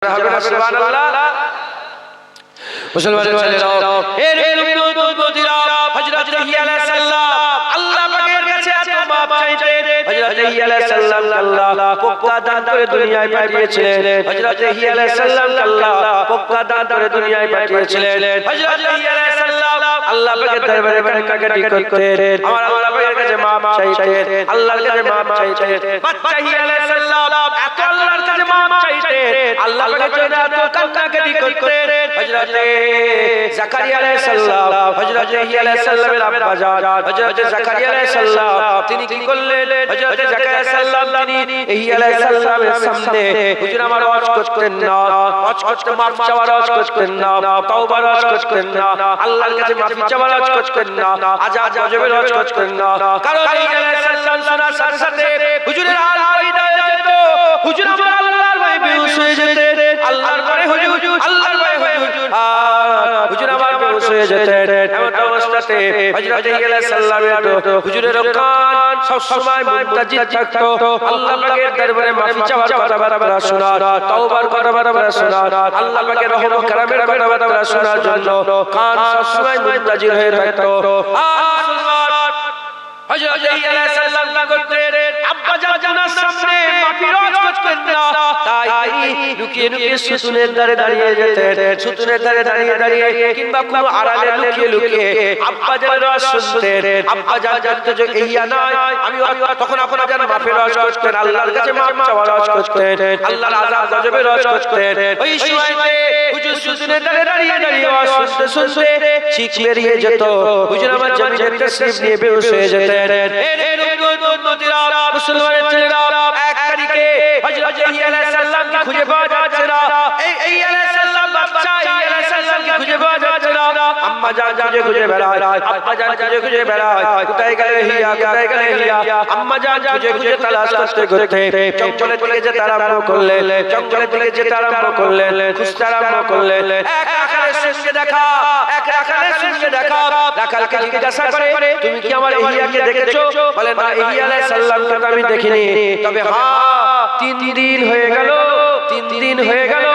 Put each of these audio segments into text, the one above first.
সুবহানাল্লাহ মুসলমানের ছেলেরাও এর উম্মতিরা হযরত ইয়া আলাইহিস সালাম আল্লাহ পাকের কাছে এত মাপ চাইতে হযরত ইয়া আলাইহিস সালাম আল্লাহ পক্কা দান করে দুনিয়ায় পাঠিয়েছিলেন হযরত ইয়া আলাইহিস সালাম আল্লাহ পক্কা দান করে দুনিয়ায় পাঠিয়েছিলেন হযরত ইয়া আলাইহিস সালাম আল্লাহ পাকের দরবারে কান্নাকাটি করতেন আমার আল্লাহ পাকের কাছে মাপ চাইতেন আল্লাহর কাছে মাপ চাইতেন বাচ্চা ইয়া আলাইহিস সালাম এত আল্লাহর কাছে মাপ চাইতেন আল্লাহ পাকের জন্য এত কান্নাকাটি করতেন হযরত জাকারিয়া আলাইহিস সালাম হযরত ইয়া আলাইহিস সালামের আব্বা জান হযরত জাকারিয়া আলাইহিস সালাম তিনি কি করলেন হযরত জাকারিয়া আলাইহিস সালাম তিনি ইয়া আলাইহিস সালামের সামনে হুজুর আমার ওয়াজ করতেন না ওয়াজ করতে মাফ চাওয়ার ওয়াজ করতেন না তওবার ওয়াজ করতেন না আল্লাহর কাছে মাফি চাওয়ার ওয়াজ করতেন না আজাব গজবের ওয়াজ করতেন না কারণ ইয়া আলাইহিস সালাম শোনার সাথে সাথে হুজুরের হাল পয়দা হয়ে যেত হুজুর আমার আল্লাহর ভয়ে বেহুশ হয়ে যেতেন আল্লাহর ভয়ে হুজুর আল্লাহর ভয়ে হুজুর আমার বেহুশ হয়ে যেতেন এমন অবস্থাতে হযরত ইয়া আলাইহিস সালামের হুজুরের কান সব সময় মুনতাজির থাকতো আল্লাহ পাকের দরবারে মাফি চাওয়ার কথাবার্তা শোনার তওবার কথাবার্তা শোনার আল্লাহ পাকের রহম ও কারামের কথাবার্তা শোনার জন্য কান সব সময় মুনতাজির হয়ে থাকতো হযরত ইয়া আলাইহিস সালাম কি করতেন আব্বা জানার সামনে মাফির ওয়াজ করতেন না তাই লুকিয়ে লুকিয়ে সুতুনের ধারে দাঁড়িয়ে যেতেন সুতুনের ধারে দাঁড়িয়ে দাঁড়িয়ে কিংবা কোনো আড়ালে লুকিয়ে লুকিয়ে আব্বা জানের ওয়াজ শুনতেন আব্বা জানতো যে ইয়া নয় আমি তখন আপনারা জানেন মাফির ওয়াজ করতেন আল্লাহর কাছে মাফ চাওয়ার ওয়াজ করতেন আল্লাহর আযাব গজবের ওয়াজ করতেন ওই সময়তে হুজুর সুতুনের ধারে দাঁড়িয়ে দাঁড়িয়ে ওয়াজ শুনতে শুনতে চিক বেরিয়ে যেত হুজুর আমার জমিনের তাসরিফ নিয়ে বেহুশ হয়ে যেতেন মুসলমানের ছেলেরা এক তারিখে হযরত ইয়া আলাইহিস সালামকে খুঁজে পাওয়া যাচ্ছে না এই ইয়া আলাইহিস সালাম বাচ্চা ইয়া আলাইহিস সালামকে খুঁজে পাওয়া যাচ্ছে না আম্মা জান খুঁজে বেড়ায় আব্বা জান খুঁজে বেড়ায় কোথায় গেল হিয়া কোথায় গেল হিয়া আম্মা জান খুঁজে তালাশ করতে করতে জঙ্গলের দিকে যেতে আরম্ভ করলেন জঙ্গলের দিকে যেতে আরম্ভ করলেন খুঁজতে আরম্ভ করলেন এক রাখালের সঙ্গে দেখা এক রাখালের সঙ্গে দেখা রাখালকে জিজ্ঞাসা করে তুমি কি আমার ইহিয়াকে দেখেছো বলে না ইহিয়া আলাইহিস সালামকে আমি দেখিনি তবে হ্যাঁ 3 দিন হয়ে গেল 3 দিন হয়ে গেল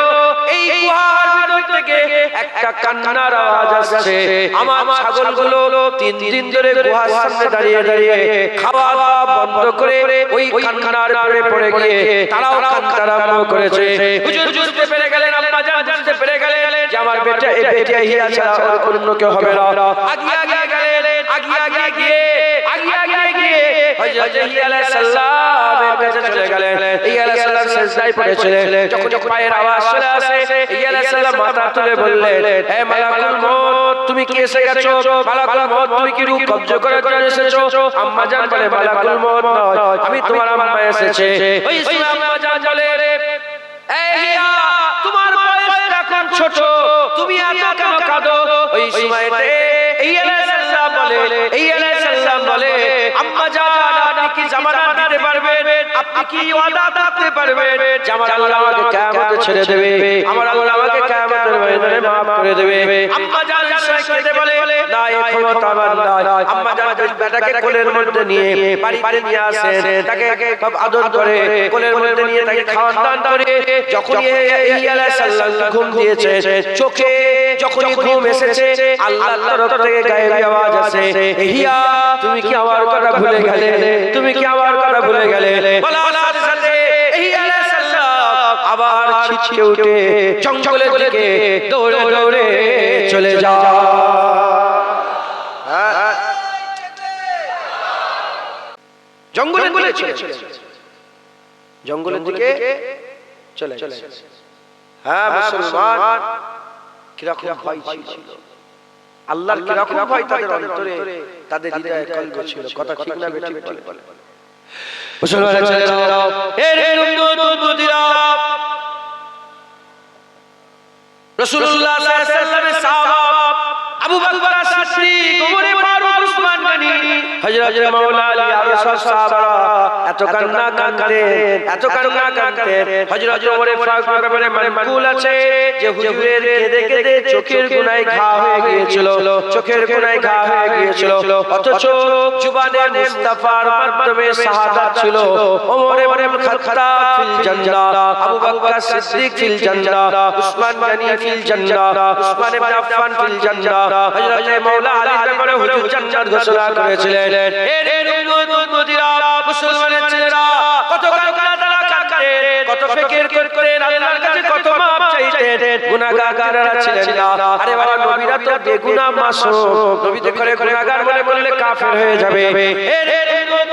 এই গুহার ভিতর থেকে একটা কান্নার আওয়াজ আসছে আমার ছাগলগুলো 3 দিন ধরে গুহার সামনে দাঁড়িয়ে দাঁড়িয়ে খাওয়া দাওয়া বন্ধ করে ওই কান্নার পরে পড়ে গিয়ে তারাও কান্না আরম্ভ করেছে হুজুর বুঝতে পেরে গেলেন আম্মা জান বুঝতে পেরে গেলেন যে আমার বেটা এই বেটা ইহিয়া ছাড়া অন্য কেউ হবে না আগিয়ে গেলেন আগিয়ে গিয়ে হযরত ইয়া আলাইহিস সালামের কাছে চলে গেলেন ইয়া আলাইহিস সালাম সিজদায় পড়েছিলেন যখন পায়ের আওয়াজ চলে আসে ইয়া আলাইহিস সালাম মাথা তুলে বললেন হে মালাকুল মউত তুমি কি এসে গেছো মালাকুল মউত তুমি কি রূহ কবজ করার জন্য এসেছো আম্মা জান বলে মালাকুল মউত নয় আমি তোমার আম্মা এসেছে ওই সময় আম্মা জান বলে এই ইয়া তোমার বয়স এখন ছোট তুমি এত কেন কাঁদো ওই সময়তে ইয়া আলাইহিস সালাম বলে আম্মা জান আপনি কি জামানত দিতে পারবেন আপনি কি ওয়াদা করতে পারবেন যে আমার আল্লাহ আমাকে কিয়ামতে ছেড়ে দেবে আমার আল্লাহ আমাকে কিয়ামতের ময়দানে maaf করে দেবে আম্মা জান কেঁদে বলে না এই ক্ষমতা আমার নাই আম্মা জান বেটাকে কোলের মধ্যে নিয়ে বাড়িতে নিয়ে আসেন তাকে খুব আদর করে কোলের মধ্যে নিয়ে তাকে খাওয়ান দান করে যখন ইয়া আলাইহিস সালাম ঘুম দিয়েছে চোখে যখনই ঘুম এসেছে আল্লাহর তরফ থেকে গায়েবী আওয়াজ আসে ইহিয়া তুমি কি আমার কথা ভুলে গেলে তুমি কি আমার কথা ভুলে গেলে বলার সাথে সাথে ইহিয়া আলাইহিস সালাম আবার ছিটকে উঠে জঙ্গলের দিকে দৌড়ে দৌড়ে চলে যায় জঙ্গলের দিকে চলে হ্যাঁ মুসলমান কিরকম ভয় ছিল আল্লাহর কিরকম ভয় তাদের অন্তরে তাদের হৃদয়ে কলবে ছিল কথা ঠিক না বেঠিক বলে মুসলমানের ছেলেরা এর উম্মতিরা রাসূলুল্লাহ সাল্লাল্লাহু আলাইহি ওয়াসাল্লামের সাহাবা আবু বকর সিদ্দিক ওমর ফারুক উসমান গনি হযরত মাওলা আলী আর সাহাবারা এত কান্না কাঁদতেন হযরত ওমর ফারুকের ব্যাপারে মানকুল আছে যে হুজুরের কেঁদে কেঁদে চোখের কোণায় ঘা হয়ে গিয়েছিল অথচ জুবানে মুস্তাফার মাধ্যমে শাহাদাত ছিল ওমর ইবনে খাত্তাব ফিল জান্নাহ আবু বকর সিদ্দিক ফিল জান্নাহ উসমান গনি ফিল জান্নাহ উসমান ইবনে আফফান ফিল জান্নাহ হযরত মাওলা আলীর ব্যাপারে হুজুর জান্নাত ঘোষণা করেছিলেন এর উম্মতিরা মুসলমানের ছেলেরা কত কান্না তারা কাঁদতেন কত ফিকির করতেন আল্লাহর কাছে কত মাপ চাইতেন গুনাহগাররা ছিলেন না আরে বাবা নবীরা তো বেগুনাহ মাসুম নবী তো করে গুনাহগার বলে বললে কাফের হয়ে যাবে এর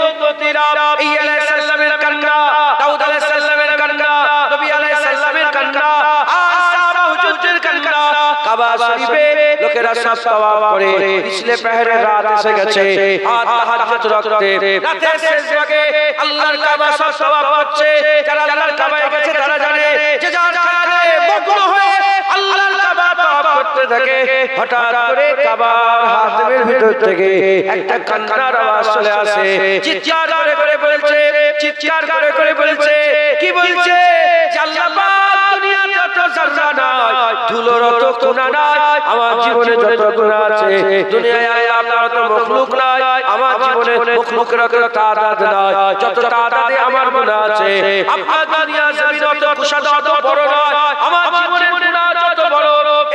উম্মতিরা ঈসা আলাইহিস সালামের কান্না দাউদ আলাইহিস সালামের কান্না নবী আলাইহিস সালামের কান্না আসহাবা হুজুরদের কান্না কাবা শরীফে লোকেরা সব তাওয়াফ করে পিছলে পেহরে রাত এসে গেছে আর তাহাজ্জুদ রাখতে রাতের শেষ ভাগে আল্লাহর কাবা সব তাওয়াফ করছে যারা আল্লাহর কাবায় গেছে তারা জানে যে যার কাজে মগ্ন হয়ে আল্লাহর কাবা তাওয়াফ করতে থাকে হঠাৎ করে কাবার হাতের ভিতর থেকে একটা কান্নার আওয়াজ চলে আসে চিৎকার করে বলছে কি বলছে যে আল্লাহ পাক দুনিয়াতে যত জাররা নাই ধুলোর তো কোনা নাই আমার জীবনে যত গুনাহ আছে দুনিয়ায় আপনার তো মখলুক নাই আমার জীবনে মখলুকের তো তাদাদ নাই যত তাদাদে আমার গুনাহ আছে আপনার দুনিয়া জমিন তো কুশাদ অত বড় নয় আমার জীবনের গুনাহ যত বড়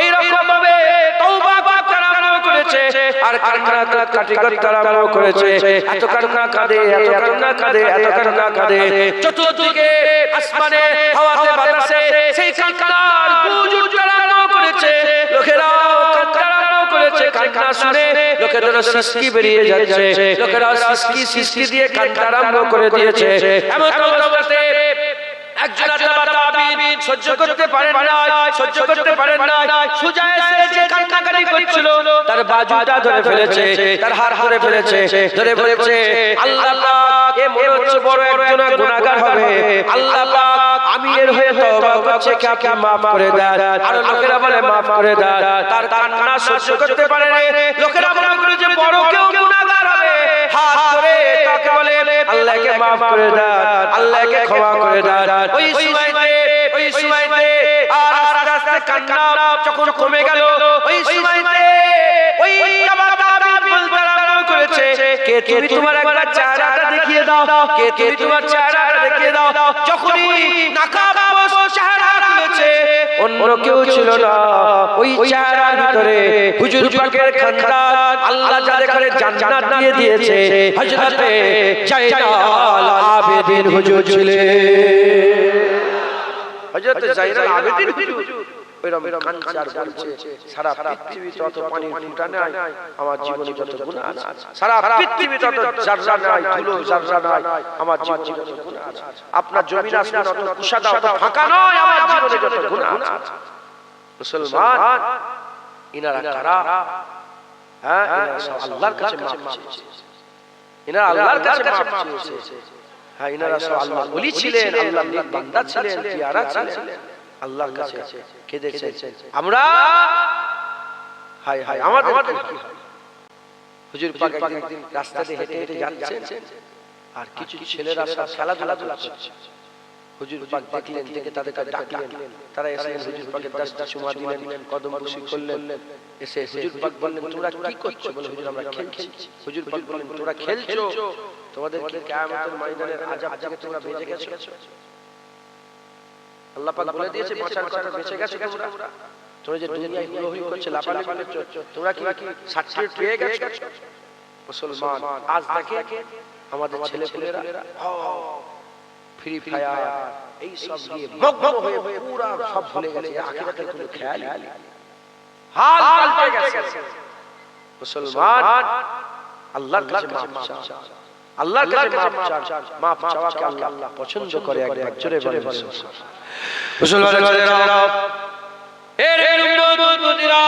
এই রকম ভাবে তওবা করতে আরম্ভ করেছে আর কান্না করতে আরম্ভ করেছে এত কান্না কাঁদে চতুর্দিকে আসমানে হাওয়াতে বাতাসে সেই কান্নার গুঞ্জ উঠতে আরম্ভ করেছে লোকেরা কান্না করেছে কান্না শুনে লোকেদের সিসকি বেরিয়ে যাচ্ছে লোকেরা সিসকি দিয়ে কান্না আরম্ভ করে দিয়েছে এমন অবস্থাতে একজন তাবিঈন সহ্য করতে পারেন না সোজা এসে যে কান্নাকাটি করছিল তার বাজুটা ধরে ফেলেছে তার হাত ধরে বলেছে আল্লাহ পাক এ মনে হচ্ছে বড় একজন গুনাহগার হবে আল্লাহ পাক আমি এর হয়ে তওবা করছি কে maaf করে দেন আর লোকেরা বলে maaf করে দেন তার কান্না সহ্য করতে পারে না লোকেরা মনে করে যে বড় কেউ গুনাহগার হবে হাত ধরে তাকে বলে আল্লাহকে maaf করে দেন আল্লাহকে ক্ষমা করে দেন ওই সময়তে আর আস্তে কান্না যখন কমে গেল ওই সময়তে ওই তাবিঈন বলতে আরম্ভ করেছে কে তুমি তোমার একবার চেহারাটা দেখিয়ে দাও যখনই নাকাবপোশ চেহারা খুলেছে অন্য কেউ ছিল না ওই চেহারার ভিতরে হুজুর পাকের খানদান আল্লাহ যাদের করে জান্নাত দিয়ে দিয়েছে হযরতে জাইনাল আবেদিন হুজুর ছিলেন হযরত জাইনাল আবেদিন হুজুর ওইরকম কানচার বলছে সারা পৃথিবী তত পানির ফুঁটা নাই আমার জীবনে যত গুনাহ আছে সারা পৃথিবী তত জাররা নাই ধুলো জাররা নাই আমার জীবনে যত গুনাহ আছে আপনার জমিন আসমান অত কুশাদা অত ফাঁকা নয় আমার জীবনে যত গুনাহ আছে মুসলমান ইনারা কারা ইনারা সব আল্লাহর কাছে মাফ চেয়েছে ইনারা সব আল্লাহর ওলি ছিলেন আল্লাহর নেক বান্দা ছিলেন পিয়ারা ছিলেন আল্লাহর কাছে কেঁদেছেন আমরা হায় আমাদের কি হয় হুজুর পাক একদিন রাস্তা দিয়ে হেঁটে যাচ্ছেন আর কিছু ছেলেরা সব খেলাধুলা করছে হুজুর পাক দেখলেন থেকে তাদেরকে ডাকলেন তারা এসে হুজুর পাকের দশটা চুমা দিলেন কদম বসি করলেন এসে হুজুর পাক বললেন তোমরা কি করছো বলে হুজুর আমরা খেলছি হুজুর পাক বললেন তোমরা খেলছো তোমাদের কি কিয়ামতের ময়দানের আযাব থেকে তোমরা বেঁচে গেছো আল্লাহ পাক বলে দিয়েছে বাঁচার কথা বেঁচে গেছো তোমরা যে দুনিয়ায় হুলুহুল করছো লাপালাপি করছো তোমরা কি সার্টিফিকেট পেয়ে গেছো মুসলমান আজ দেখে আমাদের ছেলেপুলেরা ফ্রি ফায়ার এই সব দিয়ে মগ্ন হয়ে পুরো সব ভুলে গেছে আখিরাতের কোনো খেয়াল নেই হাল পাল্টে গেছে মুসলমান আল্লাহর কাছে মাফ চাওয়াকে আল্লাহ পছন্দ করে একবার জোরে বলে মুসলমানেরা এর উম্মত মুদিরা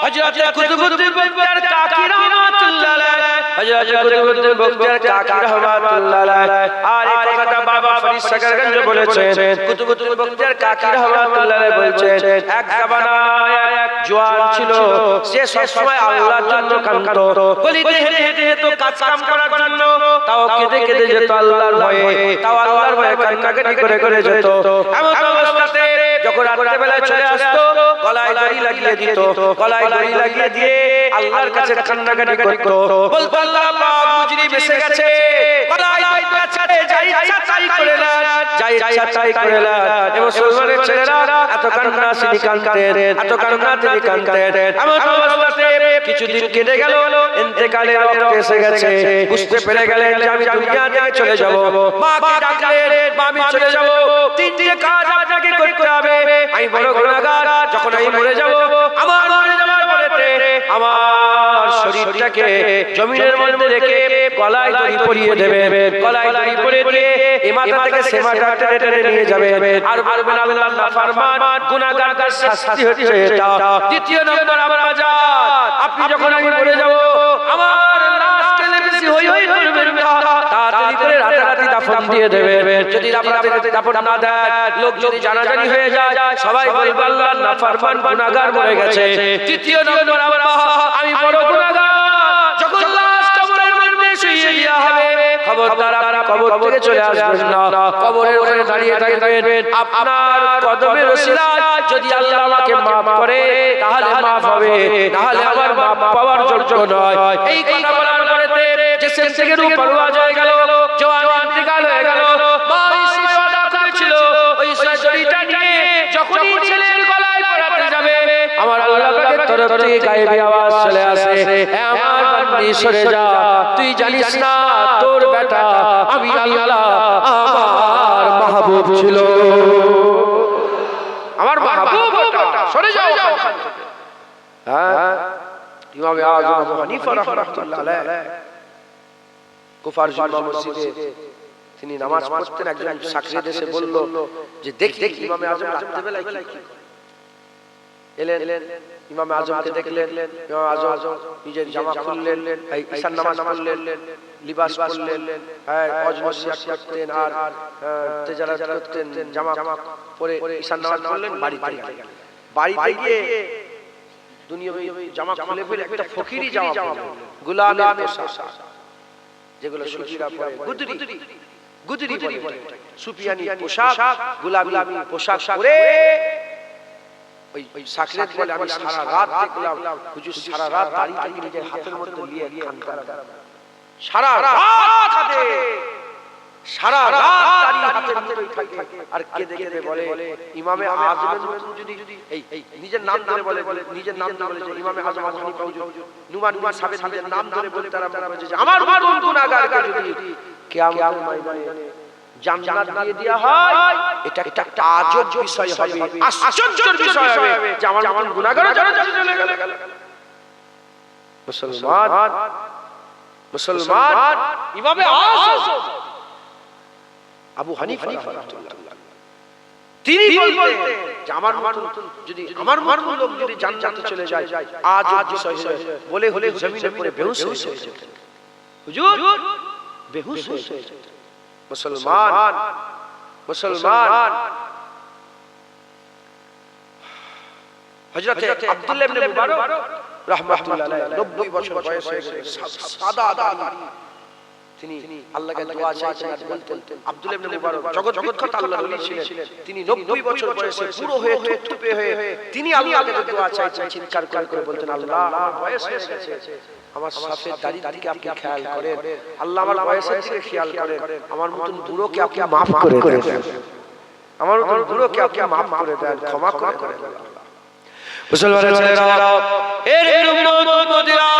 হযরত কুতুবুদ্দিন বক্তার কাকি রাহমাতুল্লাহ আলাইহি হযরত কুতুবউদ্দিন বখতিয়ার কাকি রাহমাতুল্লাহ আলাইহি আর এই কথাটা বাবা ফরিদ সাগরগঞ্জ বলেছেন কুতুবউদ্দিন বখতিয়ার কাকি রাহমাতুল্লাহ আলাইহি বলছেন এক জামানায় এক জওয়ান ছিল সে সব সময় আল্লাহর জন্য কাঁদতো গলিতে হেঁটে হেঁটে তো কাজ কাম করার জন্য তাও কেঁদে কেঁদে যেত আল্লাহর ভয়ে তাও আল্লাহর ভয়ে কান্নাকাটি করে করে যেত এমন অবস্থাতে যখন রাতের বেলায় চলে আসতো গলায় দড়ি লাগিয়ে দিত গলায় দড়ি লাগিয়ে দিয়ে আল্লাহর কাছে কান্নাকাটি করতো বলতো আল্লাহ পাক মুজরিম এসে গেছে গলায় দড়ি আছে যাই ইচ্ছা তাই করে না যাই ইচ্ছা তাই করে না এই মুসলমানের ছেলেরা এত কান্না তিনি কাঁদতেন এত কান্না তিনি কাঁদতেন এমন অবস্থাতে কিছুদিন কেটে গেল ইন্তেকালের ওয়াক্ত এসে গেছে বুঝতে পেরে গেলেন যে আমি দুনিয়া থেকে চলে যাব মাকে ডাকলেন মা আমি চলে যাব তিনটে কাজ আপনাকে করতে হবে আমি বড় গুনাহগার যখন আমি মরে যাব আমার মরে যাওয়ার পরেতে আমার শরীরটাকে জমিনের মধ্যে রেখে গলায় দড়ি পরিয়ে দেবেন গলায় দড়ি পরিয়ে দিয়ে এই মাথা থেকে সে মাথা টেনে টেনে নিয়ে যাবেন আর বলবেন আল্লাহর নাফরমান গুনাহগারদের শাস্তি হচ্ছে এটা দ্বিতীয় নম্বর আমার আজাদ আপনি যখন আমি মরে যাব আমার লাশ টেনে বেশি হই হই করবেন না তাড়াতাড়ি করে রাতারাতি দাফন দিয়ে দেবেন যদি রাতারাতি দাফন না দেন লোক যদি জানাজানি হয়ে যায় সবাই বলবে আল্লাহর নাফরমান গুনাহগার মরে গেছে তৃতীয় নম্বর আমার আমি বড় গুনাহগার যখন লাশ কবরের মধ্যে শুইয়ে দেওয়া হবে খবরদার আপনারা কবর থেকে চলে আসবেন না কবরের ওখানে দাঁড়িয়ে থাকবেন আপনার কদমের ওসিলায় যদি আল্লাহ আমাকে maaf করে তাহলে maaf হবে তাহলে আমার maaf পাওয়ার যোগ্য নয় এই কথা বলার পরেতে যে শেষ থেকে রূহ পরওয়াজ হয়ে গেল জওয়ান ইন্তেকাল হয়ে গেল মা ইসমাঈল ওয়াদা করেছিল ওই শরীরটা নিয়ে যখনই ছেলের গলায় পরাতে যাবে আমার আল্লাহ পাকের তরফ থেকে গায়েবী আওয়াজ চলে আসে হে আমার বান্দি সরে যা তুই জানিস না তোর বেটা আমি আল্লাহ আমার মাহবুব ছিল আমার মাহবুব ওটা সরে যাও হ্যাঁ ইমাম আযম আবু হানিফা রাহমাতুল্লাহ আলাইহি কুফার জুম্মা মসজিদে তিনি নামাজ পড়তেন একজন সাকরিয়া দেশে বলল যে দেখ ইমাম আযম রাতের বেলায় কি এলেন ইমাম আযমকে দেখলেন ইমাম আযম নিজের জামা খুললেন ঈশার নামাজ পড়লেন লিবাস পরলেন হজ নসিহত করতেন আর তেজারাত করতেন জামা পরে ঈশার নামাজ পড়লেন বাড়িতে গিয়ে দুনিয়াবি জামা খুলে ফেলে একটা ফকিরি জামা গোলামের পোশাক যেগুলো সুফিরা পরে গুদরি বলে সুফিয়ানি পোশাক গোলামি পোশাক পরে ওই সাকরেত বলে আমি সারা রাত দেখলাম হুজুর সারা রাত দাড়িটাকে নিজের হাতের মধ্যে নিয়ে কাঁদতেন সারা রাত কাঁদে সারা রাত দাড়ি হাতের মধ্যে থাকে আর কেঁদে কেঁদে বলে ইমামে আযমের মতো যদি এই নিজের নাম ধরে বলে নিজের নাম ধরে বলে যে ইমামে আযম আবু হানিফা হুজুর নুমান সাহেব নিজের নাম ধরে বলতে তারা বলে যে আমার মতন গুনাহগারকে যদি কিয়ামতের ময়দানে জান্নাত দিয়ে দেয়া হয় এটা একটা আজব বিষয় হবে আশ্চর্যের বিষয় হবে যে আমার মতন গুনাহগার জান্নাতে চলে গেল মুসলমান ইমামে আযম আবু হানিফা রাহমাতুল্লাহ তিনি বলতেন যে আমার মতন যদি আমার মতন লোক যদি জান্নাতে চলে যায় আজব বিষয় বলে হলে জমিনের উপরে বেহুশ হয়ে যেতেন হুজুর বেহুশ হয়ে যেতেন মুসলমান হযরত আব্দুল্লাহ ইবনে মুবারক রাহমাতুল্লাহ আলাইহি 90 বছর বয়স হয়ে গেছে সাদা দাড়ি তিনি আল্লাহকে দোয়া চাইতেন আর বলতেন আব্দুল্লাহ ইবনে মুবারক জগৎখ্যাত আল্লাহর ওলি ছিলেন তিনি 90 বছর বয়সে পুরো হয়ে থুপথুপে হয়ে তিনি আল্লাহকে দোয়া চাইতেন চিৎকার করে বলতেন আল্লাহ আমার বয়স হয়ে গেছে আমার সাফেদ দাড়ির দিকে আপনি খেয়াল করেন আল্লাহ আমার বয়সের দিকে খেয়াল করেন আমার মতন বুড়োকে আপনি maaf করে দেন আমার মতন বুড়োকে আপনি maaf করে দেন ক্ষমা করে দেন মুসলমানের ছেলেরা এর উম্মতরা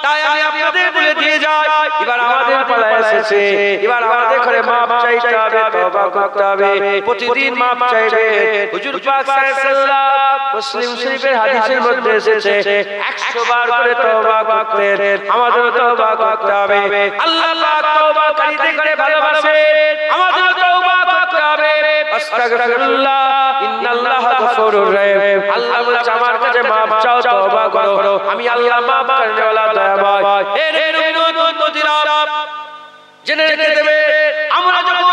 তাই আমি আপনাদের বলে দিয়ে যাই এবার আমাদের পালা এসেছে এবার আমাদের করে maaf চাইতে হবে তওবা করতে হবে প্রতিদিন maaf চাইবে হুজুর পাক সাল্লাল্লাহু মুসলিম শরীফের হাদিসের মধ্যে এসেছে 100 বার করে তওবা করতেন আমাদের তওবা করতে হবে আল্লাহ পাক তওবাকারীদের করে ভালোবাসেন আমাদের তওবা করতে হবে আস্তাগফিরুল্লাহ ইন্নাল্লাহা গফুরুর রহিম আল্লাহ বলছে আমার কাছে maaf চাও তওবা করো আমি আল্লাহ maaf করনে वाला দয়াময় এর জেনে রেখে দেবে আমরা যখন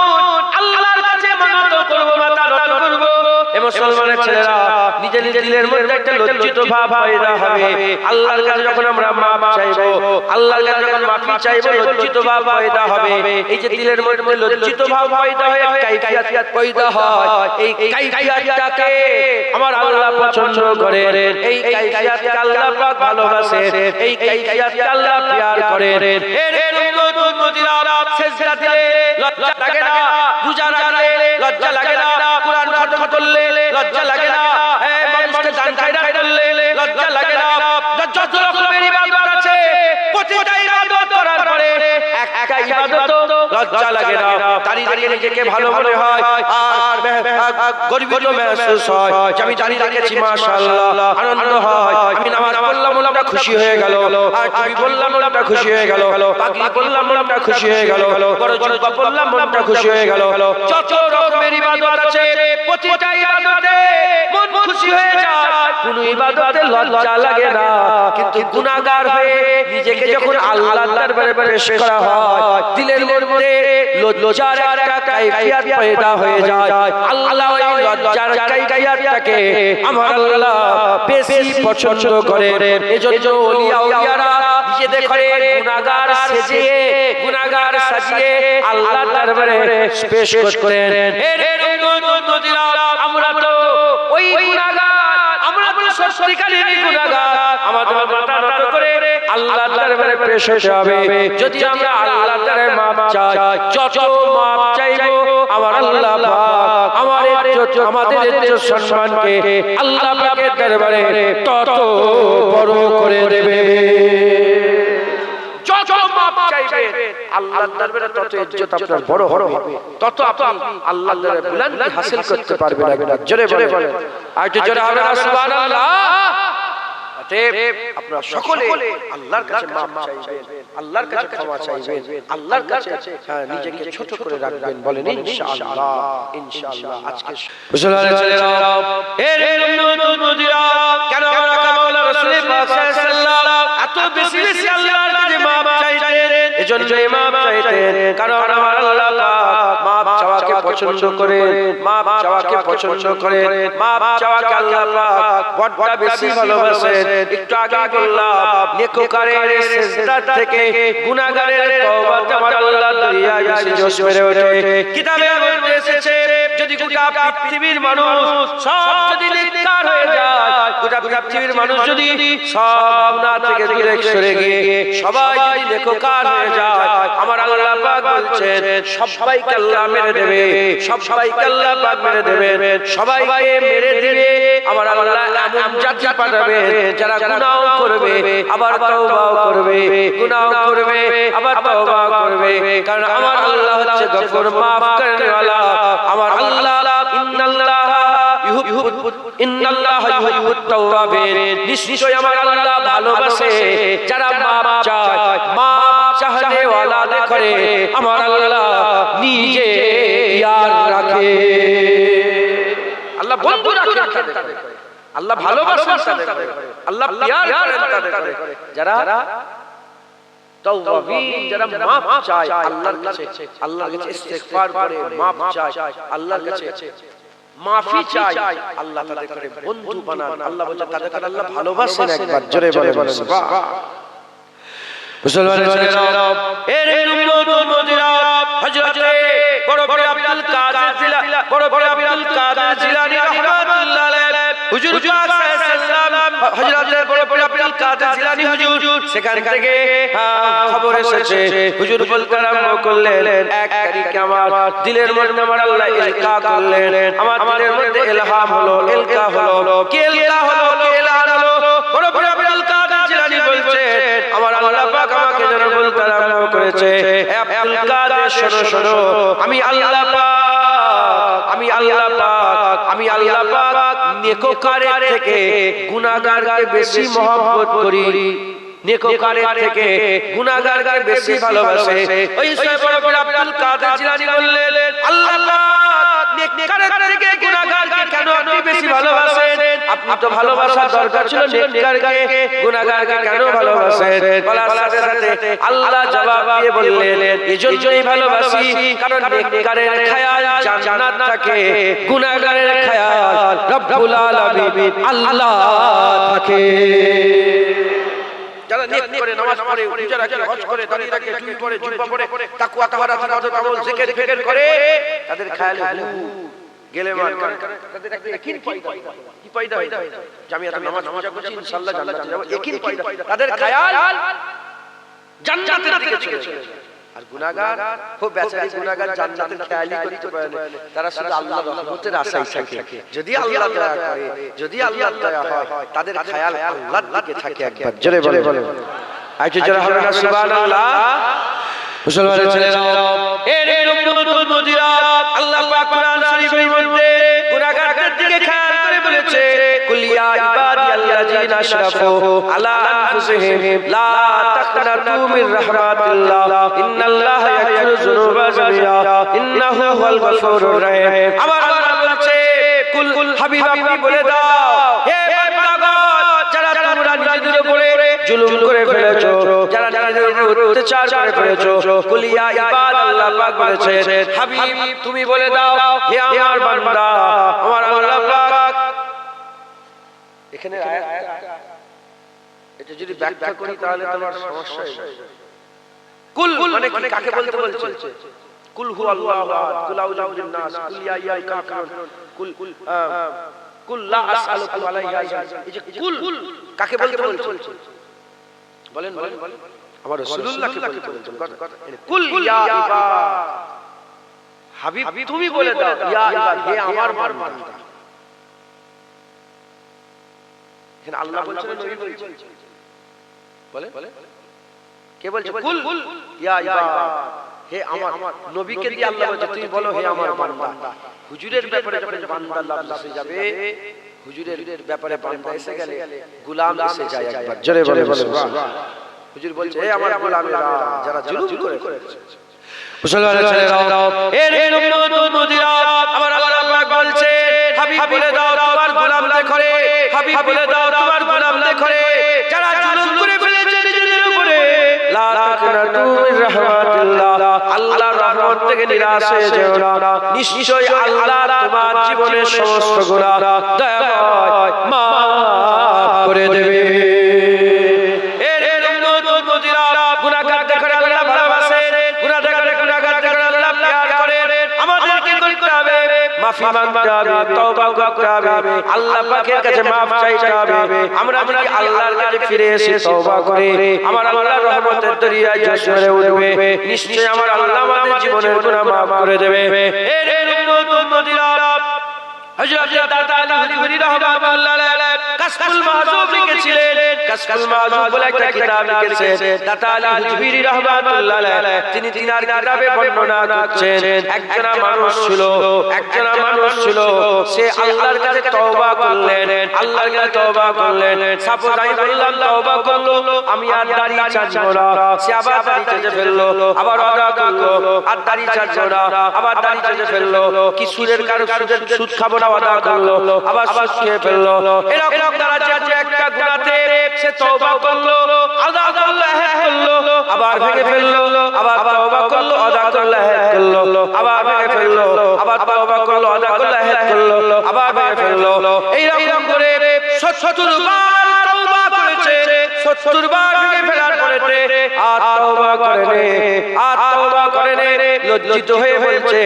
আল্লাহর কাছে মানত করব মাথা নত করব এ মুসলমানের ছেলেরা নিজের দিলের মধ্যে একটা লজ্জিত ভাব পয়দা হবে আল্লাহর কাছে যখন আমরা মাপ চাইবো আল্লাহর কাছে যখন মাফি চাইবো লজ্জিত ভাব পয়দা হবে এই যে দিলের মধ্যে লজ্জিত ভাব পয়দা হয় কাইফিয়াত পয়দা হয় এই কাইফিয়াতটাকে আমার আল্লাহ পছন্দ করেন এই কাইফিয়াতকে আল্লাহ পাক ভালোবাসেন এই কাইফিয়াতকে আল্লাহ প্যার করেন এর উম্মতিরা সিজদা দিলে লজ্জা লাগে না রোজা রাখলে লজ্জা লাগে না কুরআন খতম করলে লজ্জা লাগে না মানুষকে দান খায়রাত করলে লজ্জা লাগে না যত রকমের ইবাদত আছে প্রতিটা ইবাদত করার পরে একটা ইবাদত লজ্জা লাগে না দাঁড়িয়ে নিজেকে ভালো মনে হয় আর গর্বিত महसूस হয় যে আমি দাঁড়িয়ে রেখেছি মাশাআল্লাহ আনন্দ হয় আমি নামাজ পড়লাম মনটা খুশি হয়ে গেল আর তুমি বললাম মনটা খুশি হয়ে গেল পাগড়ি পরলাম মনটা খুশি হয়ে গেল বড় জুব্বা পরলাম মনটা খুশি হয়ে গেল যত রকমের ইবাদত আছে প্রতিটা ইবাদতে মন খুশি হয়ে যায় কোনো ইবাদতে লজ্জা লাগে না কিন্তু গুনাহগার হয়ে নিজেকে যখন আল্লাহর দরবারে পেশ করা হয় দিলের মধ্যে লজ্জার একটা কাইফিয়াত পয়দা হয়ে যায় আল্লাহ ওই লজ্জার কাইফিয়াতটাকে আমার আল্লাহ বেশি পছন্দ করেন এজন্য ওলিয়ারা নিজেদের করে গুনাহগার সেজিয়ে গুনাহগার সাজিয়ে আল্লাহর দরবারে পেশ করেন এর উম্মতিরা আমরা তো ওই গুনাহগার আমরা তো সত্যিকারের গুনাহগার আমাদের মাথা নত করে আল্লাহর দরবারে পেশ হতে হবে যদি আমরা আল্লাহর দরবারে মাপ চাই যত মাপ চাইবো আমার আল্লাহ পাক আমাদের ইজ্জত সম্মানকে আল্লাহ পাকের দরবারে তত বড় করে দেবে যত মাপ চাইবেন আল্লাহর দরবারে তত ইজ্জত আপনার বড় হবে তত আপনি আল্লাহর দরবারে বুলন্দি হাসিল করতে পারবেন একবার জোরে বলেন আর একটু জোরে হবে না সুবহানাল্লাহ আপনারা সকলে আল্লাহর কাছে মাপ চাইবেন আল্লাহর কাছে ক্ষমা চাইবেন আল্লাহর কাছে নিজেকে ছোট করে রাখবেন বলেন ইনশাআল্লাহ ইনশাআল্লাহ আজকে মুসলমানের ছেলেরা এর উম্মতিরা কেন আমরা কামলা রাসূল পাক সাল্লাল্লাহু এত বেশি বেশি আল্লাহর কাছে মাপ চাইতেন এজন্য মাপ চাইতেন কারণ আমার আল্লাহ পাক মাপ চাওয়াকে পছন্দ করেন মাপ চাওয়াকে পছন্দ করেন মাপ চাওয়াকে আল্লাহ পাক বড় বেশি ভালোবাসেন একটু আগে বললাম নেককারের সিজদা থেকে গুনাহগারের তওবাতে আমার আল্লাহ দরিয়া বেশি জোশ মেরে ওঠে কিতাবের মধ্যে এসেছে যদি গোটা পৃথিবীর মানুষ সব যদি নেককার হয়ে যায় গোটা পৃথিবীর মানুষ যদি সব গুনাহ থেকে দূরে সরে গিয়ে সবাই যদি নেককার হয়ে যায় আমার আল্লাহ পাক বলছেন সবাইকে আল্লাহ মেরে দেবে সবাইকে আল্লাহ পাক মেরে দেবে সবাইকে মেরে দিবে আমার আল্লাহ এমন জাতি পাঠাবে যারা গুনাহ করবে আবার তওবাও করবে গুনাহ করবে আবার তওবা করবে কারণ আমার আল্লাহ হচ্ছে গফুর মাফ করনে वाला আমার আল্লাহ ইন্নাল্লাহা ইউহিব্বুত তাওয়াবিন নিশ্চয় আমার আল্লাহ ভালোবাসে যারা মাফ চায় মাফ চাহনে वाला করে আমার আল্লাহ নিজে ইয়ার রাখে আল্লাহ বন্ধু রাখে আল্লাহ ভালোবাসেন তাদের আল্লাহ প্যার করেন তাদের যারা তাওয়াবিন যারা মাফ চায় আল্লাহর কাছে ইস্তিগফার করে মাফ চায় আল্লাহর কাছে মাফি চায় আল্লাহ তাদেরকে বন্ধু বানান আল্লাহ বলে তাদেরকে আল্লাহ ভালোবাসেন একবার জোরে বলে সুবহান মুসলমানের ছেলেরা এর উম্মতিরা হযরত বড় আব্দুল কাদের জিলানী রাহমাতুল্লাহ আলাইহি হুজুর পাক সাল্লাল্লাহু হযরত বড় আব্দুল কাদের জিলানী হুজুর সেখান থেকে খবর এসেছে হুজুর বলতে আরম্ভ করলেন এক তারিখে আমার দিলের মধ্যে আমার আল্লাহ ইলকা করলেন আমার দিলের মধ্যে ইলহাম হলো ইলকা হলো কি ইলকা হলো কি এলান হলো বড় আব্দুল কাদের জিলানী বলছেন আমার আল্লাহ পাক আমাকে যেন বলতে আরম্ভ করেছে হে আব্দুল কাদের শোনো আমি আল্লাহ পাক নেককারের থেকে গুনাহগারকে বেশি মহব্বত করি নেককারের থেকে গুনাহগারকে বেশি ভালোবাসে ওই বড় আব্দুল কাদের জিলানী বললেন আল্লাহ পাক নেককারের থেকে গুনাহগারকে কেন আপনি বেশি ভালোবাসেন আপনি আপনি তো ভালোবাসার দরকার ছিল নেককারকে, গুনাহগারকে কেন ভালোবাসেন? বলার সাথে সাথে আল্লাহ জবাব দিয়ে বললেন, এজন্যই ভালোবাসি কারণ নেককারের খেয়াল জান্নাত থাকে, গুনাহগারের খেয়াল রব্বুল আলামিন আল্লাহ থাকে। যারা নেক করে, নামাজ পড়ে, রোজা রাখে, হজ করে, দাঁড়িয়ে রাখে, টুপি পরে, জুব্বা পরে, তাকওয়া তাহারা ইবাদত আমল জিকির ফিকির করে, তাদের খেয়ালে গেলে মান তাদের একটা ইয়াকিন পয়দা হয়। কি পয়দা হয়? জামিয়াতে নামাজ রোজা করছি ইনশাআল্লাহ জান্নাতে যাব, ইয়াকিন পয়দা। তাদের খেয়াল জান্নাতের দিকে চলে যায়। আর গুনাহগার ও বেচারি গুনাহগার জান্নাতের খেয়ালই করতে পারে না, তারা শুধু আল্লাহর রহমতের আশায় থাকে। যদি আল্লাহ দয়া করে, যদি আল্লাহর দয়া হয়, তাদের খেয়াল আল্লাহর দিকে থাকে। একবার জোরে বলে আইতে জোরে হবে না সুবহানাল্লাহ। মুসলমানের ছেলেরা, এর উম্মতুল মুদিরা, আল্লাহ পাক কোরআন শরীফের মধ্যে গুনাহগারদের দিকে খেয়াল করে বলেছে, কুল ইয়া ইবাদিয়াল্লাযিনা আশরাফু আলা আনফুসিহিম লা তাকনাতু মির রাহমাতিল্লাহ ইন্নাল্লাহা ইয়াগফিরু যুনুবা জামিআ ইন্নাহু হুয়াল গফুরুর রহিম। আমার আল্লাহ বলছে, কুল হাবিব আপনি বলে দাও, হে বান্দাগণ, যারা তোমরা নিজেদের উপরে জুলুম করে ফেলেছো, যারা নিজেদের উপর অত্যাচার করে ফেলেছো, কুল ইয়া ইবাদাল্লাহ পাক বলেছে, হাবিব তুমি বলে দাও, হে আমার বান্দা, আমার আল্লাহ পাক। এখানে এটা যদি ব্যাখ্যা করি তাহলে তোমার সমস্যা হবে। কুল মানে কি, কাকে বলতে বলছে? কুল হু আল্লাহু আহাদ, কুল আউযু বিন নাস, কুল ইয়া আইয়ুহাল কাফিরুন, কুল লা আসআলুকুম আলাইহি আজরা। এই যে কুল কাকে বলতে বলছে? বলেন আমার রাসূলুল্লাহকে বলতে বলছেন। কুল ইয়া ইবাদ, হাবিব তুমি বলে দাও, ইয়া ইবাদ, হে আমার বান্দা। এখানে আল্লাহ বলছেন, নবী বলছেন, বলে কে বলছে? কুল ইয়া ইবাদ, হে আমার নবীকে দিয়ে আল্লাহ বলছে, তুমি বলো হে আমার বান্দা। হুজুরের ব্যাপারে যখন বান্দা লফজ এসে যাবে, হুজুরের ব্যাপারে বান্দা এসে গেলে গোলাম এসে যায়। একবার জোরে বলে হুজুর বলছে, হে আমার গোলামেরা যারা জুলুম করেছে। মুসলমানের ছেলেরা, এর উম্মতুল মুদিরা, আমার আল্লাহ পাক বলছে, হাবিব বলে দাও তোমার গোলামদের করে, হাবিব বলে দাও তোমার গোলামদের করে, যারা জুলুম করে ফেলেছে নিজেদের উপরে, লা তাকনাতু মির রাহমাতিল্লাহ, আল্লাহর রহমত থেকে নিরাশ হয়ে যেও না, নিশ্চয়ই আল্লাহ তোমার জীবনের সমস্ত গুনাহ দয়াময় মাফ করে দেবে। মাফি মাংতে হবে, তওবা করতে হবে, আল্লাহ পাকের কাছে মাফ চাইতে হবে। আমরা যদি আল্লাহর কাছে ফিরে এসে তওবা করি, আমার আল্লাহর রহমতের দরিয়ায় জোরে উঠবে, নিশ্চয়ই আমার আল্লাহ আমাদের জীবনের গুনাহ মাফ করে দেবে। এর উম্মতুল মুদিরা, হযরত দাতা আলী হুজুরি রাহমাতুল্লাহ আলাইহি কাশফুল মাহজুব লিখেছিলেন। কাশফুল মাহজুব বলে একটা কিতাব লিখেছেন দাতা আলী হুজুরি রাহমাতুল্লাহ আলাইহি। তিনি তিনার কিতাবে বর্ণনা করছেন, একজন মানুষ ছিল, সে আল্লাহর কাছে তওবা করলেন, আল্লাহর কাছে তওবা করলেন। সাপোজ আমি বললাম তওবা করলো, আমি আর দাড়ি ছাড়বো না, সে আবার দাড়ি ছেড়ে ফেললো, আবার ওয়াদা করলো আর দাড়ি ছাড়বো না, আবার দাড়ি ছেড়ে ফেললো। কি সুদের কারো সুদ খাবো না ওয়াদা করলো, আবার সুদ খেয়ে ফেললো। এরকম তারা যে একটা গুনাহতে সে তওবা করলো, ওয়াদা করলো, আহদ করলো, আবার ভেঙে ফেললো, আবার তওবা করলো, ওয়াদা করলো, আহদ করলো, আবার ভেঙে ফেললো, আবার তওবা করলো, ওয়াদা করলো, আহদ করলো, আবার ভেঙে ফেললো। এইরকম করে ৭০ বার তওবা করেছে, ৭০ বার ভেঙে ফেলার পরেতে আর তওবা করেনি, লজ্জিত হয়ে বলছে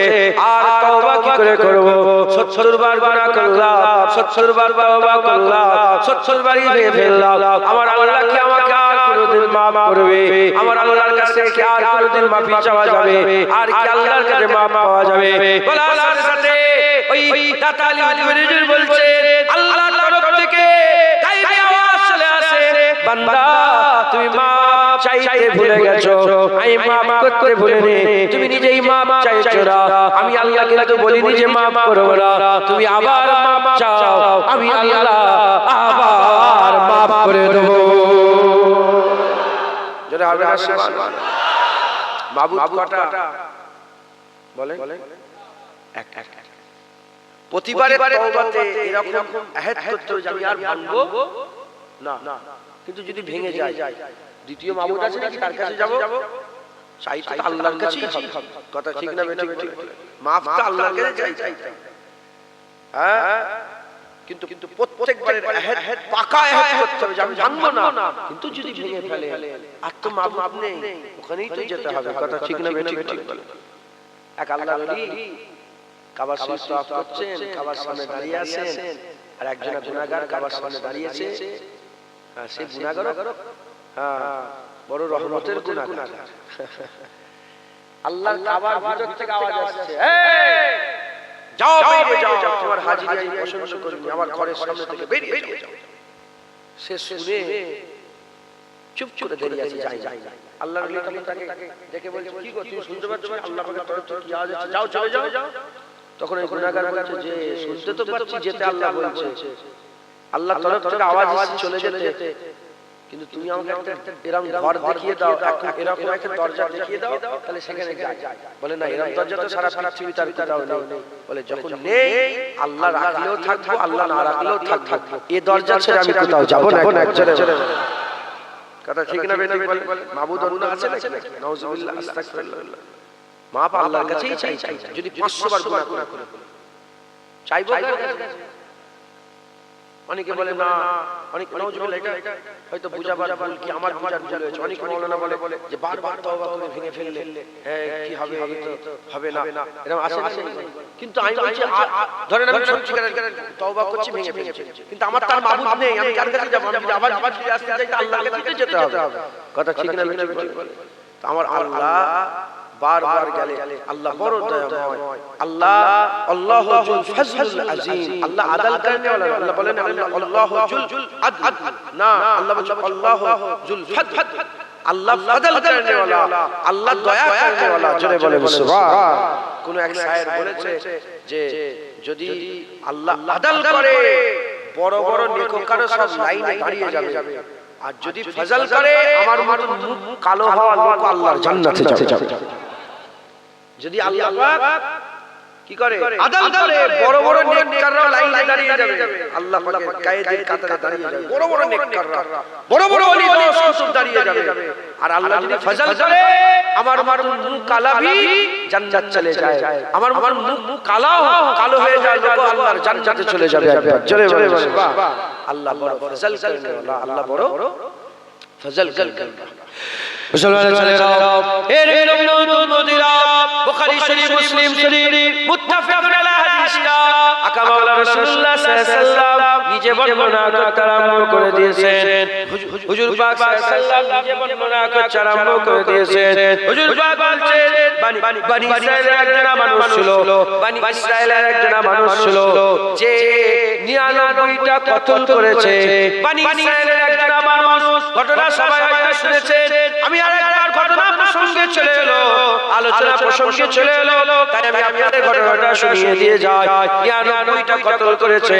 আর তওবা কি করে করব? ৭০ বার গুনাহ করলাম, ৭০ বার তওবা করলাম, ৭০ বারই ভেঙে ফেললাম। আমার আল্লাহ কি আমাকে আর কোনোদিন মাফ করবে? আমার আল্লাহর কাছে কি আর কোনোদিন মাফি চাওয়া যাবে? আর কি আল্লাহর কাছে মাফ পাওয়া যাবে? বলার সাথে সাথে ওই দাতা আলী হুজুর বলছে, আল্লাহর তরফ থেকে গায়বী আওয়াজ চলে আসে, বান্দা তুমি মাফ চাইতে ভুলে গেছো, আমি মাফ করতে ভুলিনি, তুমি নিজেই মাফ চাইছো না। আমি আল্লাহ কিন্তু বলিনি যে মাফ করবো না, তুমি আবার মাফ চাও, আমি আল্লাহ আবার মাফ করে দেবো। যারা হবে না সুবহানাল্লাহ। মাবুদ কটা বলেন? এক। প্রতিবারে তওবাতে এরকম আহাদ করতে হবে যে আমি আর ভাঙবো না। কিন্তু যদি ভেঙে যায় দ্বিতীয় মাবুদ আছে নাকি তার কাছে যাব? চাইতে আল্লাহর কাছেই হবে। কথা ঠিক না বেঠিক? মাফ তো আল্লাহর কাছে চাই। হ্যাঁ, কিন্তু প্রত্যেকবারের আহাদ পাকা আহাদ করতে হবে যে আমি ভাঙবো না। কিন্তু যদি ভেঙে ফেলে আর তো মাবুদ নেই, ওখানেই তো যেতে হবে। কথা ঠিক না বেঠিক? এক আল্লাহর ওলি কাবার শরীফ তাওয়াফ করছেন, কাবার সামনে দাঁড়িয়ে আছেন, আর একজন গুনাহগার কাবার সামনে দাঁড়িয়েছে। সে গুনাহগার বড় রহমতের গুনাহগার। আল্লাহর কাবার ভিতর থেকে আওয়াজ আসছে, এই যাও বেরিয়ে যাও, তোমার হাজিরি আমি পছন্দ করিনি, আমার ঘরের সামনে থেকে বেরিয়ে যাও। সে শুনে চুপ করে দাঁড়িয়ে আছে, যাই। আল্লাহর ওলি তাকে দেখে বলছে, কি গো তুমি শুনতে পাচ্ছ আল্লাহ পাকের তরফ থেকে কি আওয়াজ আসছে? যাও চলে যাও। তখন এই গুনাহগার বলছে যে শুনতে তো পাচ্ছি, যেতে আল্লাহ বলছে, আল্লাহর তরফ থেকে আওয়াজ আসছে চলে যেতে, কিন্তু তুমি আমাকে একটা এরকম ঘর দেখিয়ে দাও, এরকম একটা দরজা দেখিয়ে দাও, তাহলে সেখানে যাই। বলে না, এরকম দরজা তো সারা পৃথিবীতে আর কোথাও নেই। বলে যখন নেই, আল্লাহ রাখলেও থাকবো, আল্লাহ না রাখলেও থাকবো, এই দরজা ছেড়ে আমি কোথাও যাবো না। কথা ঠিক না বেঠিক? মাবুদ অন্য আছে নাকি? নাউজুবিল্লাহ, আস্তাগফিরুল্লাহ। মাপ আল্লাহর কাছেই চাই। যদি 500 বার গুনাহ করে চাইবো কার কাছে? অনেকে বলে না, অনেক নাউজুবিল্লাহ, এটা হয়তো বুঝাবার ভুল, কি আমার বুঝার ভুল হয়েছে। অনেক মাওলানা বলে যে বারবার তওবা করে ভেঙে ফেললে কি হবে, হবে না, এরকম আসে না। কিন্তু আমি বলছি, ধরেন আমি সত্যিকারের তওবা করছি, ভেঙে ফেলছি, কিন্তু আমার তার মাবুদ নেই, আমি কার কাছে যাব? আমি আবার ফিরে আসতে চাই, আল্লাহর কাছে যেতে হবে। কথা ঠিক না বেঠিক? তো আমার আল্লাহ বারবার গেলে আল্লাহ বড় দয়াময়, আল্লাহ আল্লাহু যুল ফাজলুল আযীম, আল্লাহ আদল করনে वाला। আল্লাহ বলেন আল্লাহু যুল আদল না, আল্লাহ বলেন আল্লাহু যুল ফাদল, আল্লাহ ফাদল করনে वाला, আল্লাহ দয়া করনে वाला। জোরে বলে সুবহান। কোন এক শায়ের বলেছে যে যদি আল্লাহ আদল করে, বড় বড় নেককার সব লাইনে দাঁড়িয়ে যাবে, আর যদি ফজল করে, আমার মতো মুখ কালো হওয়া লোক আল্লাহর জান্নাতে যাবে। যদি আল্লাহ পাক কি করে, আদল করে, বড় বড় নেককাররা লাইনে দাঁড়িয়ে যাবে, আল্লাহ পাকের কায়েদের কাতারে দাঁড়িয়ে যাবে বড় বড় নেককাররা, বড় বড় ওলি দশ কুতুব দাঁড়িয়ে যাবে। আর আল্লাহ যদি ফজল করে, আমার মুখ কালাবি জান্নাত চলে যায়, আমার মুখ কালো হয়ে যায়, লোক আল্লাহর জান্নাতে চলে যাবে। জোরে বলে সুবহান। আল্লাহ বড় ফজল করনে वाला, আল্লাহ বড় ফজল করনে वाला। মুসলমানের ছেলেরা, এর নবীরা বুখারী শরীফ, মুসলিম শরীফ, মুত্তাফাকুন আলা হাদিসটা আকা মাওলানা রাসূলুল্লাহ সাল্লাল্লাহু আলাইহি ওয়াসাল্লাম নিজে বর্ণনা করতে আরম্ভ করে দিয়েছেন। হুজুর পাক সাল্লাল্লাহু আলাইহি ওয়াসাল্লাম নিজে বর্ণনা করতে আরম্ভ করে দিয়েছেন। হুজুর পাক বলছেন, বনি ইসরাইলের একজন মানুষ ছিল, বনি ইসরাইলের একজন মানুষ ছিল যে 99টা কতল করেছে। বনি ইসরাইলের একজন মানুষ, ঘটনা সবাই হয়তো শুনেছেন। আমি আরেকবার ঘটনা প্রসঙ্গে চলে এলো, আলোচনা প্রসঙ্গে চলে এলো, তাই আমি আপনাদের ঘটনাটা শুনিয়ে দিয়ে যাই। 99টা কতল করেছে।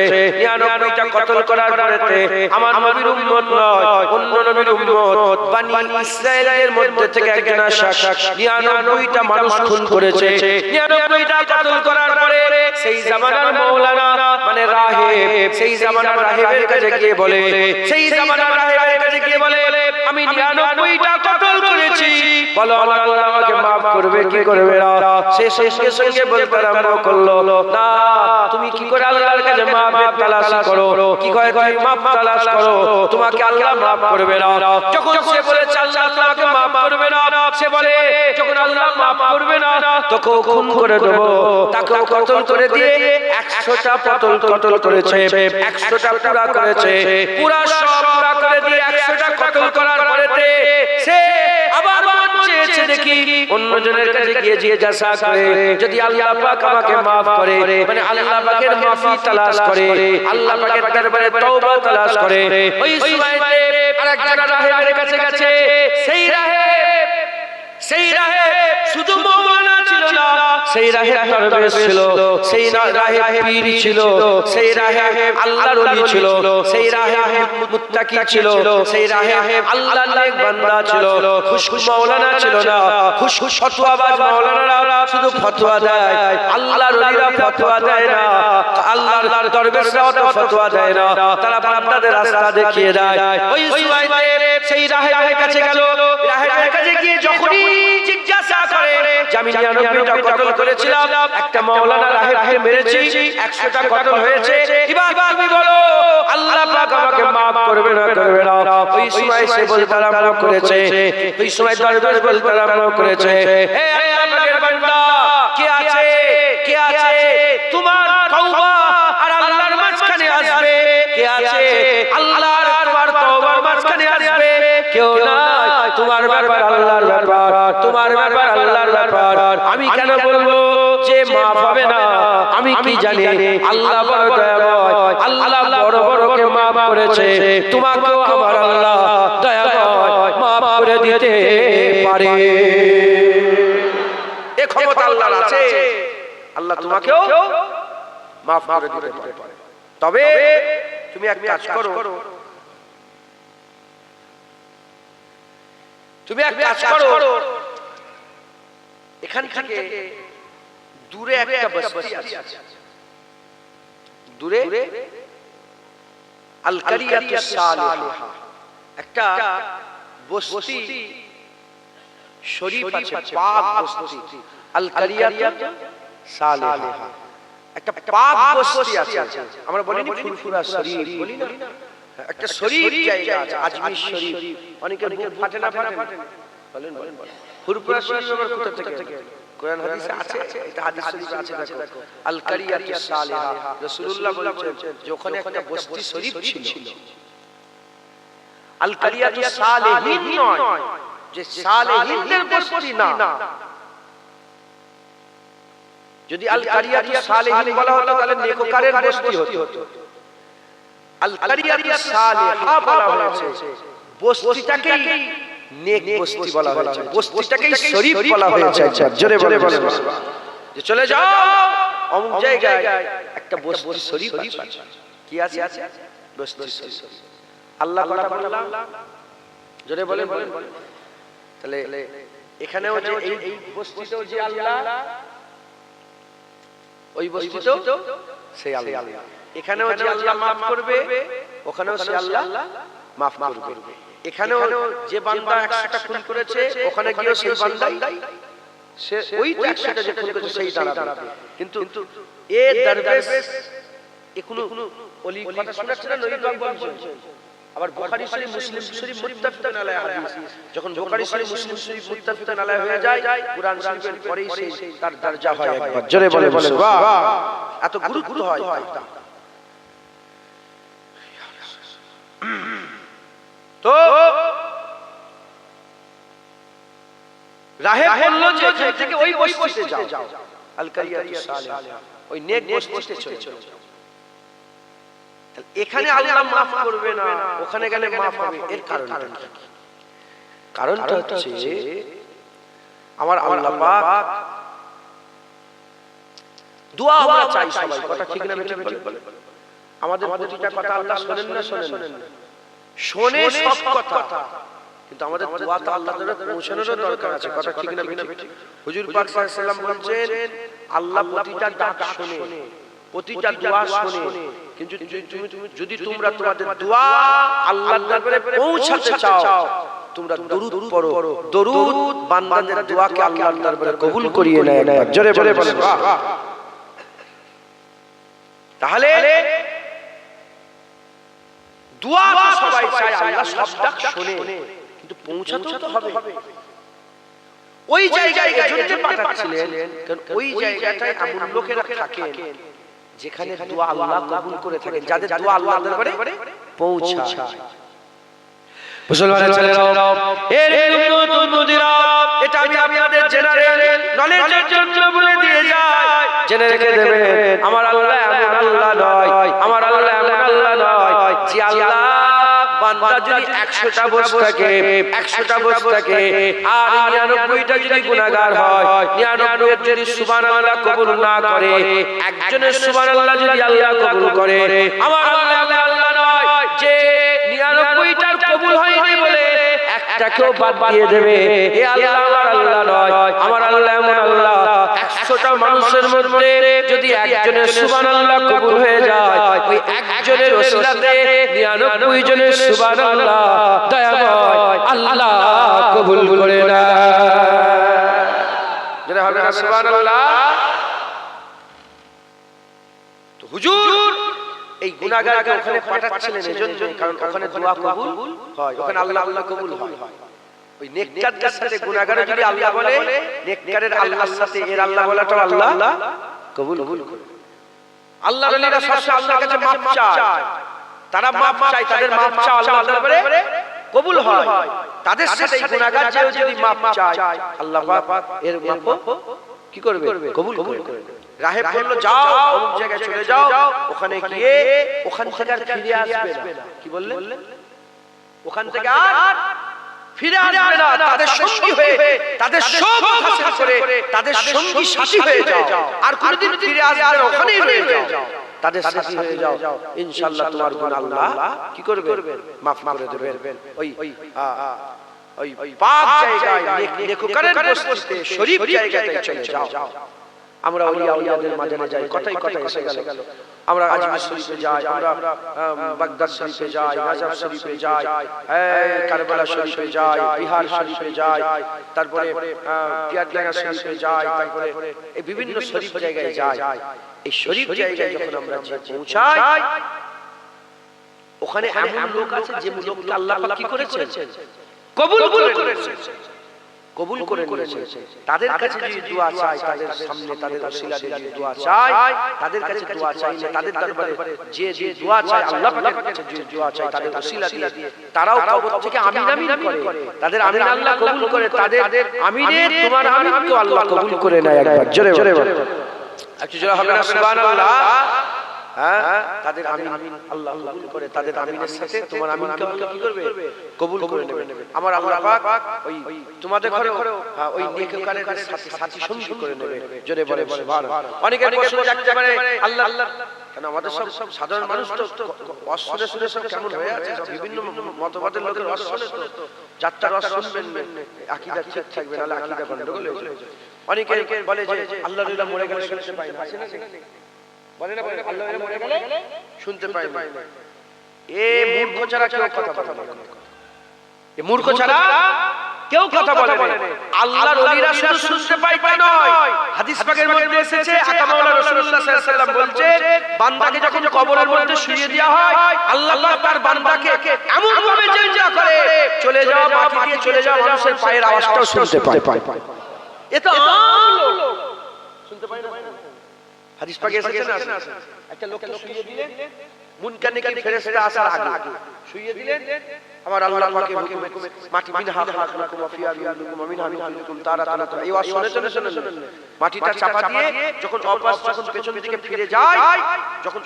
99টা কতল করার পরেতে আমার নবীর উম্মত নয়, অন্য নবীর উম্মত বনি ইসরাইলের মধ্যে থেকে একজন শাসক 99টা মানুষ খুন করেছে। 99টা কতল করার পরে সেই জামানার মাওলানা মানে রাহিব, সেই জামানার রাহিবের কাছে গিয়ে বলে, সেই জামানার রাহিবের কাছে গিয়ে বলে, আমি 99টা কতল করেছি, বলো আমার আল্লাহ আমাকে maaf করবে কি করবে না? সে সঙ্গে সঙ্গে বলতে আরম্ভ করলো, না তুমি কি করে আল্লাহর কাছে maaf তালাশ করো, কি করে maaf তালাশ করো, তোমাকে আল্লাহ maaf করবে না। যখন সে বলেছে আল্লাহ তোমাকে maaf করবে না, সে বলে যখন আল্লাহ maaf করবে না তোকে খুন করে দেব। তাকে কতল করে দিয়ে 100টা কতল করেছে, 100টা পুরা করেছে, পুরা সব পুরা করে দিয়ে 100টা কতল করার পরেতে সে আবার চেয়েছে দেখি অন্যজনের কাছে গিয়ে জিজ্ঞাসা করে, যদি আল্লাহ পাক আমাকে maaf করে, মানে আল্লাহ পাকের মাফি তালাশ করে, আল্লাহ পাকের দরবারে তওবা তালাশ করে, ওই সময়তে আরেকজন রাহিবের কাছে গেছে। সেই রাহে শুধু মাওলানা ছিল না, সেই রাহে দরবেশ ছিল, সেই রাহে পীর ছিল, সেই রাহে আল্লাহর ওলি ছিল, সেই রাহে মুত্তাকি ছিল, সেই রাহে আল্লাহর নেক বান্দা ছিল। খুশ মাওলানা ছিল না, খুশ ফতোয়াবাজ মাওলানারা শুধু ফতোয়া দেয়, আল্লাহর ওলিরা ফতোয়া দেয় না, আল্লাহর দরবেশরাও তো ফতোয়া দেয় না, তারা বান্দাদের রাস্তা দেখিয়ে দেয়। ওই সময়তে সেই রাহের কাছে গেল, রাহের কাছে গিয়ে যখনই জিজ্ঞাসা করে যে আমি 99টা কতল করেছিলাম, একটা মাওলানা রাহেবকে মেরেছি, 100টা কতল হয়েছে, এবার তুমি বলো আল্লাহ পাক আমাকে maaf করবে না করবে না? ওই সময় সে বলতে আরম্ভ করেছে, ওই সময় দরবেশ বলতে আরম্ভ করেছে, হে আল্লাহ পাকের বান্দা, কে আছে কে আছে তোমার তওবা আর আল্লাহর মাঝখানে আসবে? কে আছে আল্লাহ আর তোমার তওবার মাঝখানে আসবে? কেউ নাই। তোমার ব্যাপার আল্লাহর ব্যাপার, তোমার ব্যাপার আল্লাহর ব্যাপার। আমি কেন বলবো যে maaf হবে না? আমি কি জানি আল্লাহ বড় দয়াময়, আল্লাহ বড় বড়কে maaf করেছে, তোমাকেও আমার আল্লাহ দয়াময় maaf করে দিতে পারে। এই ক্ষমতা আল্লাহর আছে, আল্লাহ তোমাকেও maaf করে দিতে পারে। তবে তুমি এক কাজ করো, তুমি এক কাজ করো, এখান থেকে দূরে একটা বস্তি আছে, দূরে আল কারিয়াতুস সালিহা একটা বস্তি শরীফ আছে, পাক বস্তি, আল কারিয়াতুস সালিহা একটা পাক বস্তি আছে। আমরা বলি না ফুরফুরা শরীফ, বলি না একটা শরীফ জায়গা আছে, আজমির শরীফ। অনেকের বুক ফাটে না ফাটে, বলেন বলেন ফুরফুরা শরীফ আবার কোথা থেকে? কোরআন হাদিসে আছে, এটা হাদিস শরীফে আছে। দেখো আল কারিয়াতুস সালিহা, রাসূলুল্লাহ বলেছেন যে ওখানে একটা বস্তি শরীফ ছিল। আল কারিয়াতুস সালিহিন নয়, যে সালিহিনদের বস্তি না। যদি আল কারিয়াতুস সালিহিন বলা হতো তাহলে নেককারের বস্তি হতো। আল কারিয়াতুস সালিহা বলা হয়েছে, বস্তিটাকেই নেক বস্তি বলা হয়েছে, বস্তিটাকেই শরীফ বলা হয়েছে। জোরে বলে যে চলে যাও অমুক জায়গায় একটা বস্তি শরীফ আছে। কি আছে? বস্তি শরীফ। আল্লাহ কথা বললাম, জোরে বলেন। তাহলে এখানেও যে এই বস্তিতেও যে আল্লাহ, ওই বস্তিতেও সেই আল্লাহ, এখানেও যে আল্লাহ maaf করবে, ওখানেও সেই আল্লাহ maaf করবে। এখানেও যে বান্দা 100টা খুন করেছে, ওখানে গিয়ে সেই বান্দাই সে ওই 100টা যে খুন করেছে সেই দাঁড়াবে। কিন্তু এ দরবেশ এখনো ওলি কথা শোনাচ্ছে না, নবী পাক বলছেন। আবার বুখারী শরীফ, মুসলিম শরীফ মুত্তাফিকুন আলাইহি হাদিস, যখন বুখারী শরীফ, মুসলিম শরীফ মুত্তাফিকুন আলাইহি হয়ে যায়, কুরআন শরীফের পরেই সেই তার দরজা হয় একবার। জোরে বলে বাহ, এত গুরুত্ব হয়। তো রাহে বলল যে এখান থেকে ওই বস্তিতে যাও, আল কারিয়াতুস সালিহা, ওই নেক বস্তিতে চলে যাও। তাহলে এখানে আল্লাহ maaf করবে না, ওখানে গেলে maaf হবে। এর কারণটা হচ্ছে আমার আল্লাহ পাক দোয়া আমরা চাই সবাই, কথা ঠিক না বেঠিক বলে? আমাদের প্রতিটা কথা আল্লাহ শোনেন না? শোনে সব কথা, কিন্তু আমাদের দোয়াটা আল্লাহর কাছে পৌঁছানোর দরকার আছে, কথা ঠিক না বেঠিক? হুজুর পাক সাল্লাল্লাহু আলাইহি ওয়াসাল্লাম বলেন আল্লাহ প্রতিটা ডাক শোনে, প্রতিটা দোয়া শোনে, কিন্তু যদি তোমরা তোমাদের দোয়া আল্লাহর দরবারে পৌঁছাতে চাও, তোমরা দরুদ পড়ো। দরুদ বান্দাদের দোয়াকে আল্লাহর দরবারে কবুল করিয়ে নেয়। জোরে বলে বলেন তাহলে দোয়া তো সবাই চায়, আল্লাহ সব ডাক শোনে, কিন্তু পৌঁছাতেও তো হবে। ওই জায়গায় এজন্য পাঠাচ্ছিলেন, কারণ ওই জায়গাটায় এমন লোকেরা থাকেন যেখানে দোয়া আল্লাহ কবুল করে থাকেন, যাদের দোয়া আল্লাহর দরবারে পৌঁছায়। মুসলমানের ছেলেরা, এর উম্মতিরা, এটা আমি আপনাদের জেনারেল নলেজের জন্য বলে দিয়ে যাই, জেনে রেখে দেবেন। আমার আল্লাহ এমন আল্লাহ নয়, আমার আল্লাহ এমন আল্লাহ নয় যে আল্লাহ বান্দা যদি 100টা বোঝ থাকে, 100টা বোঝ থাকে, আর 99টা যদি গুনাহগার হয়, 99 এর যদি সুবহানাল্লাহ কবুল না করে, একজনের সুবহানাল্লাহ যদি আল্লাহ কবুল করে, আমার আল্লাহ নয় যে 99টার কবুল হয়নি বলে একটাকেও বাদ দিয়ে দেবে, এ আল্লাহ আমার আল্লাহ নয়। আমার আল্লাহ এমন আল্লাহ, 100টা মানুষের মধ্যে যদি একজনের সুবহানাল্লাহ কবুল হয়ে যায়, ওই একজনের ওসিলাতে 99 জনের সুবহানাল্লাহ দয়াময় আল্লাহ কবুল করে না। যারা হবে না সুবহানাল্লাহ। তো হুজুর এই গুনাহগারকে ওখানে পাঠাচ্ছিলেন এজন্য, কারণ ওখানে দোয়া কবুল হয়, ওখানে আল্লাহ কবুল হয়। ওই নেককারদের সাথে গুনাহগারের যদি আল্লাহ বলে, নেককারের আল্লাহর সাথে এর আল্লাহ বলাটাও আল্লাহ কবুল করে। আল্লাহর ওলিরা সবসময় আল্লাহর কাছে মাফ চায়, তারা মাফ চায়, তাদের মাফ চাওয়া আল্লাহর দরবারে কবুল হয়। তাদের সাথে গুনাহগার যদি মাফ চায়, আল্লাহ পাক এর মাফ কি করবে? কবুল করবে। রাহে বলল যাও অমুক জায়গায় চলে যাও, ওখানে গিয়ে ওখান থেকে আর ফিরে আসবে না। কি বললেন? ওখান থেকে আর ফিরে আসবে না, তাদের সঙ্গী হয়ে, তাদের সব হাসিল করে, তাদের সঙ্গী সাথী হয়ে যাও, আর কোনদিন ফিরে আসবে না, ওখানেই রয়ে যাও, তাদের সাথী হয়ে যাও। ইনশাআল্লাহ তোমার গুনাহ আল্লাহ কি করবে? মাফ করে দেবেন। ওই পাক জায়গায় নেককারের বস্তিতে শরীফ জায়গায় চলে যাও। আমরা আউলিয়াদের মাঝে যাই, কথাই এসে গেল। আমরা আজমির শরীফে যাই, আমরা বাগদাদ শরীফে যাই, নাজাফ শরীফে যাই, কারবালা শরীফে যাই, বিহার শরীফে যাই, তারপরে পিয়ারডাঙ্গা শরীফে যাই, তারপরে এই বিভিন্ন শরীফ জায়গায় যাই। এই শরীফ জায়গায় যখন আমরা পৌঁছাই, ওখানে এমন লোক আছে যে লোককে আল্লাহ পাক কি করেছেন? কবুল করেছেন, কবুল করে নিয়েছে। তাদের কাছে যদি দোয়া চাই, তাদের সামনে তাদের ওসিলাতে যদি দোয়া চাই, তাদের কাছে দোয়া চাইলে, তাদের দরবারে যে দোয়া চাই, আল্লাহ পাকের কাছে যে দোয়া চাই, তাদের ওসিলা দিয়ে তারাও কবর থেকে আমিন আমিন করে, তাদের আমিন আল্লাহ কবুল করে, তাদের আমিনে তোমার আমিনকে আল্লাহ কবুল করে নেয়। একবার জোরে জোরে বলো, একটু জোরে হবে না সুবহানাল্লাহ। তাদের আমিন আল্লাহ কবুল করে, তাদের আমিনের সাথে তোমার আমিনকে আল্লাহ কি করবে? কবুল করে নেবে। আমার আল্লাহ পাক ওই তোমাদের ঘরে ওই নেককারের সাথী সঙ্গী করে নেবে। জোরে বলে সুবহানাল্লাহ। অনেকের প্রশ্ন জাগতে পারে, আল্লাহ কেন আমাদের সব সাধারণ মানুষ তো অশুনে শুনে সব কেমন হয়ে আছে, বিভিন্ন মতবাদের লোকের অশুনে তো যাত্রা রস শুনবেন, আকীদা ঠিক থাকবে না, আকীদা গন্ডগোল হয়ে যাবে। অনেকে বলে যে আল্লাহর ওলি মরে গেলে শুনতে পাই না, আছে না? বলে না আল্লাহর ওলি মরে গেলে শুনতে পাই না। এ মূর্খ ছাড়া কেউ কথা বলে না, এ মূর্খ ছাড়া কেউ কথা বলে না। আল্লাহর ওলিরা শুধু শুনতে পায় তা নয়, হাদিস পাকের মধ্যে এসেছে, আকা মাওলানা রাসূলুল্লাহ সাল্লাল্লাহু আলাইহি ওয়াসাল্লাম বলছেন, বান্দাকে যখন কবরের মধ্যে শুইয়ে দেওয়া হয়, আল্লাহ পাক তার বান্দাকে এমন ভাবে জানজা করে, চলে যাওয়া মাটি দিয়ে চলে যাওয়া মানুষের পায়ের আওয়াজটাও শুনতে পায়। এটা আম লোক শুনতে পায় না। হাদিস পাকে এসেছে না, একটা লোককে শুইয়ে দিলেন, মুনকার নাকির ফেরেশতা আসার আগে শুইয়ে দিলেন, আমার আল্লাহ পাকের হুকুমে মাটি মিনহা খালাকুম ওয়া ফিহা নুশুরুকুম ওয়া মিনহা নুখরিজুকুম তারাতান। এই ওয়াজ শুনে মাটিটা চাপা দিয়ে যখন অপাস যখন পেছন দিকে ফিরে যায়, যখন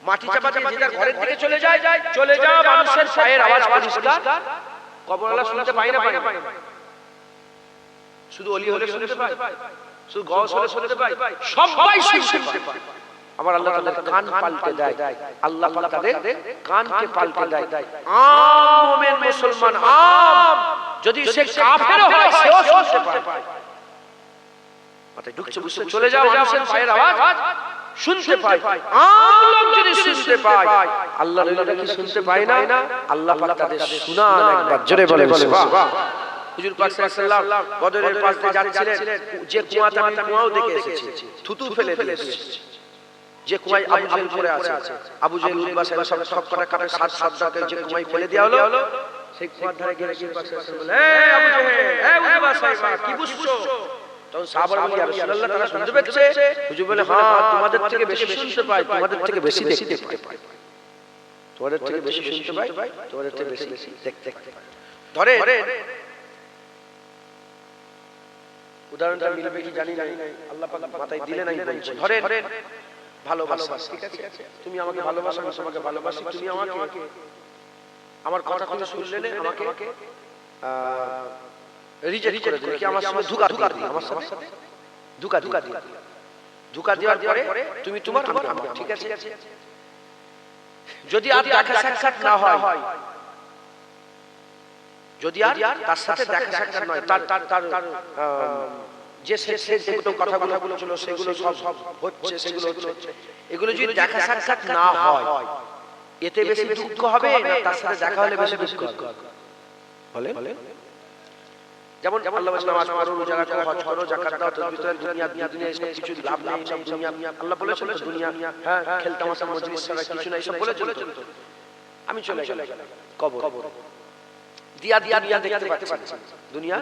মাটি চাপা দিয়ে যে যার ঘরের দিকে চলে যায় মানুষের পায়ের আওয়াজ পরিষ্কার কবরওয়ালা শুনতে পায় না। শুধু ওলি হলে শুনতে পায়, শুধু গওস হলে শুনতে পায়, সবাই শুনতে পায়। আমার আল্লাহ তাদের কান পাল্টে দেয়, আল্লাহ পাক তাদের কানকে পাল্টে দেয়। আম মুমিন মুসলমান, আম যদি সে কাফেরও হয় সেও শুনতে পায়। মাথায় ঢুকছে বুঝতে চলে যাও, মানুষের পায়ের আওয়াজ শুনতে পায়। আম লোক যদি শুনতে পায়, আল্লাহর ওলিরা কি শুনতে পায় না? আল্লাহ পাক তাদের শুনান। একবার জোরে বলে সুবহানাল্লাহ। হুজুর পাক সাল্লাল্লাহু আলাইহি ওয়াসাল্লাম বদরের পাশ দিয়ে যাচ্ছিলেন, যে কুয়াতে আমি কুয়াও দেখে এসেছি, থুতু ফেলে দিয়েছে, যে কুয়ায় আবু জেহেল পড়ে আছে, আবু জেহেল উতবা সাহেব সব কটা কাপে 7 সর্দারকে যে কুয়ায় ফেলে দেওয়া হলো, সেই কুয়ার ধারে গিয়ে হুজুর পাক সাল্লাল্লাহু আলাইহি ওয়াসাল্লাম বলে, এই আবু জেহেল, এই উতবা সাহেব কি বুঝছো? তখন সাহাবারা বলে, ইয়া রাসূলুল্লাহ তারা শুনতে পাচ্ছে? হুজুর বলে, হ্যাঁ তোমাদের থেকে বেশি শুনতে পায়, তোমাদের থেকে বেশি দেখতে পায়, তোমাদের থেকে বেশি শুনতে পায়, তোমাদের থেকে বেশি দেখতে পায়। ধরে উদাহরণটা মিলবে কি জানি না, আল্লাহ পাক মাথায় দিলেন আমি বলছি। ধরেন ভালোবাসা, ঠিক আছে, তুমি আমাকে ভালোবাসো, আমি তোমাকে ভালোবাসি, তুমি আমাকে, আমার কথা শুনলেন আমাকে রিজেক্ট করে দিল, কি আমার সাথে ধোঁকা দিল, আমার সাথে ধোঁকা দিল, ধোঁকা দেওয়ার পরে তুমি তোমার আমি, ঠিক আছে। যদি আর দেখা সাক্ষাৎ না হয়, যদি আর তার সাথে দেখা সাক্ষাৎ নয়, তার যে যেগুলো কথাগুলো ছিল সেগুলো সব হচ্ছে, সেগুলো হচ্ছে, এগুলো যদি দেখা সাক্ষাৎ না হয়, এতে বেশি দুঃখ হবে না তার সাথে দেখা হলে বেশি দুঃখ হবে? বলে যেমন আল্লাহ বলেছেন নামাজ পড়ো, রোজা রাখো, হজ করো, যাকাত দাও, তাসবিহ দাও, দুনিয়া এসে কিছু লাভ নেই, সব দুনিয়া। আল্লাহ বলেছেন তো দুনিয়া, হ্যাঁ, খেলতামাশা মজলিস ছাড়া কিছু নাই, সব বলেছেন তো। আমি চলে গেলাম কবর, দুনিয়া দেখতে পাচ্ছি, দুনিয়া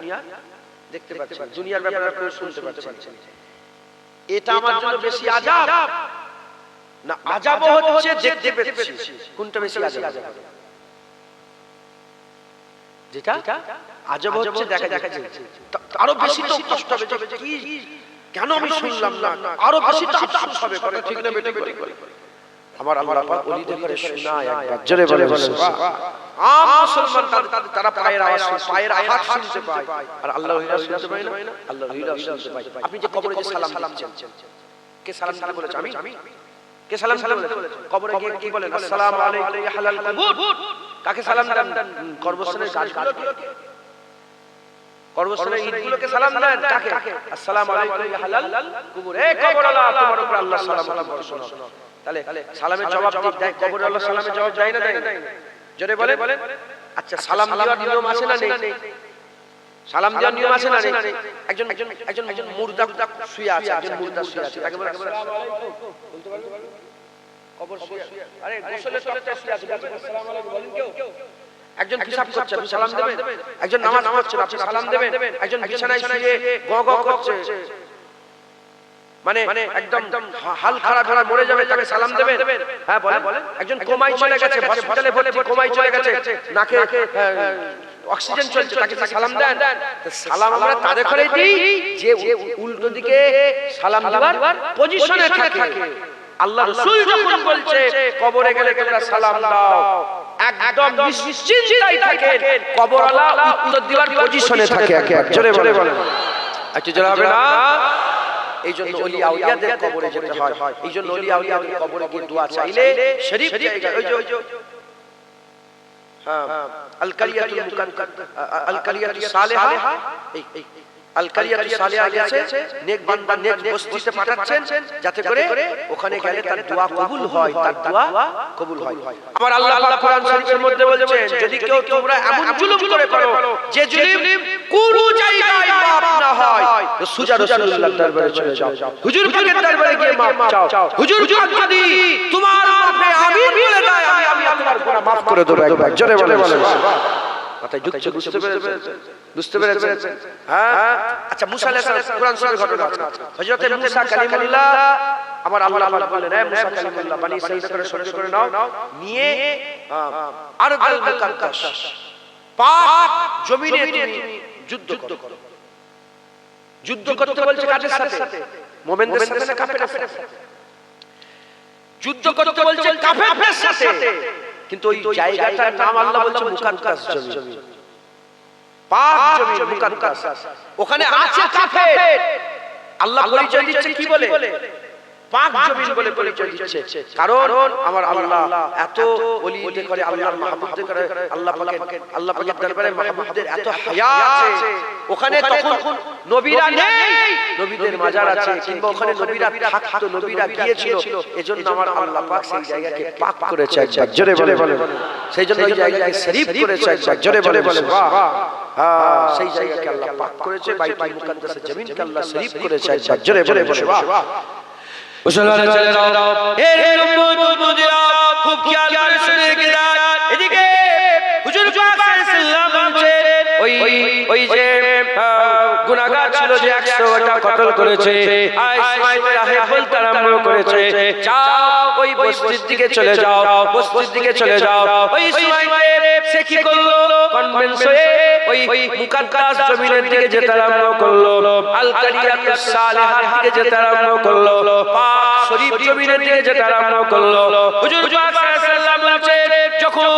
দেখতে পাচ্ছি, দুনিয়ার ব্যাপারে কেউ শুনতে পাচ্ছি। এটা আমার জন্য বেশি আযাব না আযাব হচ্ছে দেখতে পাচ্ছি? কোনটা বেশি আযাব? যেটা আযাব হচ্ছে দেখা যাচ্ছে, আরো বেশি তো কষ্ট হবে যে কি কেন আমি শুনলাম না, আরো বেশি তো আফসোস হবে, কথা ঠিক না বেটি? আমার আল্লাহ পাক ওলিদের করে শোনায় একবার, জোরে বলে সুবহান। আম মুসলমান তারা পায়ের আওয়াজ, পায়ের আঘাত শুনতে পায়, আর আল্লাহ ওলিরা শুনতে পায় না, আল্লাহ ওলিরা শুনতে পায়। আপনি যে কবরে যে সালাম দিচ্ছেন, কে সালাম বলেছে? আমি। কে সালাম বলেছে? কবরে গিয়ে কি বলেন? আসসালামু আলাইকুম ইয়া হালাল কুবুর। কাকে সালাম দেন? কবরস্থানের গাছগুলোকে, কবরস্থানের ইটগুলোকে সালাম দেন কাকে? আসসালামু আলাইকুম ইয়া হালাল কুবুর। এ কবরওয়ালা, তোমার উপর আল্লাহ সালাম বর্ষণ। তাহলে সালামের জবাব দেয় কবরওয়ালা? সালামের জবাব দেয় না, দেয় না? জোরে বলেন। আচ্ছা, সালাম দেওয়ার নিয়ম আছে না নেই? সালাম দেওয়ার নিয়ম আছে না নেই? একজন মুর্দা শুয়ে আছে, একজন মুর্দা শুয়ে আছে, তাকে বলে আসসালামু আলাইকুম, বলতে পারবে? কবর শুয়ে, আরে গোসলের তলে শুয়ে আছে, আসসালামু আলাইকুম বলেন কেউ? একজন হিসাব করছে, আপনি সালাম দেবেন? একজন নামাজ পড়ছে, আপনি সালাম দেবেন? একজন বিছানায় শুয়ে গ গ করছে, মানে একদম হাল খারাপ হয়ে মরে যাবে, তাকে সালাম দেবেন? হ্যাঁ বলেন। একজন কোমায় চলে গেছে, হসপিটালে ভর্তি, কোমায় চলে গেছে, নাকে অক্সিজেন চলছে, তাকে সালাম দেন? সালাম আমরা তাদের করে দিই যে উল্টো দিকে সালাম দেওয়ার পজিশনে থাকে। আল্লাহ রাসূল যখন বলছে কবরে গেলে তোমরা সালাম দাও, একদম নিশ্চিন্তায় থাকেন, কবরওয়ালা উত্তর দেওয়ার পজিশনে থাকে। জোরে বলেন, একটু জোরে হবে না? এই জন্য ওলি আউলিয়াদের কবরে যেতে হয়, এই জন্য ওলি আউলিয়াদের কবরে গিয়ে দোয়া চাইলে শরীফ জায়গা, ওই যে হ্যাঁ, আল কারিয়াতুল মুকাদ্দাস, আল কারিয়াতুস সালেহা, এই আল কারিয়াতুস সালেহা গেছে, নেক বান্দা নেক বস্তিতে পাঠাচ্ছেন যাতে করে ওখানে গেলে তার দোয়া কবুল হয়, তার দোয়া কবুল হয়। আমার আল্লাহ পাক কোরআন শরীফের মধ্যে বলছেন, যদি কেউ তোমরা এমন জুলুম করে করো যে জুলুম কোনো জায়গায় মাফ না হয়, তো সুজা রাসূলুল্লাহর দরবারে চলে যাও, হুজুর পাকের দরবারে গিয়ে মাফ চাও। হুজুর পাক যদি তোমার মাফে আমিন বলে দেয়, আমি তোমার গুনাহ মাফ করে দেব। একবার জোরে বলে মাথায় যুক্ত, বুঝতে পেরেছেন? হ্যাঁ। আচ্ছা, মুসা আলাইহিস সালাম, কোরআন শরীফের ঘটনা আছে, হযরত মুসা কালিমুল্লাহ, আমার আল্লাহ বললেন, হে মুসা কালিমুল্লাহ, বনি ইসরাঈল করে সহ্য করে নাও, নিয়ে আরদাল মুকাদ্দাস, পাক জমিনে তুমি যুদ্ধ করো। যুদ্ধ করতে বলছে কাদের সাথে? মুমিনদের সাথে না কাফেরদের সাথে? যুদ্ধ করতে বলছে কাফেরদের সাথে, কিন্তু ওই জায়গাটার নাম আল্লাহ বলছে মুকাদ্দাস জমি, পাক জমি, মুকাদ্দাস। ওখানে আছে কাফের, আল্লাহ পরিচয় দিচ্ছে কি বলে? পাক জমি বলে পরিচয় দিচ্ছে। কারণ আমার আল্লাহ এত ওলিদের করে, আল্লাহর মাহবুবদের করে, আল্লাহ পাকের দরবারে মাহবুবদের এত হায়া আছে। ওখানে তখন নবীরা নেই, নবীদের মাজার আছে, কিংবা ওখানে নবীরা থাকতো, নবীরা গিয়েছিল, এজন্য আমার আল্লাহ পাক সেই জায়গাকে পাক করেছে। একবার জোরে বলে, সেই জন্য ওই জায়গাকে শরীফ করেছে। একবার জোরে বলে বাহ, হ্যাঁ, সেই জায়গাকে আল্লাহ পাক করেছে, বাইতুল মুকাদ্দাসের জমিনকে আল্লাহ শরীফ করেছে। একবার জোরে বলে বাহ। মুসলমান চলে যাও, এর উম্মতরা খুব খেয়াল করে শুনে গেলেন, এদিকে হুজুর পাক সাল্লাল্লাহু আলাইহি ওয়াসাল্লাম ওই যে গুনাহগার ছিল যে 100টা কতল করেছে, ইসমাঈল রাহে বলতে আরম্ভ করেছে, যাও ওই বস্তির দিকে চলে যাও, বস্তির দিকে চলে যাও। ওই ইসমাঈল সে কি করলো? কনভিন্স হয়ে ওই মুকাদ্দাস জমিনের দিকে যেতে আরম্ভ করলো, আল কারিয়াতুস সালেহার দিকে যেতে আরম্ভ করলো, পাক শরীফ জমিনের দিকে যেতে আরম্ভ করলো। হুজুর পাক সাল্লাল্লাহু আলাইহি ওয়াসাল্লাম যখন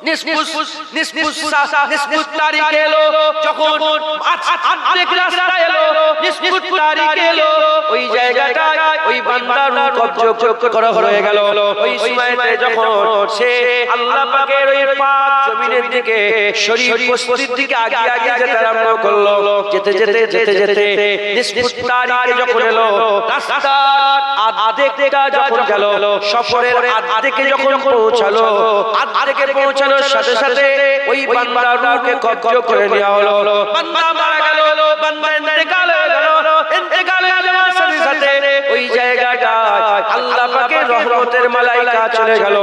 নিসফুত তারিখ এলো, যখন অর্ধেক রাস্তা এলো, নিসফুত তারিখ এলো, ওই জায়গাটায় ওই বান্দার কবজ করা হয়ে গেল। ওই সময়তে যখন সে আল্লাহ পাকের ওই পাক জমিনের দিকে শরীর উপস্থিত দিকে আগে আগে যেতে আরম্ভ করলো, যেতে যেতে যেতে যেতে নিসফুত তারিখে যখন এলো, রাস্তার অর্ধেকটা যখন গেল, সফরের অর্ধেকে যখন পৌঁছালো, অর্ধেকে পৌঁছানোর সাথে সাথে ওই বান্দার রূহকে কবজ করে নেওয়া হলো। বান্দা মারা গেল, বান্দা ইন্তেকাল হয়ে গেল। ইন্তেকাল হয়ে যাওয়ার সাথে সাথে ওই জায়গাটায় আল্লাহ পাকের রহমতের মালাইকা চলে গেল,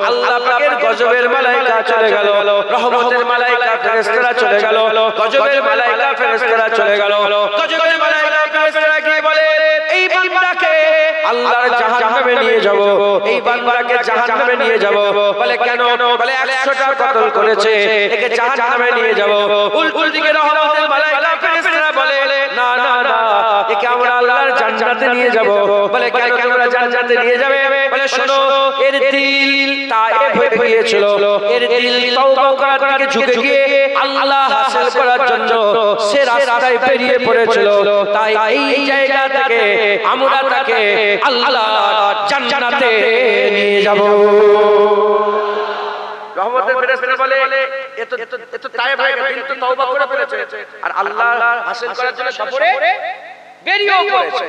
আল্লাহ পাকের গজবের মালাইকা চলে গেল, রহমতের মালাইকা ফেরেশতারা চলে গেল, গজবের মালাইকা ফেরেশতারা চলে গেল। গজবের মালাইকা ফেরেশতারা কি বলে, এই বান্দাকে আল্লাহর জাহান্নামে নিয়ে যাব, এই বান্দাকে জাহান্নামে নিয়ে যাব। বলে কেন? বলে 100টা কতল করেছে, একে জাহান্নামে নিয়ে যাব। উল্টো দিকে রহমতের মালাইকা ফেরেশতারা বলে না না না, একে আমরা আল্লাহর জান্নাতে নিয়ে যাব। বলে কেন তোমরা জান্নাতে নিয়ে যাবে? বলে শোনো, এর দিল তায়েব হয়ে গিয়েছিল, এর দিল তওবা করার দিকে ঝুঁকে গিয়ে আল্লাহ হাসিল করার জন্য সে রাস্তায় বেরিয়ে পড়েছিল। তাই এই জায়গা থেকে আমরা তাকে আল্লাহর জান্নাতে নিয়ে যাব। রহমতের ফেরেশতা বলে এত তায়েব হয়ে গেছে, দিল তো তওবা করে ফেলেছে, আর আল্লাহ হাসিল করার জন্য সফরে বেরিয়ে পড়েছে।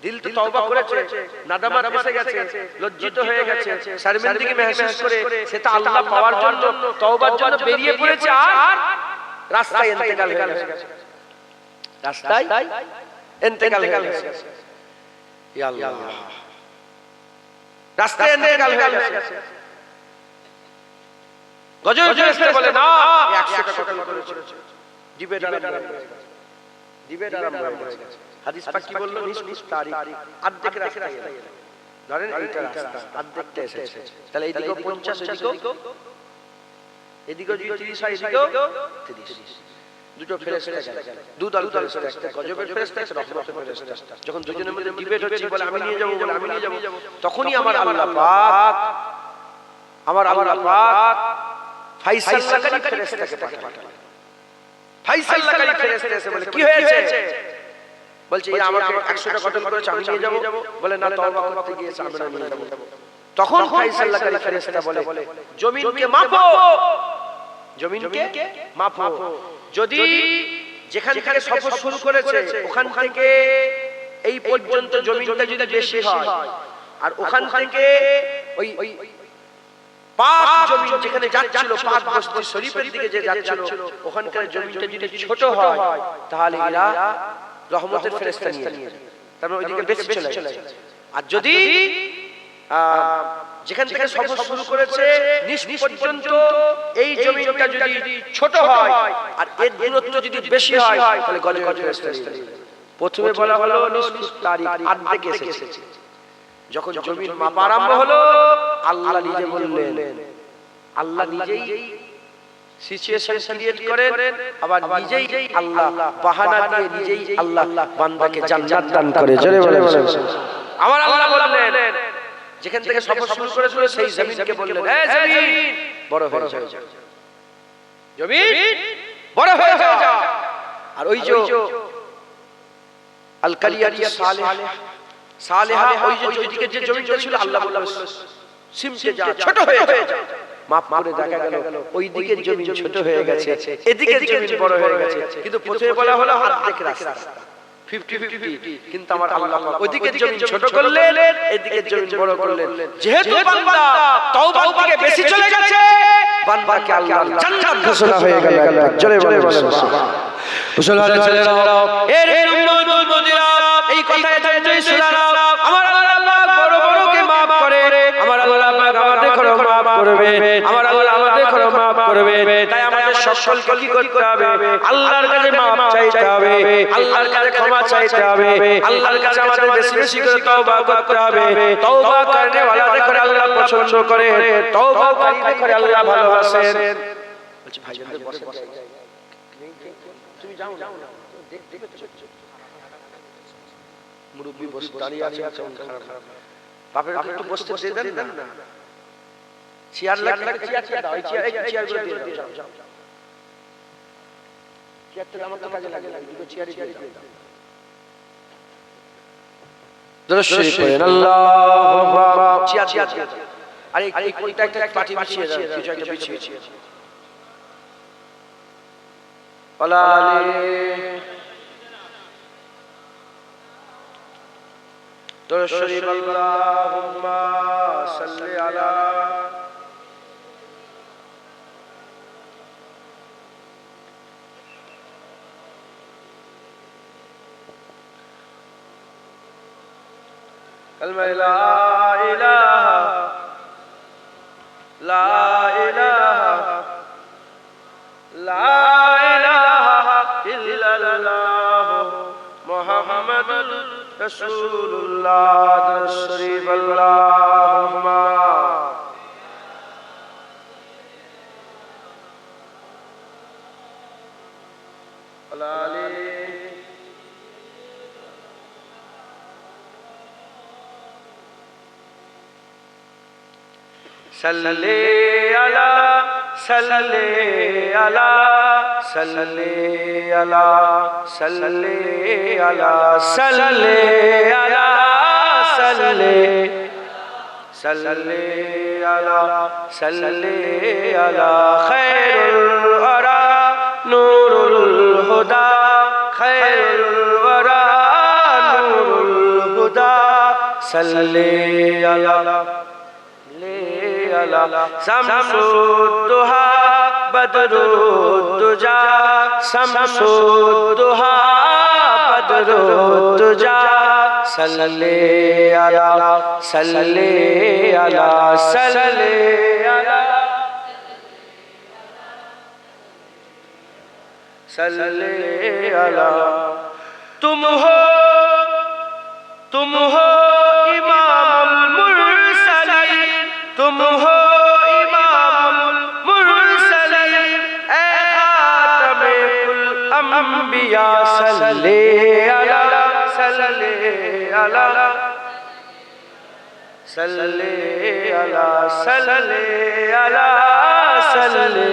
দিল তো তওবা করেছে, নাদামাত এসে গেছে, লজ্জিত হয়ে গেছে, শর্মিন্দগি महसूस করে সে তো আল্লাহ পাওয়ার জন্য তওবার জন্য বেরিয়ে পড়েছে, আর রাস্তায় ইন্তেকাল হয়ে গেছে, রাস্তায় ইন্তেকাল হয়ে গেছে। ইয়া আল্লাহ, রাস্তায় ইন্তেকাল হয়ে গেছে। গজব ফেরেশতা বলে না, 100টা কতল করেছে, জিবে আরম্ভ হয়ে গেছে, জিবে আরম্ভ হয়ে গেছে। হাদিস পাক কি বলল? নিসফুত তারিখ, অর্ধেক রাস্তা এলো। ধরেন এইটা রাস্তা অর্ধেকটা এসেছে, তাহলে এইদিকে 50, এদিকে যদি 30 হয়, এদিকেও 30। দুটো ফেরেশতা গেল, দুদল ফেরেশতা, একটা গজবের ফেরেশতা, একটা রহমতের ফেরেশতা। যখন দুজনের মধ্যে ডিবেট হচ্ছে, বলে আমি নিয়ে যাব, বলে আমি নিয়ে যাব, তখনই আমার আল্লাহ পাক ফায়সালাকারী ফেরেশতাকে পাঠালেন। ফায়সালাকারী ফেরেশতা এসে বলে কি হয়েছে? বলছে এরা আমাকে 100টা কতল করেছে, আমি নিয়ে যাব। বলে না, তওবা করতে গিয়েছে, আমরা নিয়ে যাব। তখন ফায়সালাকারী ফেরেশতা বলে জমিনকে মাপো, জমিনকে মাপো। যদি যেখান থেকে সফর শুরু করেছে ওখান থেকে এই পর্যন্ত জমিনটা যদি বেশি হয়, আর ওখান থেকে ওই পাক জমিন যেখানে যাচ্ছিল, পাক বস্তি শরীফের দিকে যে যাচ্ছিল, ওখানকার জমিনটা যদি ছোট হয়, তাহলে এরা রহমতের ফেরেশতা নিয়ে যায়, তার মানে ওইদিকে বেশি চলে যায়। আর যদি যেখান থেকে সফর শুরু করেছে নিচ পর্যন্ত এই জমিনটা যদি ছোট হয়, আর এর দূরত্ব যদি বেশি হয়, তাহলে গজবের ফেরেশতা নিয়ে যায়। প্রথমে বলা হলো নিসফুত তারিখ, অর্ধেক এসেছে। যখন জমিন মাপা আরম্ভ হলো, আল্লাহ নিজে বললেন, আল্লাহ নিজেই সিচুয়েশন ক্রিয়েট করেন, আবার নিজেই আল্লাহ বাহানা দিয়ে নিজেই আল্লাহ বান্দাকে জান্নাত দান করে। জোরে বলে আমার আল্লাহ বললেন, যেখান থেকে সফর শুরু করেছিল সেই জমিনকে বললেন, এ জমিন বড় হয়ে যাও, জমিন বড় হয়ে যাও। আর ওই যে আল কারিয়াতি সালেহা, ওই যে ওইদিকে যে জমিটা ছিল, আল্লাহ বললেন সিমকে যা, ছোট হয়ে যা। মাপ করে দেখা গেল ওই দিকের জমি ছোট হয়ে গেছে, এদিকের জমি বড় হয়ে গেছে। কিন্তু প্রথমে বলা হলো অর্ধেক রাস্তা, 50-50, কিন্তু আমার আল্লাহ ওইদিকের জমি ছোট করলেন, এদিকের জমি বড় করলেন। যেহেতু বান্দা তওবার দিকে বেশি চলে গেছে, বান্দাকে আল্লাহর জান্নাত ঘোষণা হয়ে গেল। জোরে বলে সুবহানাল্লাহ। মুসলমানের ছেলেরা, এর উম্মতরা, এই কথায় জানতেই শোনারা, আমার আল্লাহ পাক বড় বড়কে maaf করে, আমার আল্লাহ পাক আমাদের মাফ করবে, আমার আল্লাহ আমাদের মাফ করবে। তাই আমাদের সকলকে কি করতে হবে? আল্লাহর কাছে maaf চাইতে হবে, আল্লাহর কাছে ক্ষমা চাইতে হবে, আল্লাহর কাছে আমাদের বেশি বেশি করে তওবা করতে হবে। তওবা করনে ওয়ালাদের করে আল্লাহ পছন্দ করে, তওবা কারীদের করে আল্লাহ ভালোবাসেন। বলছি ভাইজানদের বসে তুমি যাও না, দেখবে তো মুরব্বি বসে দাঁড়িয়ে আছে, বাপের একটু বসতে দেন না, চেয়ার লাগলে চেয়ার দাও, এই চেয়ার গুলো দিয়ে দাও, যাও চেয়ার তো আমার তো কাজে লাগে, দুটো চেয়ারই দিয়ে দাও। দরুদ শরীফ পড়েন, আল্লাহু আকবার। চেয়ার আরে এই কোনটা একটা পাটি বিছিয়ে দাও, কিছু একটা বিছিয়ে আলালে দরুদ শরীফ, আল্লাহুম্মা সাল্লি আলা কালমা লা ইলাহা লা ইলাহা লা ইলাহা ইল্লাল্লাহ মুহাম্মাদুর রাসূলুল্লাহ। দরুদ শরীফ, আল্লাহুম্মা আলালি सल्ले अला सल्ले अला सल्ले अला सल्ले अला सल्ले अला सल्ले सल्ले अला सल्ले अला खैरुल वरा नूरुल हुदा खैरुल वरा नूरुल हुदा सल्ले अला शम्सुद्दुहा बदरुद्दुजा शम्सुद्दुहा बदरुद्दुजा सल्ले अला सल्ले अला सल्ले अला सल्ले अला। तुम हो इमामुल मुरसलीन, तुम हो इमामुल मुरसलीन, ए खातमे कुल अंबिया सल्ले अला सल्ले अला सल्ले अला सल्ले अला सल्ले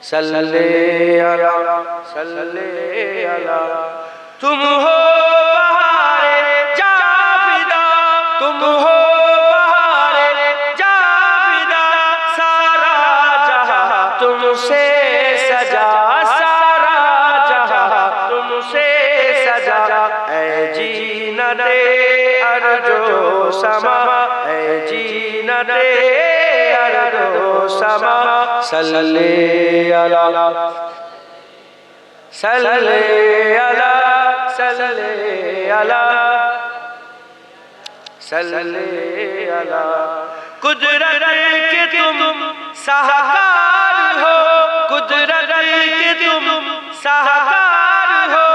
सल्ले अला सल्ले अला। तुम हो बहारे जाविदा, तुम हो बहारे जाविदा, सारा जहां तुमसे सजा, सारा जहां तुमसे सजा। ऐ जीनते अर्जो समा, ऐ जीनते अर्जो समा सल्ले अला सल्ले अला सल्ले अला सल्ले अला। कुदरत के तुम साहकार हो, कुदरत के तुम साहकार हो,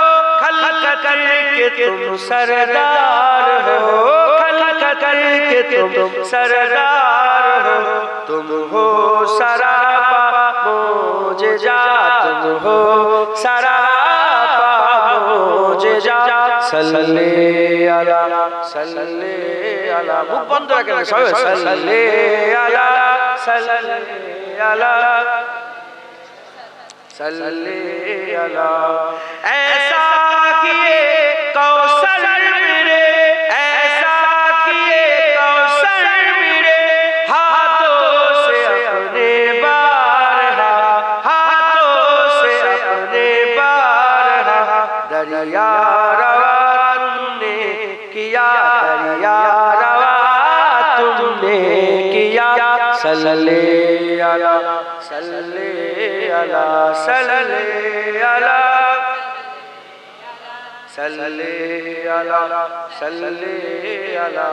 खल्क करके तुम सरदार हो, खल्क करके तुम सरदार हो। तुम हो सरापा मोजेजा, तुम हो सरापा मोजेजा सल्ले अला सल्ले अला। मुख बंद रखें सभी, सल्ले अला सल्ले अला सल्ले अला। ऐसा किए कौशल मेरे, ऐसा किए कौशल मेरे, हाथों से अपने बारहा, हाथों से अपने बारहा। दरिया रवा तुमने किया, दरिया रवा तुमने किया सल्ले अला सल्ले अला सल्ले अला सल्ले अला सल्ले अला।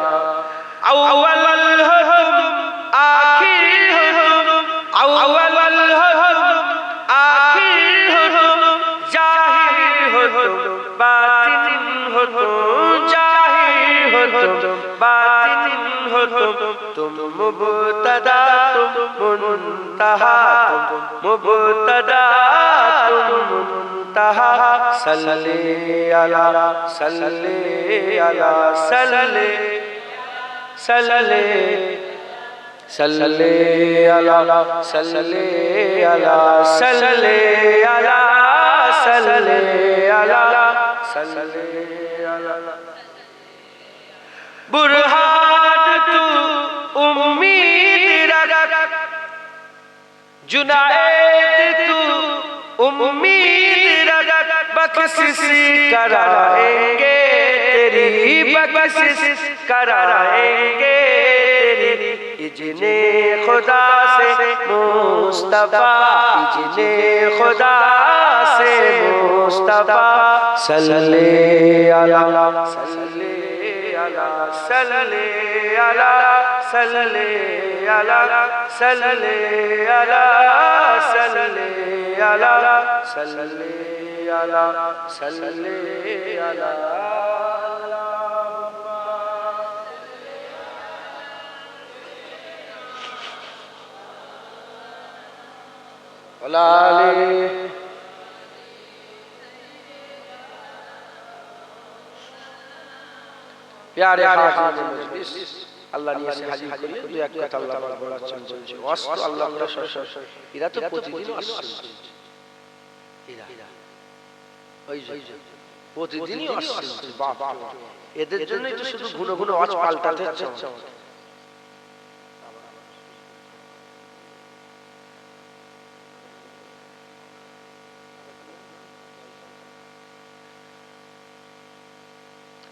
अव्वल हो तुम आखिर हो तुम, अव्वल हो तुम आखिर हो तुम, जाहिर हो तुम बातिन हो तुम, जाहिर हो तुम बातिन हो तुम मुबतदा तुम मुंतहा, तुम मुबतदा तुम मुंतहा सल्ले अला सल्ले अला सल्ले सल्ले সাল্লি আলা সাল্লি আলা সাল্লি আলা সাল্লি আলা সাল্লি আলা বুরহান তু উম্মীদ রখ जुनायद तू उम्मीद रख बख्शिश कराएंगे तेरी बख्शिश कराएंगे तेरी इज़्ने खुदा से मुस्तफा इज़्ने खुदा से मुस्तफा सल्ले अला सल्ले अला सल्ले अला सल्ले अला सल्ले अला सल्ले अला सल्ले अला सल्ले अला अलाले प्यारे हाजिर मजलिस আল্লাহ নিয়ে এসে হাজির করি দুই এক কথা আল্লাহ বলাচ্ছেন বলছে ওয়াস্তু আল্লাহ এরা তো প্রতিদিন আসছে এরা ওই যে প্রতিদিনই আসছে বাপ এদের জন্যই তো শুধু ঘন ঘন ওয়াজ পাল্টাতে হচ্ছে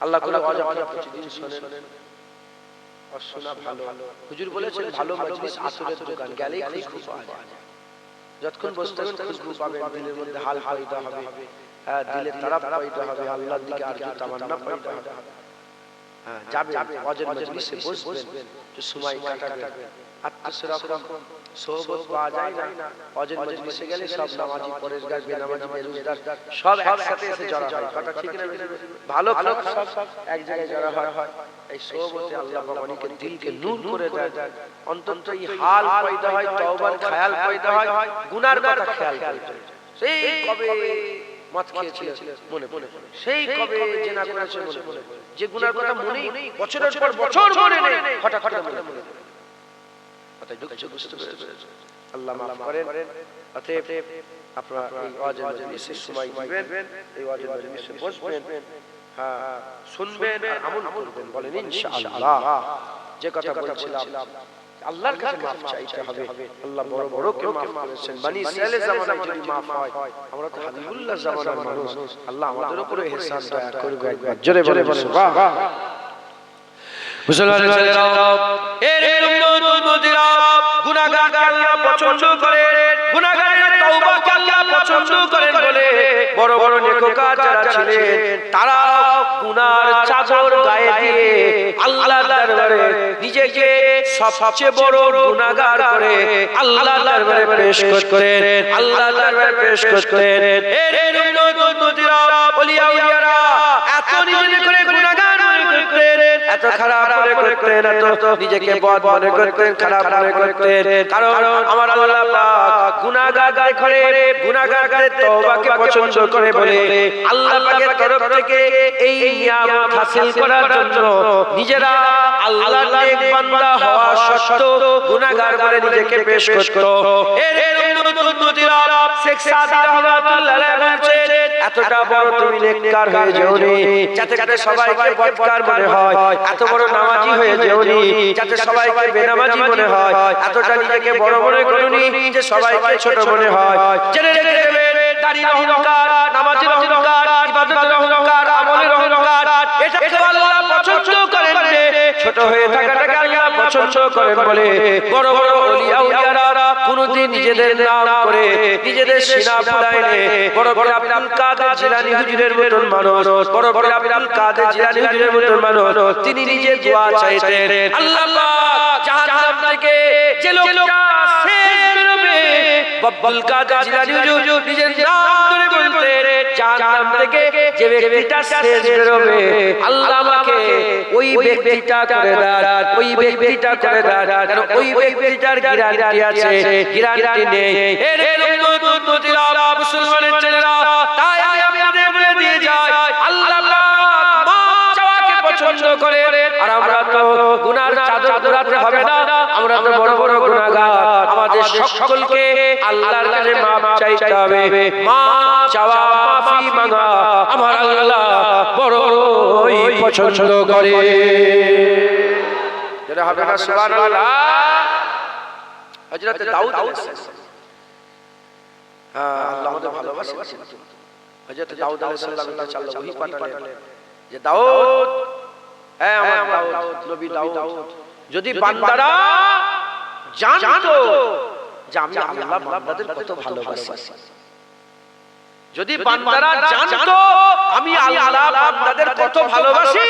আল্লাহ করে ওয়াজ আপনারা প্রতিদিন শুনেন শোনা ভালো হুজুর বলেছেন ভালো মজলিস আসরের দোকান গেলেই খুশবু পাওয়া যায় যতক্ষণ বসতে খুশবু পাবেন দিলের মধ্যে হাল পয়দা হবে হ্যাঁ দিলে তারাফ পয়দা হবে আল্লাহর দিকে আরজু তামান্না পয়দা হবে হ্যাঁ যাবে ওয়াজের মজলিসে বসবেন তো সময় কাটাবেন আত্মসরাফ সোহবত পাওয়া যায় না ওয়াজের মজলিসে গেলে সব নামাজি পরেশগার বেনামাজি বেরোজগার সব একসাথে এসে জড়া হয় কথা ঠিক না ভালো খারাপ সব এক জায়গায় জড়া হয় এই সোহবতে আল্লাহ ভগবানকে দিলকে নূর করে দেয় অন্তত এই হাল পয়দা হয় তওবার খেয়াল পয়দা হয় গুনার কথা খেয়াল পয়দা হয় সেই কবে মদ খেয়েছিল মনে পড়ে সেই কবে জেনা করেছে মনে পড়ে যে গুনার কথা মনেই বছরের পর বছর মনে নেই হঠাৎ মনে পড়ে কথা যুগ বুঝতে পেরেছে আল্লাহ মাফ করেন অতএব আপনারা এই ওয়াজের মজলিসে সময় দিবেন এই ওয়াজের মজলিসে বসবেন হ্যাঁ শুনবেন আর আমল করবেন বলেন ইনশাআল্লাহ যে কথা বলছিলাম আল্লাহর কাছে মাফ চাইতে হবে আল্লাহ বড় বড় কে মাফ করেছেন বনি ইসরাইলের জামানায় যদি মাফ হয় আমরা তো হাবিবুল্লাহ জামানার মানুষ আল্লাহ আমাদের উপরে ইহসান দয়া করবে একবার জোরে বলে সুবহান মুসলমান ছেলেরা এর উম্মত উম্মতিরা গুনাহগারকে আল্লাহ পছন্দ করেন গুনাহগারের তওবাকে আল্লাহ পছন্দ করেন বলে বড় বড় নেককার যারা ছিলেন তারা গুনার চাদর গায়ে দিয়ে আল্লাহর দরবারে নিজেকে সবচেয়ে বড় গুনাহগার করে আল্লাহর দরবারে পেশ করতেন আল্লাহর দরবারে পেশ করতেন এর উম্মত উম্মতিরা ওলিয়া উলিয়ারা এত নিজেকে করে গুনাহগার মনে করতেন এত খারাপ মনে করতেন এত নিজেকে বদ মনে করতেন খারাপ মনে করতেন কারণ আমার আল্লাহ পাক গুনাহগার করে গুনাহগারদের তওবাকে পছন্দ করে বলে আল্লাহ পাকের তরফ থেকে এই নিয়ামত হাসিল করার জন্য নিজেরা আল্লাহর নেক বান্দা হওয়া সত্ত্বেও গুনাহগার বলে নিজেকে পেশ করত এর উম্মতিরা শেখ সাদি রাহমাতুল্লাহ আলাইহি বলেন এতটা বড় তুমি নেককার হয়ে যেওনি যাতে যাতে সবাইকে বদকার মনে হয় এত বড় নামাজি হয়ে যেওনি যাতে সবাইকে বেনামাজি মনে হয় এতটা নিজেকে বড় মনে করুনি যে সবাইকে ছোট মনে হয় জেনে রেখে দেবেন দাড়ির অহংকার নামাজের অহংকার ইবাদতের অহংকার আমলের অহংকার এটা আল্লাহ পছন্দ করেন না ছোট হয়ে থাকাটাকে আল্লাহ পছন্দ করেন বলে বড় বড় ওলিয়া উলিয়ারা কোনদিন নিজেদের নাম করে নিজেদের সিনা ফুলায় না বড় বড় আব্দুল কাদের জিলানী হুজুরের মতন মানুষ বড় বড় আব্দুল কাদের জিলানী হুজুরের মতন মানুষ তিনি নিজে দোয়া চাইতেন আল্লাহ পাক জাহান্নাম থেকে যে লোকটা শেষ বেরোবে আব্দুল কাদের জিলানী হুজুর নিজের নাম ধরে বলতেন জাহান্নাম থেকে যে ব্যক্তিটা শেষ বেরোবে আল্লাহ আমাকে ওই ব্যক্তিটা করে দেন ওই ব্যক্তিটা করে দেন কারণ ওই ব্যক্তিটার গ্যারান্টি আছে গ্যারান্টি নেই এর উম্মতিরা মুসলমানের ছেলেরা তাই আমি আপনাদের বলে দিয়ে যাই আল্লাহ পাক মাফ চাওয়াকে পছন্দ করে আর আমরা তো গুনার চাদর দৌড়াতে হবে না আমরা তো বড় বড় গুনাহগার, আমাদের সকলকে আল্লাহর কাছে মাফ চাইতে হবে। মাফ চাওয়া, মাফি মাঙ্গা আমার আল্লাহ বড়ই পছন্দ করে। যেটা হবে না সুবহানাল্লাহ। হযরত দাউদ আলাইহিস সালাম, আল্লাহ আমাদের ভালোবাসেন। হযরত দাউদ আলাইহিস সালামের কাছে আল্লাহ ওহী পাঠালেন যে দাউদ, হ্যাঁ আমার দাউদ, নবী দাউদ, যদি বান্দারা জানতো যে আমি আল্লাহ বান্দাদের কত ভালোবাসি, যদি বান্দারা জানতো আমি আল্লাহ বান্দাদের কত ভালোবাসি,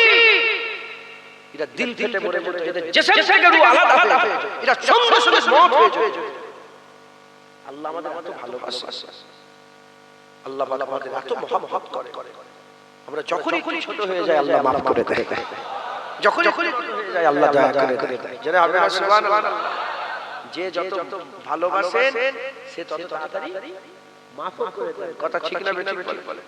এটা দিল ফেটে মরে যেত, এটা জিসম থেকে রূহ আলাদা হয়ে যেত, এটা সঙ্গে সঙ্গে মওত হয়ে যেত। আল্লাহ আমাদের কত ভালোবাসে, আল্লাহ আমাদের এত মহব্বত করে। আমরা যখনই ছোট হয়ে যায় আল্লাহ মাফ করে দেয়, যখনই ছোট হয়ে যায় আল্লাহ দয়া করে দেয়। যারা হবে না সুবহানাল্লাহ। যে যত ভালোবাসেন সে তত তাড়াতাড়ি মাফ করে দেন। কথা ঠিক না বেঠিক বলে?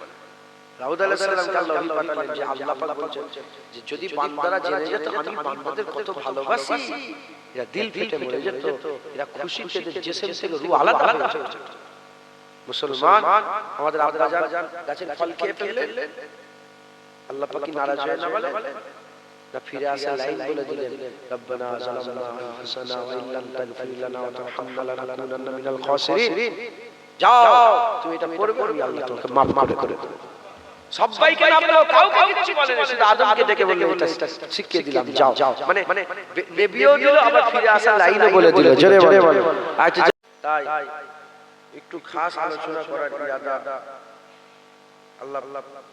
দাউদ আলাইহিস সালামকে আল্লাহ ওহী পাঠালেন যে আল্লাহ পাক বলেন যে যদি বান্দারা জেনে যেত আমি বান্দাদের কত ভালোবাসি, এরা দিল ফেটে মরে যেত, এরা খুশিতে জিসম থেকে রূহ আলাদা হয়ে যেত। মুসলমান আমাদের আব্বা জান গাছের ফল খেয়ে ফেললেন, আল্লাহ পাক কি নারাজ হয় না বলে না? ফিরে আসা লাইন বলে দিলেন, রব্বানা যালামনা আনফুসানা ওয়া ইল্লাম তাগফির লানা ওয়া তারহামনা লানাকুনান্না মিনাল খাসিরিন। যাও তুমি এটা পড়বে, আমি আল্লাহ তোমাকে মাফ করে দেব। সবাইকে না বলো, কাউকে কিছু বলে না, শুধু আদমকে ডেকে বললেন এটা শিখিয়ে দিলাম, যাও। মানে নবীও দিল, আবার ফিরে আসা লাইনও বলে দিল। জোরে বলে। আচ্ছা, তাই একটু খাস আলোচনা করার ইরাদা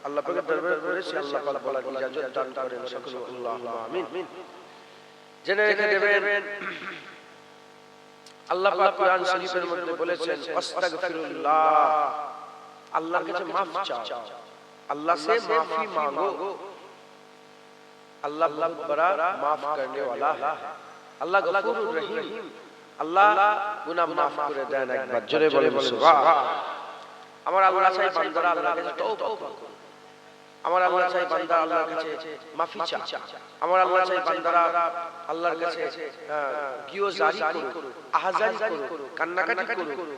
আল্লাহ পাকের দরবারে করেছি। আল্লাহ পাক বলার ইজাজত দান করেন সকলে আল্লাহুম্মা আমিন। জেনে রেখে দেবেন আল্লাহ পাক কোরআন শরীফের মধ্যে বলেছেন আস্তাগফিরুল্লাহ, আল্লাহর কাছে মাফ চাও, अल्लाह से माफी मांगो। अल्लाह बड़ा माफ करने वाला है, अल्लाह गफूरुर रहीम, अल्लाह गुनाह माफ করে দেন। একবার জোরে বলে সুবহান। আমার আল্লাহ চাই বান্দারা আল্লাহর কাছে তওবা করুন, আমার আল্লাহ চাই বান্দা আল্লাহর কাছে মাফি চায়, আমার আল্লাহ চাই বান্দারা আল্লাহর কাছে গিয়োজারি করুন, আহাজারি করুন, কান্নাকাটি করুন,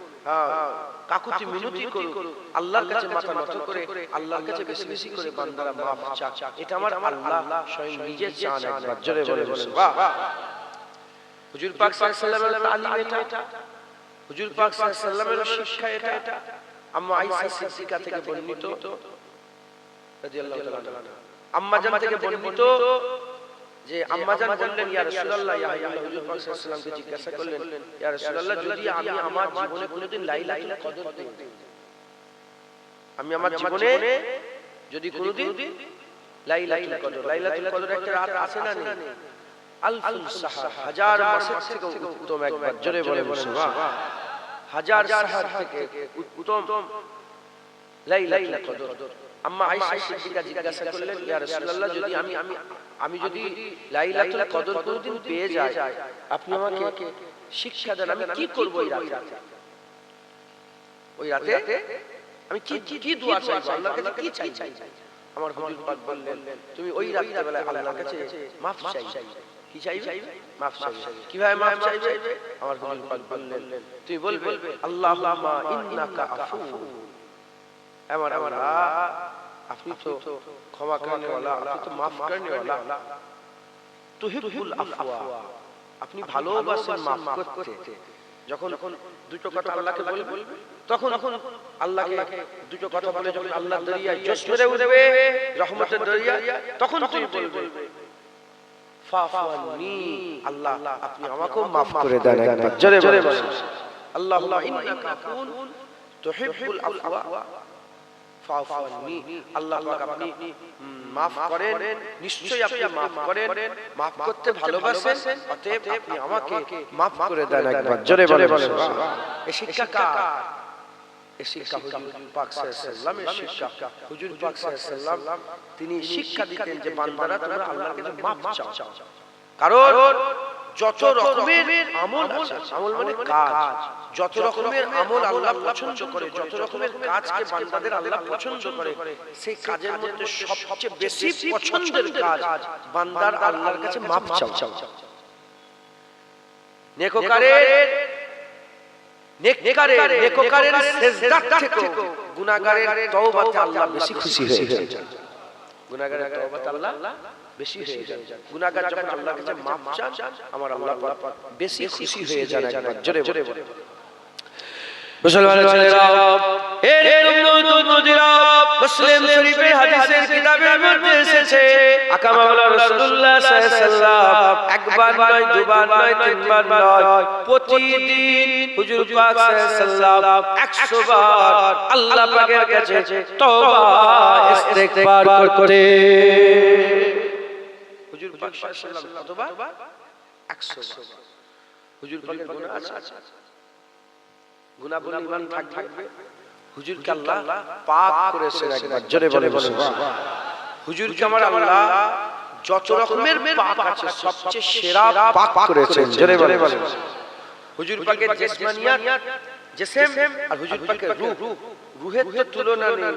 কাকুতি মিনতি করুন, আল্লাহর কাছে মাথা নত করে আল্লাহর কাছে বেশি বেশি করে বান্দারা মাফ চায়। এটা আমার আল্লাহ স্বয়ং নিজে চান। একবার জোরে বলে সুবহান। হুজুর পাক সাল্লাল্লাহু আলাইহি ওয়াসাল্লামের তালিম এটা, হুজুর পাক সাল্লাল্লাহু আলাইহি ওয়াসাল্লামের শিক্ষা এটা। আম্মা আয়েশা সিদ্দিকা থেকে বর্ণিত রাদিয়াল্লাহু তাআলা আনহা, আম্মা জান থেকে বর্ণিত যে আম্মা জান বললেন ইয়া রাসূলুল্লাহ, ইয়া হাবিবাল্লাহ, হুজুর পাক সাল্লাল্লাহু আলাইহি ওয়াসাল্লামকে জিজ্ঞাসা করলেন ইয়া রাসূলুল্লাহ, যদি আমি আমার জীবনে কোনোদিন লাইলাতুল কদর পেয়ে যাই, আমি আমার জীবনে যদি কোনোদিন লাইলাতুল কদর, লাইলাতুল কদর একটা রাত আছে না নেই? আলফুল সাহার, হাজার মাসের থেকে উত্তম। একবার জোরে বলে সুবহান। হাজার সাহার থেকে উত্তম লাইলাতুল কদর। আম্মা আয়েশা সিদ্দিকা জিজ্ঞাসা করলেন ইয়া রাসূলুল্লাহ, যদি আমি যদি লাইলাতুল কদর কোনদিন পেয়ে যাই, আপনি আমাকে শিক্ষা দেন, আমি কি করব ওই রাতে? ওই রাতে আমি কি দোয়া চাইব, আল্লাহর কাছে কি চাই? আমার হুজুর পাক বললেন তুমি ওই রাতে বেলা আল্লাহর কাছে মাফ চাইবে। কি চাইবে? মাফ চাইবে। কিভাবে মাফ চাইবে? আমার হুজুর পাক বললেন তুমি বলবে আল্লাহুম্মা ইন্নাকা আফু, আমার আল্লাহ আপনি তো ক্ষমা করনে वाला, আপনি তো মাফ করনে वाला, তুহিবুল আফওয়া, আপনি ভালোবাসেন মাফ করতে। যখন দুটো কথা আল্লাহকে বলবে, তখন আল্লাহকে দুটো কথা বলে যখন আল্লাহর দরিয়ায় জোশ মেরে উঠবে, রহমতের দরিয়া, তখন তুমি বলবে ফাফানি, আল্লাহ আপনি আমাকেও মাফ করে দেন। একবার জোরে বলুন আল্লাহুম্মা ইন্নাকা আফুন তুহিবুল আফওয়া ফাফানি, আল্লাহ পাক আপনি মাফ করেন, নিশ্চয়ই আপনি মাফ করেন, মাফ করতে ভালোবাসেন, অতএব আপনি আমাকে মাফ করে দেন। একবার জোরে বলুন সুবহান। এই শিক্ষা কার? এই শিক্ষা হুজুর পাক সাল্লাল্লাহু আলাইহি ওয়াসাল্লামের শিক্ষা। হুজুর পাক সাল্লাল্লাহু আলাইহি ওয়াসাল্লাম তিনি শিক্ষা দিতেন যে বান্দারা তোমরা আল্লাহর কাছে মাফ চাও, কারণ যত রকমের আমল আছে, আমল মানে কাজ, যত রকমের আমল আল্লাহ পছন্দ করে, যত রকমের কাজকে বান্দাদের আল্লাহ পছন্দ করে, সেই কাজের মধ্যে সবচেয়ে বেশি পছন্দের কাজ বান্দার আল্লাহর কাছে মাফ চাও। নেককারের সেজদা থেকে গুনাহগারের তওবাতে আল্লাহ বেশি খুশি হয়ে যান। গুনাহগারের তওবাতে আল্লাহ বেশি হয়ে যান। গুনাহগার যখন আল্লাহর কাছে মাফ চান, আমার আল্লাহ পাক বেশি খুশি হয়ে যান। একবার জোরে বলে মুসলমান ভাইরা, এর উম্মতিরা, মুসলিম শরীফের হাদিসের কিতাবের মধ্যে এসেছে আকা মাওলা রাসূলুল্লাহ সাল্লাল্লাহু আলাইহি ওয়াসাল্লাম একবার নয়, দুবার নয়, তিনবার নয়, প্রতিদিন হুজুর পাক সাল্লাল্লাহু আলাইহি ওয়াসাল্লাম 100 বার আল্লাহ পাকের কাছে তওবা ইস্তেগফার করতে। হুজুর পাক সাল্লাল্লাহু আলাইহি ওয়াসাল্লাম কতবার? 100 বার। হুজুর পাকের গুনাহ আছে, গুনাহ বলে ইমান থাকবে। হুজুরকে আল্লাহ পাক করেছেন। একবার জোরে বলে সুবহানাল্লাহ। হুজুরকে আমার আল্লাহ যত রকমের পাক আছে সবচেয়ে সেরা পাক করেছেন। জোরে বলে হুজুর পাকের জিসমানিয়াত, জিসম আর হুজুর পাকের রূহ, রূহের তো তুলনা নেই,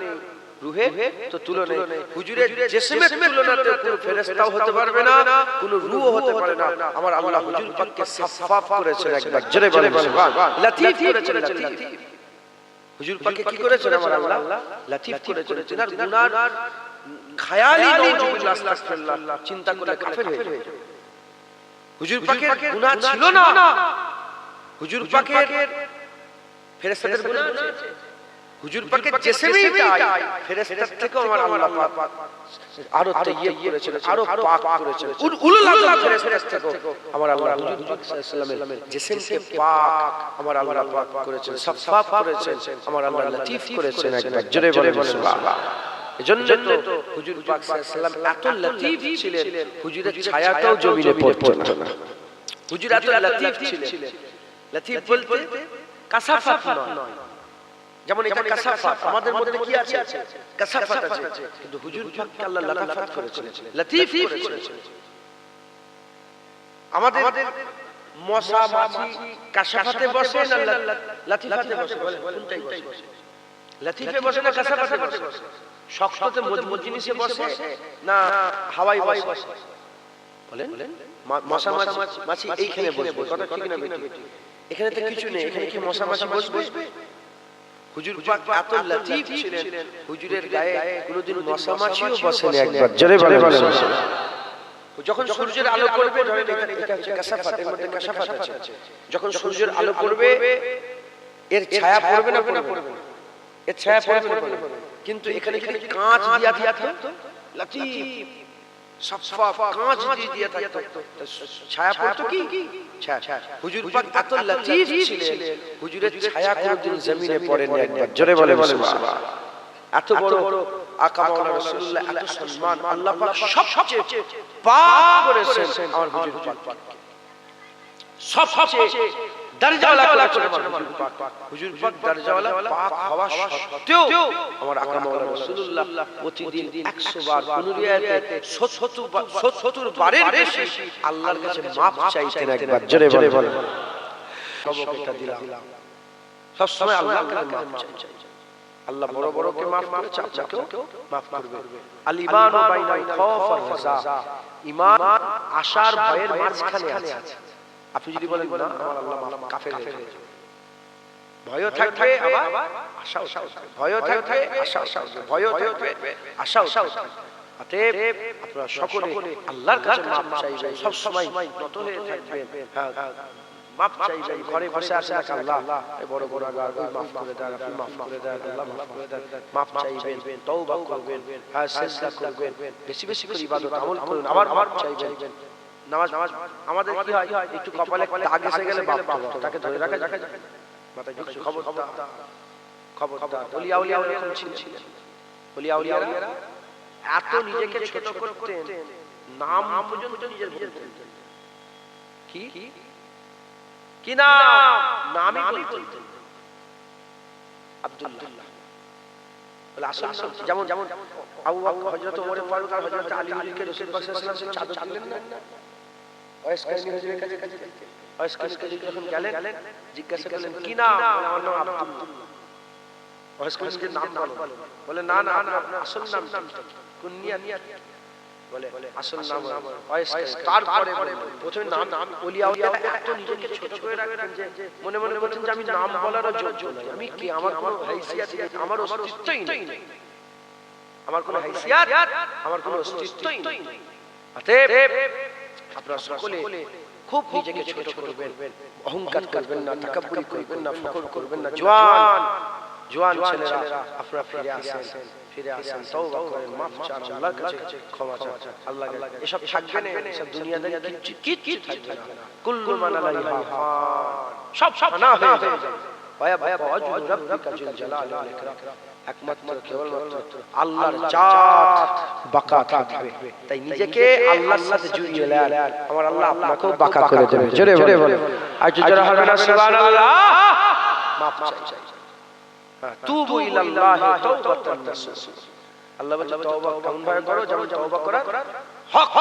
রূহের তো তুলনা নেই। হুজুরের জিসমের তুলনাতে কোনো ফেরেশতাও হতে পারবে না, কোনো রূহ হতে পারে না। আমার আল্লাহ হুজুর পাককে সাফাফ করেছেন। একবার জোরে বলে সুবহানাল্লাহ। লতিফ করেছেন, লতিফ। হুজুর পাককে কি করেছেন আমার আল্লাহ? লতিফ করেছেন। তিনার গুনার খায়ালি নাউজুবিল্লাহ আস্তাগফিরুল্লাহ চিন্তা করলে কাফের হয়ে যায়। হুজুর পাকের গুনাহ ছিল না, হুজুর পাকের ফেরেশতাদের গুনাহ আছে। হুজুর পাকের জিসমেই তাই, ফেরেশতার থেকেও আমার আল্লাহ পাক আরো তাইয়্যিব করেছেন, আরো পাক করেছেন। উলুল আযম ফেরেশতার থেকেও আমার আল্লাহ হুজুর পাক সাল্লাল্লাহু আলাইহি ওয়াসাল্লামের জিসমকে পাক আমার আল্লাহ পাক করেছেন, সাফাফ করেছেন, আমার আল্লাহ লতিফ করেছেন। একবার জোরে বলে সুবহানাল্লাহ। এজন্য তো হুজুর পাক সাল্লাল্লাহু আলাইহি ওয়াসাল্লাম এত লতিফ ছিলেন, হুজুরের ছায়াটাও জমিনে পড়তো না। হুজুর এত লতিফ ছিলেন। লতিফ বলতে কাসাফাত নয়, যেমন এটা কাসাফাত, আমাদের মধ্যে কি আছে? কাসাফাত আছে, কিন্তু হুজুর পাককে আল্লাহ লতাফাত করেছেন, লতিফ করেছেন। আমাদের মশা মাছি কাসাফাতে বসে না লতিফাতে বসে? কোনটাই বসে? লতিফে বসে না কাসাফাতে বসে? শক্ততে মজবুত জিনিসে বসে না হাওয়ায় বসে? বলেন মশা মাছি এইখানে বসবে, কথা ঠিক না বেঠিক? এখানে তো কিছু নেই, এখানে কি মশা মাছি বসবে? হুজুর পাক এত লতিফ ছিলেন, হুজুরের গায়ে কোনোদিন মশা মাছিও বসেনি। একবার জোরে বলে যখন সূর্যের আলো পড়বে, ধরেন এটা হচ্ছে কাসাফাত, এর মধ্যে কাসাফাত আছে। যখন সূর্যের আলো পড়বে এর ছায়া পড়বে না পড়বে না? এর ছায়া পড়বে না, কিন্তু এখানে কাঁচ দিয়া থাকতো, লতিফ সাফাফ কাঁচ দিয়ে থাকতো, ছায়া পড়তো কি? ছায়া। হুজুর পাক এত লতিফ ছিলেন, হুজুরের ছায়া কোনদিন জমিনে পড়েনি। একবার জোরে বলে সুবহানাল্লাহ। এত বড় আকা মাওলানা রাসূলুল্লাহ, এত সম্মান আল্লাহ পাক সবচেয়ে পাক করেছেন আমার হুজুর পাককে, সবচেয়ে দরজাওয়ালা করেছেন আমার হুজুর পাক। দরজাওয়ালা পাক হওয়া সত্ত্বেও আমার আকা মাওলানা রাসূলুল্লাহ প্রতিদিন 100 বার, কোন রিয়ায়াতে 70 বারের বেশি আল্লাহর কাছে মাফ চাইতেন। একবার জোরে বলে সবকটা দিলাম, সব সময় আল্লাহর কাছে মাফ চাই। আল্লাহ বড় বড়কে মাফ করেছে, আপনাকেও মাফ করবে। আল ঈমানু বাইনাল খাউফ ওয়ার রাজা, ঈমান আশার ভয়ের মাঝখানে আছে। আপনি যদি বলেন না আমার আল্লাহ মাফ, কাফের হয়ে যাবে। ভয়ও থাকবে আবার আশাও থাকবে, ভয়ও থাকবে আশাও থাকবে, ভয়ও থাকবে আশাও থাকবে। অতএব আপনারা সকলে আল্লাহর কাছে মাফ চাইবেন, সব সময় নত হয়ে থাকবেন। মাফ চাইবেন, ঘরে বসে আছেন, আল্লাহ এই বড় গুনাহগার, মাফ করে দেন, আপনি মাফ করে দেন, আল্লাহ মাফ করে দেন। মাফ চাইবেন, তওবা করবেন, সিজদা করবেন, বেশি বেশি করে ইবাদত আমল করুন, আবার মাফ চাইবেন। নামাজ আমাদের কি হয়, একটু কপালে দাগ এসে গেলে বাপ তাকে ধরে রাখা যায়, মাথায় ঝুঁকছে, খবরদার। ওলিয়া এরকম ছিলেন, ওলিয়ারা এত নিজেকে ছোট করতেন, নাম পর্যন্ত নিজের বলতেন। কি নামই বলতেন আব্দুল্লাহ। বলে আসল যেমন আবু বকর, হযরত ওমর ফারুক আর হযরত আলী হুজুরকে রাসূল পাক সাল্লাল্লাহু আলাইহি ওয়াসাল্লাম চাদর দিলেন না? ওয়াইসকারী হুজুরের কাছে ওয়াইসকারী যখন গেলেন জিজ্ঞাসা করলেন কি নাম? আমার নাম আব্দুল্লাহ। ওয়াইসকারীর নাম বলে না আপনার আসল নাম কুনিয়া। বলে আসল নাম তারপরে প্রথমে নাম ওলিয়া এত নিজেকে ছোট করে রাখবেন যে মনে মনে বলছেন যে আমি নাম বলারও যোগ্য নই, আমি কি, আমার কোনো হাইসিয়াত নেই, আমার অস্তিত্বই নেই, আমার কোনো হাইসিয়াত, আমার কোনো অস্তিত্বই নেই। অতএব আপনারা সকলে খুব নিজেকে ছোট করবেন, অহংকার করবেন না, তাকাব্বুরি করবেন না, ফখর করবেন না। জওয়ান ছেলেরা আপনারা ফিরে আসেন, তওবা করেন, মাফ চান, আল্লাহর কাছে ক্ষমা চান। আল্লাহ এসব থাকবে না, এসব দুনিয়াদারি কিচ্ছু থাকবে না। কুল্লু মান আলাইহা ফান, সব ফানা হয়ে যাবে। ওয়া ওয়াজহু রাব্বিকা যুল জালালি ওয়াল ইকরাম, একমাত্র কেবলমাত্র আল্লাহর জাত বাকা থাকবে। তাই নিজেকে আল্লাহর সাথে জড়িয়ে নেন, আমার আল্লাহ আপনাকেও বাকা করে দেবে। জোরে জোরে বলে আর জোরে হবে না সুবহানাল্লাহ। মাফ চাই, তুবু ইলাল্লাহি তাওবাতান নাসুহ। আল্লাহ বলে তওবা কেমন ভাবে করো, যেমন তওবা করার হক,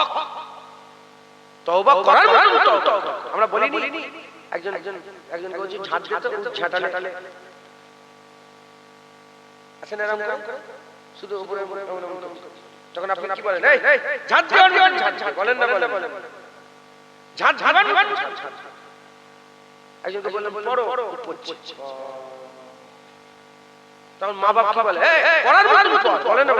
তওবা করার মতো তওবা। আমরা বলিনি একজন বলছি ঝাঁট দিতে, ঝাঁটালে আছেন এরকম করে শুধু উপরে তখন আপনি কি বলেন, এই ঝাঁট দিবেন, ঝাঁট বলেন না, বলেন ঝাঁট ঝাড়বেন। একজনকে বললেন পড়ো, পড়ছে, তখন মা বাবা কি বলে, এই পড়ার মতো পড়, বলেন না,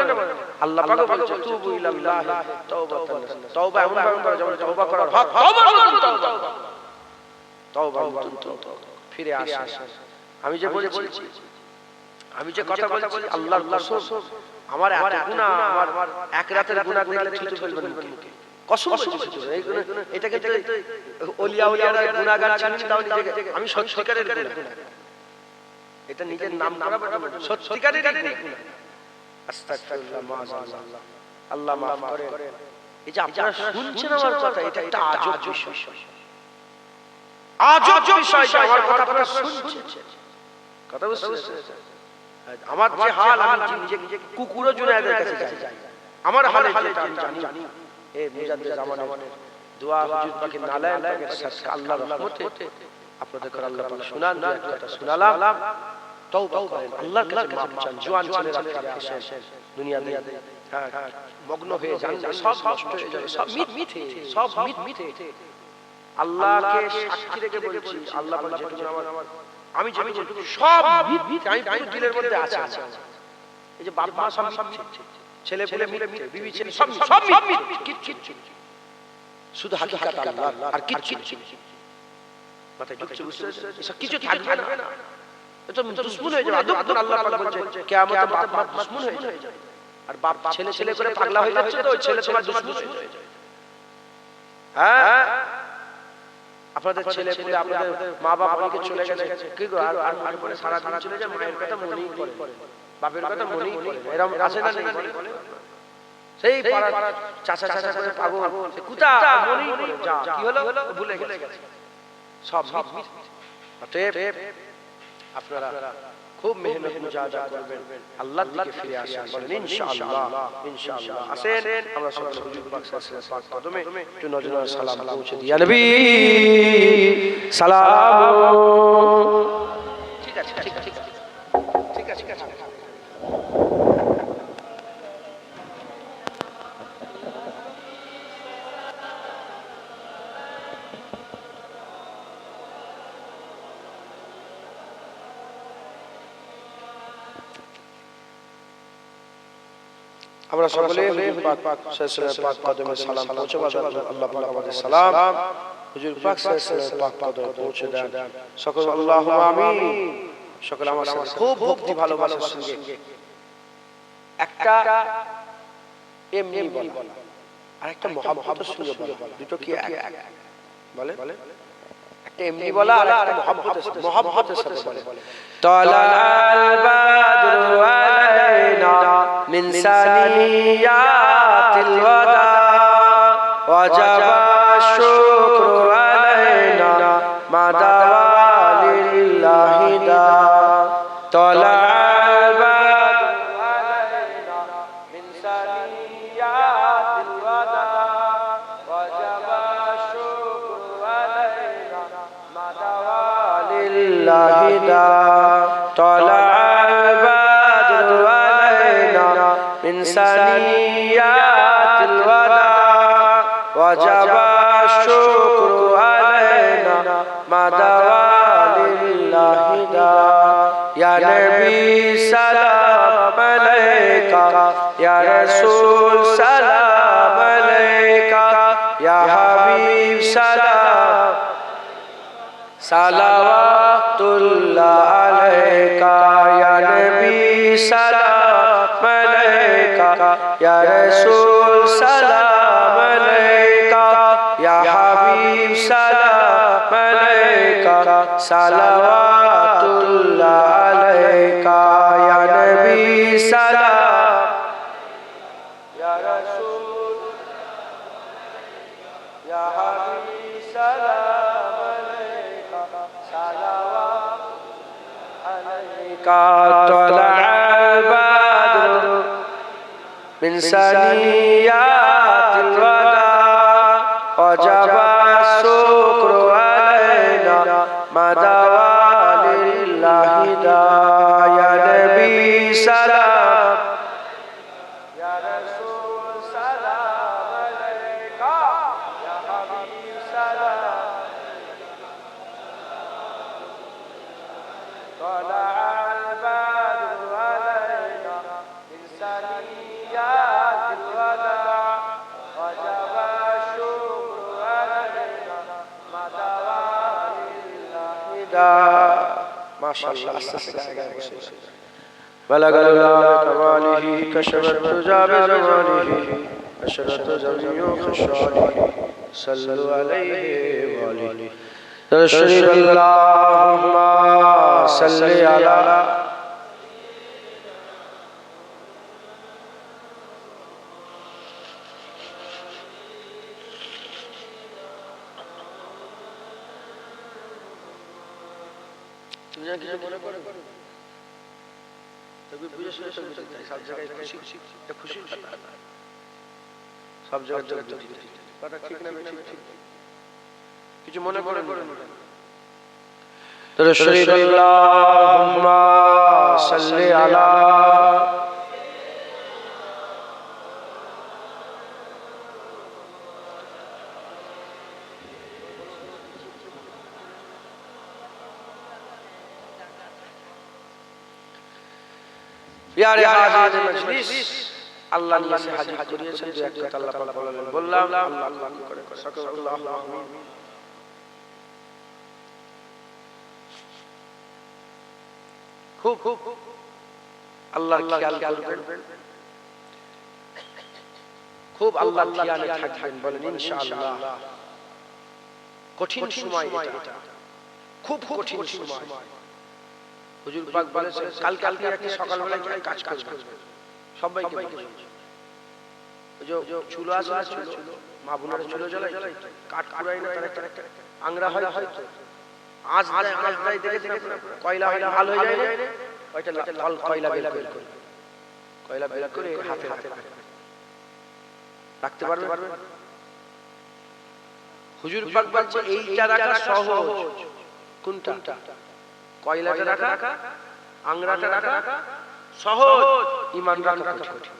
আল্লাহ পাক বলছে তুবু ইলাল্লাহি তাওবাতান নাসুহ। তওবা এমন ভাবে করো যেমন তওবা করার হক, তওবা ফিরে আসেন। আমি যে বলছি, আমি যে কথা বলছি আল্লাহর কসম, আমার এত গুনাহ, আমার এক রাতের গুনাহ করলে ছুটে ফেলবেন মুখে, কসম বলছি। এটাকে ওলিয়ারা গুনাহগার ছিলেন, তাও নিজেকে আমি সত্যিকারের গুনাহ, এটা নিজের নাম করা সত্যিকারের গুনাহ। আস্তাগফিরুল্লাহ, মাআযাল্লাহ, আল্লাহ মাফ করেন। এই যে আপনারা শুনছেন আমার কথা, এটা একটা আজব বিষয়, আজব বিষয় যে আমার কথা আপনারা শুনছেন। কথা বুঝছেন? আমার যে হাল, আমি নিজে কুকুরও জুনায়েদের কাছে যাই, আমার হালে যেটা আমি জানি, এই মুজাদ্দিদ জামানের দোয়া, হুজুর পাকের নালায়েন পাকের সাথে আল্লাহর রহমতে আপনাদের করে আল্লাহ পাক শুনান, কথা শুনালাম। তওবা করেন, আল্লাহর কাছে মাফ চান। জওয়ান ছেলেরা ফিরে আসেন, দুনিয়াতে মগ্ন হয়ে যান, সব নষ্ট হয়ে যাবে, সব মিথ্যে, সব মিথ্যে। আল্লাহকে সাক্ষী রেখে বলছি, আল্লাহ বলছে আমি যে সব মিথ্যে, আমি পুরো দিলের মধ্যে আছে। এই যে বাপ মা সব মিথ্যে, ছেলে পেলে মিথ্যে, বিবি ছেলে সব মিথ্যে, কিচ্ছু শুধু হাকিকাত আল্লাহ, আর কিচ্ছু মাথায় ঢুকছে, বুঝতে পারছেন? এসব কিছু থাকবে না, এটা দুশমন হয়ে যাবে। আদব আল্লাহ পাক বলছে কিয়ামতে বাপ মা দুশমন হয়ে যাবে, আর বাপ ছেলে করে পাগলা হয়ে যাচ্ছে, তো ওই ছেলে তোমার দুশমন হয়ে যাবে। হ্যাঁ, আপনাদের ছেলে পেলে, আপনাদের মা বাবা অনেকে চলে গেছে, কি গো আর পরে সারা দিন চলে যায়, মায়ের কথা মনেই পড়ে, বাপের কথা মনেই পড়ে, এরকম আছে না? সেই পাড়ার চাচা করে পাগল, কুতা মনেই পড়ে, যা কি হলো ভুলে গেছে, সব মিথ্যে। অতএব আপনারা খুব মেহনত মুজাহাদা করবেন, আল্লাহর দিকে ফিরে আসেন, বলেন ইনশাআল্লাহ, ইনশাআল্লাহ। আসেন আমরা সকলে হুজুর পাক সাল্লাল্লাহু আলাইহি ওয়াসাল্লাম কদমে একটু নজর সালাম পৌঁছে দিই। ইয়া নবী সালাম। ঠিক আছে। আমরা সকলে হুজুর পাক সাল্লাল্লাহু পাক কদমে সালাম পৌঁছাবো। আল্লাহ পাক আমাদের সালাম হুজুর পাক সাল্লাল্লাহু পাক কদমে পৌঁছে দেন। সকল আল্লাহুম্মা আমিন। সকল আমার সাথে খুব ভক্তি ভালোবাসার সঙ্গে একটা এমনি বলা আর একটা মহব্বতের সঙ্গে বলা, দুটো কি এক? বলে একটা এমনি বলা আর একটা মহব্বতের সাথে বলে। তালাল বাদরু আলাইনা মিন সানিয়াতিল ওয়াদা ওয়াজাবা শুকরু আলাইনা মা দাওয়ালিল্লাহি দা। তালাল বাদরু আলাইনা মিন সানিয়াতিল ওয়াদা ওয়াজাবা শুকরু আলাইনা মা দাওয়ালিল্লাহি দা। তালাল বাদরু আলাইনা من ثنيات الوداع या नबी सलाम अलैका या रसूल सलाम अलैका या हबीब सलाम सलावतुल्लाह अलैका या नबी सलाम अलैका या रसूल सलाम अलैका या हबीब सलाम अलैका सलावतुल्लाह अलैका या नबी सलाम या रसूल या हबीब सलाम अलैका सलावतुल्लाह अलैका तलअ البدر من ثنيات الوداع وجب الشكر علينا ما دعا لله داع يا نبي سلام يا رسول سلام عليك يا حبيب سلام طلع البدر علينا من ثنيات الوداع وجب الشكر علينا ما دعا لله داع ما شاء الله بلغ الله كماله كشف الدجى بزمانه أشرت جميع خشاله صلوا عليه وآله تشريف اللهم صل على তবে বুঝে শুনে সব বুঝতে হয় সব জায়গায় খুশি এটা খুশির কথা সব জায়গায় কথা ঠিক না ঠিক কিছু মনে করেন تشريف اللهم صل على প্যারে হাজির মজলিস আল্লাহ নিয়ে হাজির করিয়েছেন যে এক কথা আল্লাহ পাক বললাম আল্লাহ আল্লাহ করে সাকাল্লাহু আমিন খুব আল্লাহর খেয়াল করবেন খুব আল্লাহর খেয়ালে থাকবেন বলেন ইনশাআল্লাহ কঠিন সময় এটা খুব কঠিন সময় হুজুর পাক বলেছেন কালকে আপনি সকালবেলা গিয়ে কাজ করবেন সবাইকে ওই যে চুলো আছে চুলো মা বোনেরা চুলো জ্বালায় কাঠ কুড়াই না তার একটা আংরা হয় হয়তো আজ দেয় দেখেছেন কয়লা হয় লাল হয়ে যায় ওইটা লাল কয়লা বের করে কয়লা বের করে হাতে রাখতে পারবেন হুজুর পাক বলছে এইটা রাখা সহজ কোনটা কয়লাটা রাখা আংরাটা রাখা সহজ ঈমান রাখা কঠিন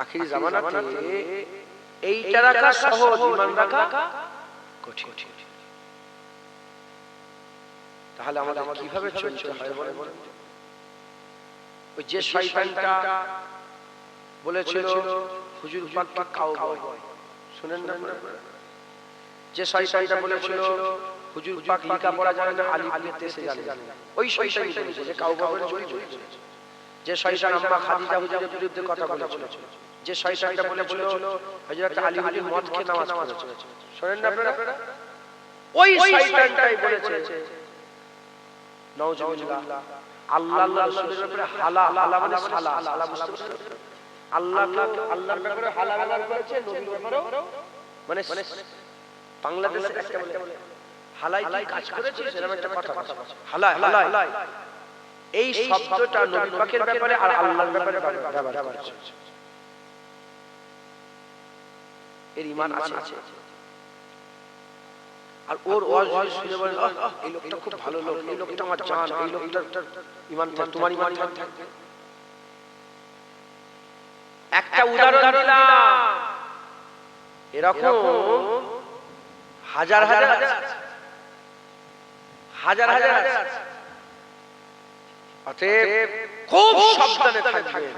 আখিরি জামানাতে এইটা রাখা সহজ ঈমান রাখা কঠিন তাহলে আমাদের কিভাবে চলতে হয় বলেন ওই যে শয়তানটা বলেছিল হুজুর পাককে কাউবয় শুনেন না যে শয়তানটা বলেছিল হুজুর পাক লেখাপড়া জানে না আলিফ লিখতে জানে ওই শয়তানই বলেছে যে কাউবয় চুরি যে শয়তান আম্মা খাদিজা হুজুরের বিরুদ্ধে কথা বলেছিল যে শয়তানটা বলেছিল হযরত আলী হুজুর মদ খেয়ে নামাজ পড়েছে শুনেন না আপনারা ওই শয়তানটাই বলেছে নাউজুবিল্লাহ আল্লাহ রাসূলের ব্যাপারে হালা মানে সালা বুঝতে পারছেন আল্লাহর ব্যাপারে হালা ব্যবহার করেছে নবীর ব্যাপারেও মানে বাংলাদেশে একটা বলে হালাই কি কাজ করেছে এরকম একটা কথা হালাই এই শব্দটা নবী পাকের ব্যাপারে আর আল্লাহর ব্যাপারে ব্যবহার করেছে এর ঈমান আছে আর ওর ওয়াজ শুনে বলেন এই লোকটা খুব ভালো লোক এই লোকটা আমার জান এই লোকটার ঈমান থাকে তোমার ঈমান থাকবে একটা উদাহরণ দিলাম এরকম হাজার অতএব খুব সাবধানে থাকবেন।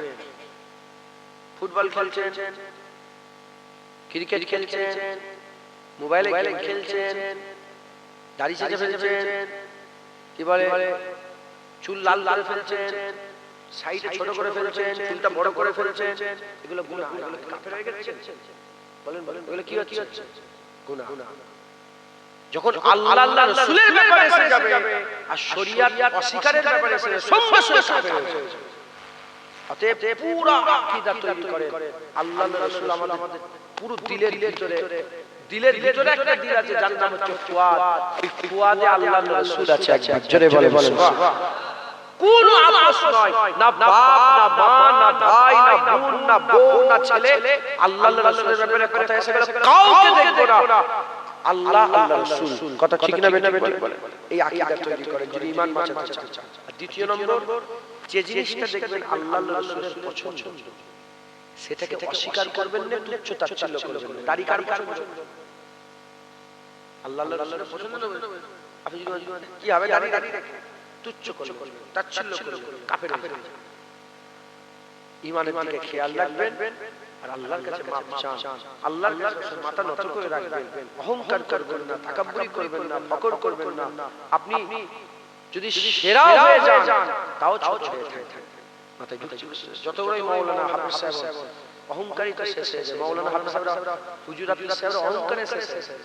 ফুটবল খেলছেন, ক্রিকেট খেলছেন, মোবাইলে গেম খেলছেন, দাড়ি ছেঁচে ফেলছেন, কি বলে চুল লাল করে ফেলছেন, সাইডে ছোট করে ফেলছেন, চুলটা বড় করে ফেলছেন, এগুলো গুনাহ, এগুলো কাফের হয়ে গেছে। বলেন বলেন এগুলো কি হচ্ছে? গুনাহ। যখন আল্লাহ রাসূলের ব্যাপারে এসে যাবে আর শরীয়ত অস্বীকারের ব্যাপারে এসে সঙ্গে সঙ্গে কাফের হয়ে যাবে। অতএব পুরো আকীদা তৈরি করে আল্লাহ রাসূল আমাদের পুরো দিলের ভিতরে একটা দিল আছে যার নাম হচ্ছে ফুয়াদ। এই ফুয়াদে আল্লাহর রাসূল আছে একবার জোরে বলে সুবহান। কোন আপোষ নয়, না বাপ না মা না ভাই না বোন না বউ না ছেলে, আল্লাহর রাসূলের ব্যাপারে কথা এসে গেলে কাউকে দেখবো না। আল্লাহ আল্লাহর রাসূল কথা ঠিক না বেটা বলে এই আকীদা তৈরি করে যদি ঈমান বাঁচাতে চান। আর দ্বিতীয় নম্বর যে জিনিসটা দেখবেন আল্লাহর রাসূলের পছন্দ সেটাকে অস্বীকার করবেন না, তুচ্ছ তাচ্ছিল্য করবেন না। দাড়ি কার পছন্দ? আল্লাহর রাসূলের পছন্দ না। আপনি যদি কি হবে দাড়ি রেখে তুচ্ছ করবেন, তাচ্ছিল্য করবেন, কাফের হয়ে যাবেন। ঈমানের দিকে খেয়াল রাখবেন আর আল্লাহর কাছে মাপ চান, আল্লাহর কাছে মাথা নত করে রাখবেন, অহংকার করবেন না, তাকাব্বুরি করবেন না, ফকর করবেন না। আপনি যদি সেরা হয়ে যান তাও ছোট হয়ে থাকবেন। মাথায় যত বড়ই মাওলানা হাফেজ সাহেব অহংকারী তো শেষ হয়ে যায়। মাওলানা হাফেজ সাহেব হুজুর হাফেজ সাহেব অহংকারে শেষ হয়ে যায়।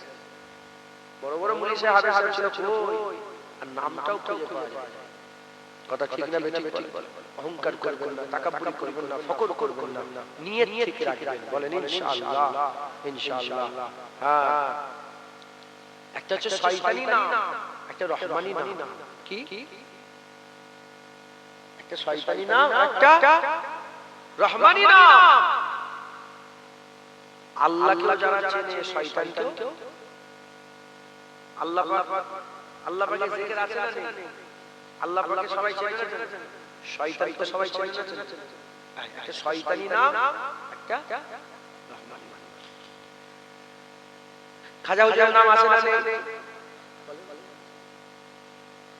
বড় বড় মুনি সাহেব হাফেজ সাহেব ছিল কই আর নামটাও খুঁজে পাওয়া যায়। কথা ঠিক না বেঠিক বলে? অহংকার করবেন না, তাকাব্বুরি করবেন না, ফকর করবেন না, নিয়ত ঠিক রাখবেন। বলেন ইনশাআল্লাহ ইনশাআল্লাহ। হ্যাঁ, একটা হচ্ছে শয়তানি নাম, একটা রহমানি নাম। কি? একটা শয়তানি নাম, একটা রহমানি নাম। আল্লাহকে যারা চেনে শয়তানকেও আল্লাহ পাক, আল্লাহ পাকের জিকির আছে না নেই? আল্লাহ পাককে সবাই চেনে না? শয়তানকে সবাই চেনে না? একটা শয়তানি নাম, একটা রহমানি নাম। খাজা হুজুরের নাম আছে না নেই?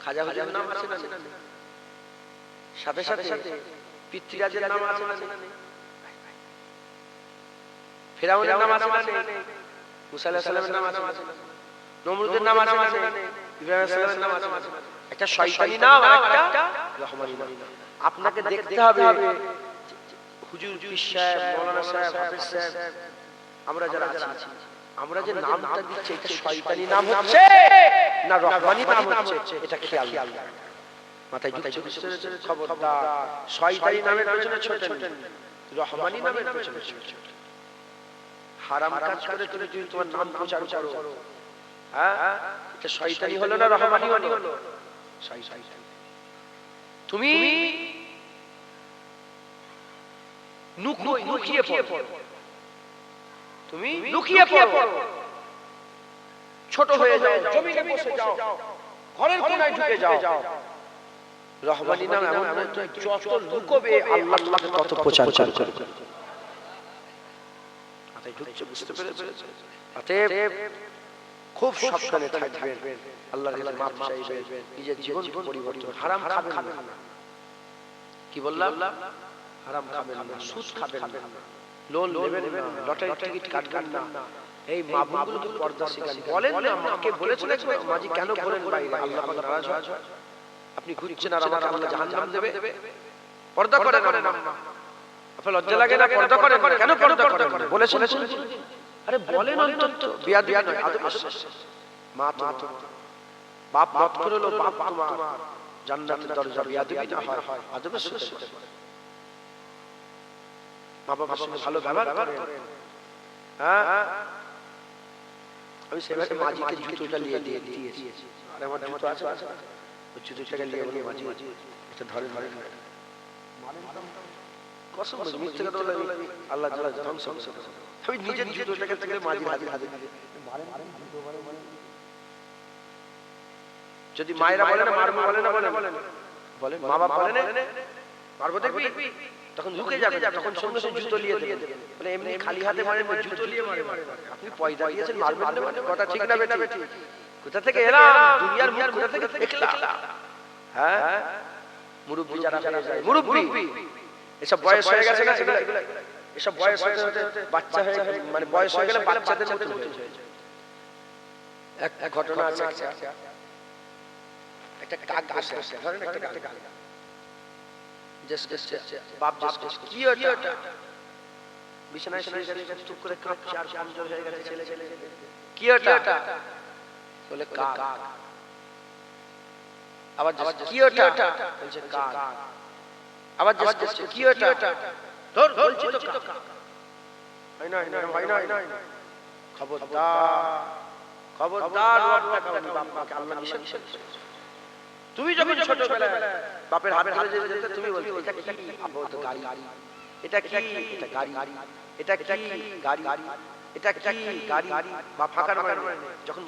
খাজা হুজুরের নাম আছে না নেই? সাথে সাথে পিতৃরাজের নাম আছে না নেই? ফিরাউনের নাম আছে না নেই? মুসা আলাইহিস সালামের নাম আছে না নেই? নমরুদের নাম আছে না নেই? ইব্রাহিম আলাইহিস সালামের নাম আছে না নেই? একটা শয়তানি নাম আর একটা রহমানি নাম। আপনাকে দেখতে হবে হুজুর পীর সাহেব, মাওলানা সাহেব, হাফেজ সাহেব, আমরা যারা আছি, আমরা যে নামটা দিচ্ছি এটা শয়তানি নাম হচ্ছে না রহমানি নাম হচ্ছে, এটা খেয়াল রাখবেন। মাথায় যুক্ত খবরদার শয়তানি নামের পেছনে ছোটেন, রহমানি নামের পেছনে ছোটেন। হারাম কাজ করে তুমি যদি তোমার নাম প্রচার করো, হ্যাঁ এটা শয়তানি হলো না রহমানি হলো? শয়তানি। তুমি লুকিয়ে পড়ো, তুমি লুকিয়ে পড়ো, ছোট হয়ে যাও, জমিনে বসে যাও, ঘরের কোণায় ঢুকে যাও। রহমানি নাম এমন যত লুকোবে আল্লাহ তোমাকে তত প্রচার করবে। মাথায় ঢুকছে, বুঝতে পেরেছেন? অতএব খুব সাবধানে থাকবেন, আল্লাহর কাছে মাপ চাইবেন, নিজের জীবন পরিবর্তন। হারাম খাবেন না। কি বললাম? হারাম খাবেন না, সুদ খাবেন না, লোন নেবেন না, লটারি টিকিট কাটবেন না। এই মা বোনগুলোকে পর্দা শিখান। বলেন না মাকে বলেছেন মাজি কেন বলেন বাইরে আল্লাহ পাক নারাজ হয়? আপনি ঘুরছেন আর আমাকে আল্লাহ জাহান্নাম দেবে? পর্দা করেন না। আপনার লজ্জা লাগে না? পর্দা করেন কেন? পর্দা করেন বলেছেন? আরে বলেন অন্তত বিয়াদবি নয়, আদব শেষ। মা তো বাপ মাফ করে লো, বাপ তোমার জান্নাতের দরজা, বিয়াদবি না হয় আদবের সাথে। মা বাবার সঙ্গে ভালো ব্যবহার করেন। হ্যাঁ, আমি সেভাবে মাজিকে জুতোটা নিয়ে দিয়েছি। আর আমার জুতো আছে, ওই জুতোটাকে নিয়ে বলি মাজি এটা ধরে কসম মিথ্যে কথা বলে আল্লাহ তাআলা ধ্বংস করে। আমি নিজের জুতোটাকে থেকে মাজি হাতে যদি মায়েরা বলে না মারবো, বলে না বলে মা বাবা বলে না মারবো দেখবি, তখন লুকে যাবে, তখন সঙ্গে সঙ্গে জুতো নিয়ে দেবে। মানে এমনি খালি হাতে মারেন, জুতো নিয়ে মারেন। আপনি পয়দা দিয়েছেন মারবেন না, কথা ঠিক না বেটি? কোথা থেকে এলাম, দুনিয়ার মুখ কোথা থেকে দেখলাম? হ্যাঁ, মুরব্বি যারা মুরব্বি এসব বয়স হয়ে গেছে না এগুলো এসব বয়স হয়ে বাচ্চা হয়ে মানে বয়স হয়ে গেলে বাচ্চাদের মতো হয়ে যায়। এক ঘটনা আছে একটা কাক বসে আছে ধরেন একটা কাক বাপ কি ওটা বিছানায় শুয়ে চুপ করে কাঁপছে আর কমজোর হয়ে গেছে ছেলে কি ওটা বলে কাক আবার কি ওটা বলছে কাক আবার কি ওটা ধর বলছি তো কাক হয় না খবরদার বাপকে আল্লাহ নিষেধ করেছে। তুমি যখন ছোটবেলায় বাপের হাত ধরে যেতে তুমি বলতে এটা কি আবদ্ধ গাড়ি এটা কি এটা গাড়ি এটা কি গাড়ি এটা কি গাড়ি বা ফাঁকার মানে যখন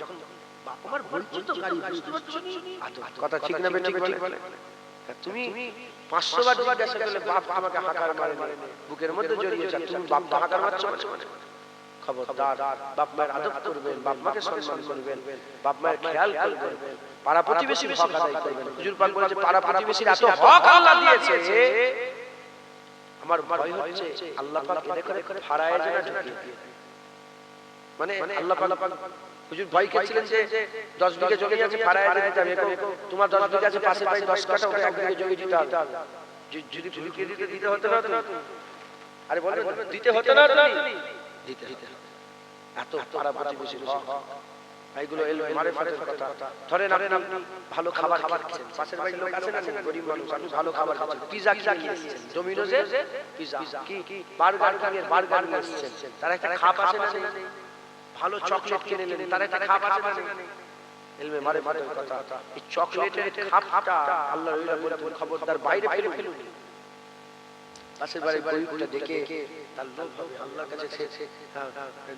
বাপ আমার বলছো তো গাড়ি বুঝতে পারছো কথা ঠিক না বেঠিক বলে তুমি 500 বার জিজ্ঞাসা করলে বাপ আমাকে হাঁকার মারে বুকের মধ্যে জড়িয়ে যাচ্ছে তুমি বাপ হাঁকার মারছো মানে খবরদার বাপ মায়ের আদব করবেন বাপ মাকে সম্মান করবেন বাপ মায়ের খেয়াল করবেন পাড়া প্রতিবেশীর হক আদায় করবেন। হুজুর পাক বলেছে পাড়া প্রতিবেশীর এত হক আল্লাহ দিয়েছে আমার ভয় হচ্ছে আল্লাহ পাক এদের করে ফাড়ায় যেন মানে আল্লাহ পাক হুজুর ভয় খেয়েছিলেন যে 10 বিঘা জমি আছে ফাড়ায় দিতে হবে তোমার 10 বিঘা আছে পাশে ভাই 10 কাঠা ওটা এক বিঘা জমি দিতে হবে যদি ভুলকে দিতে হতো না আরে বলেন দিতে হতো না দিতে এত পাড়া প্রতিবেশীর হক এইগুলো এলো মারিফাতের কথা। ধরেন আপনি ভালো খাবার খাচ্ছেন পাশের বাড়ির লোক আছে না গরিব মানুষ আপনি ভালো খাবার খাচ্ছেন পিজা খেয়েছেন ডোমিনোজের পিজা কি বার্গার নিয়েছেন তার একটা খাপ আছে না ভালো চকলেট কিনে নিলেন তার একটা খাপ আছে না এলমে মারিফাতের কথা এই চকলেটের খাপটা আল্লাহর ওলিরা বলেন খবরদার বাইরে ফেলুন পাশের বাড়ির গরিবটা দেখে তার লোভ হবে আল্লাহর কাছে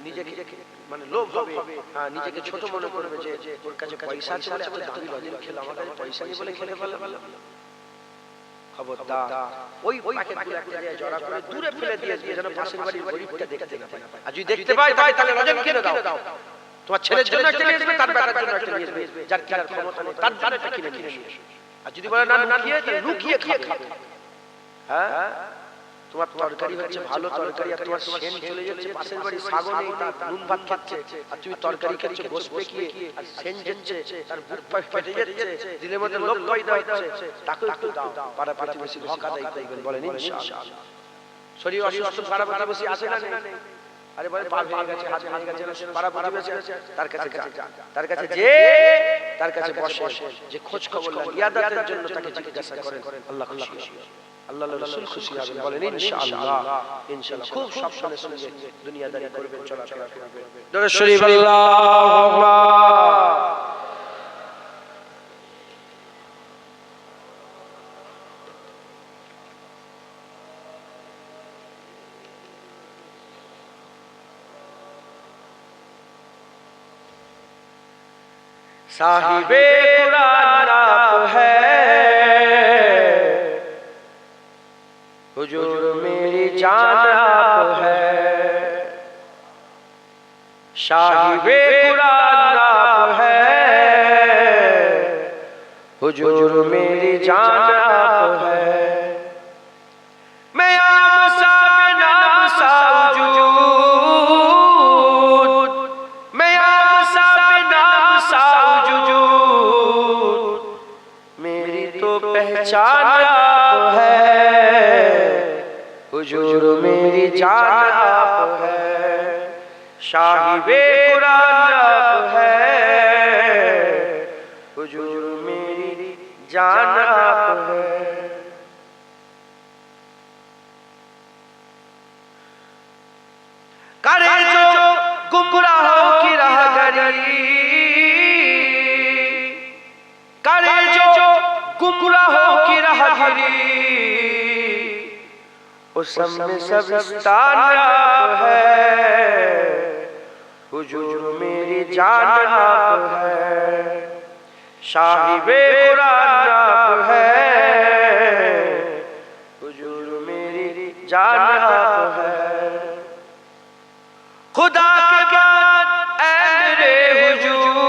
নিজেকে মানে লোভ হবে নিজেকে ছোট মনে করবে যে ওর কাছে পয়সা আছে বলে এত দামি লজেন খেলো আমার কাছে পয়সা নেই বলে খেলে ফেলে খবরদার ওই প্যাকেটগুলো একটা জায়গায় জড়া করে দূরে ফেলে দিয়ে যেন পাশের বাড়ির গরিবটা দেখতে না পায় আর যদি দেখতে পায় তাহলে লজেন কিনে দাও তোমার ছেলের জন্য একটা নিয়ে আসবে তার বেটার জন্য একটা নিয়ে আসবে যার কেনার ক্ষমতা নেই তার জন্য একটা কিনে নিয়ে আসবে আর যদি বলে না লুকিয়ে খাবে হ্যাঁ তোমার তরকারি হচ্ছে ভালো তরকারি আর তোমার সেন চলে যাচ্ছে পাশের বাড়ি ছাগল নেই তার নুন ভাত খাচ্ছে আর তুমি তরকারি খাচ্ছ বসবে কি আর সেন যাচ্ছে তার বুক ফেটে যাচ্ছে দিলের মধ্যে লোভ পয়দা হচ্ছে তাকে একটু দাও পাড়া প্রতিবেশী হক আদায় করবেন বলেন ইনশাআল্লাহ। শরীর অসুস্থ পাড়া প্রতিবেশী আছে না নেই আরে বলে পা ভেঙে গেছে হাত ভেঙে গেছে পাড়া প্রতিবেশী তার কাছে যা তার কাছে বসে যে খোঁজ খবর ইয়াদাতের জন্য তাকে জিজ্ঞাসা করেন আল্লাহ খুশি আল্লাহ রাসূল খুশি হবেন বলেন ইনশাআল্লাহ খুব সাবধানে সঙ্গে দুনিয়াদারি করবেন চলাফেরা করবেন দরুদ শরীফ আল্লাহুম্মা साहिबे कुरान आप है हुजूर मेरी जान आप है साहिबे कुरान आप है हुजूर मेरी जान आप है मैं आप सा नाम सा वजूद मैं आप सा नाम सा वजूद मेरी तो पहचान आप है हुजूर मेरी जान आप है साहिबे कुरान आप है हुजूर मेरी जान आप है। करे जो गुमराहों की राहगरी करे जो गुमराहों की राहगरी उस में सबस्तान आप है हुजूर मेरी जान आप है साहिबे कुरान आप है हुजूर मेरी जान आप है। खुदा के बाद ऐ मेरे हुजूर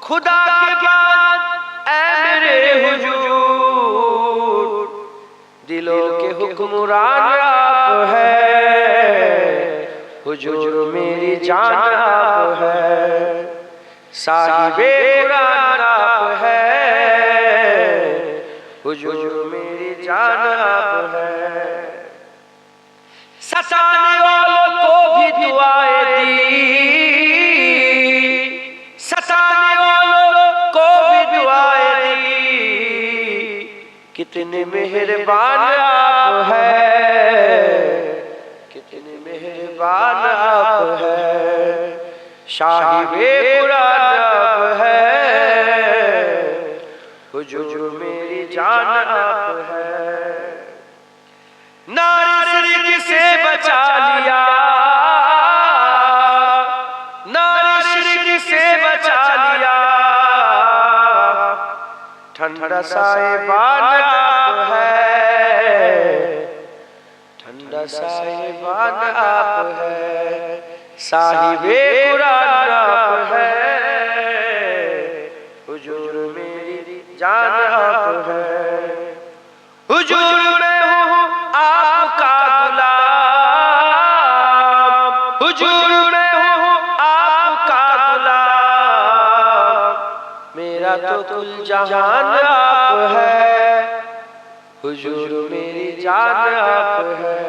खुदा के बाद ऐ ऐ मेरे हुजूर दिलों के हुक्मरान आप है, हुजूर मेरी जान आप है, साहिबे कुरान आप है, हुजूर मेरी जान आप है। सताने वालों को भी दुआएं दी, सताने वालों को भी दुआएं दी, कितने मेहरबान आप है, कितने मेहरबान आप है, साहिबे कुरान आप है, हुजूर मेरी जान आप है। नारी शिरक से बचा लिया, नारी शिरक से बचा लिया, ठंडा साहिबान आप है, ठंडा साहिबान आप है, साहिबे कुरान आप है, हुजूर मेरी जान आप है। हुजूर मैं हूँ आपका गुलाम, हुजूर मैं हूँ आपका गुलाम, मेरा तो कुल जहान आप है, हुजूर मेरी जान आप है।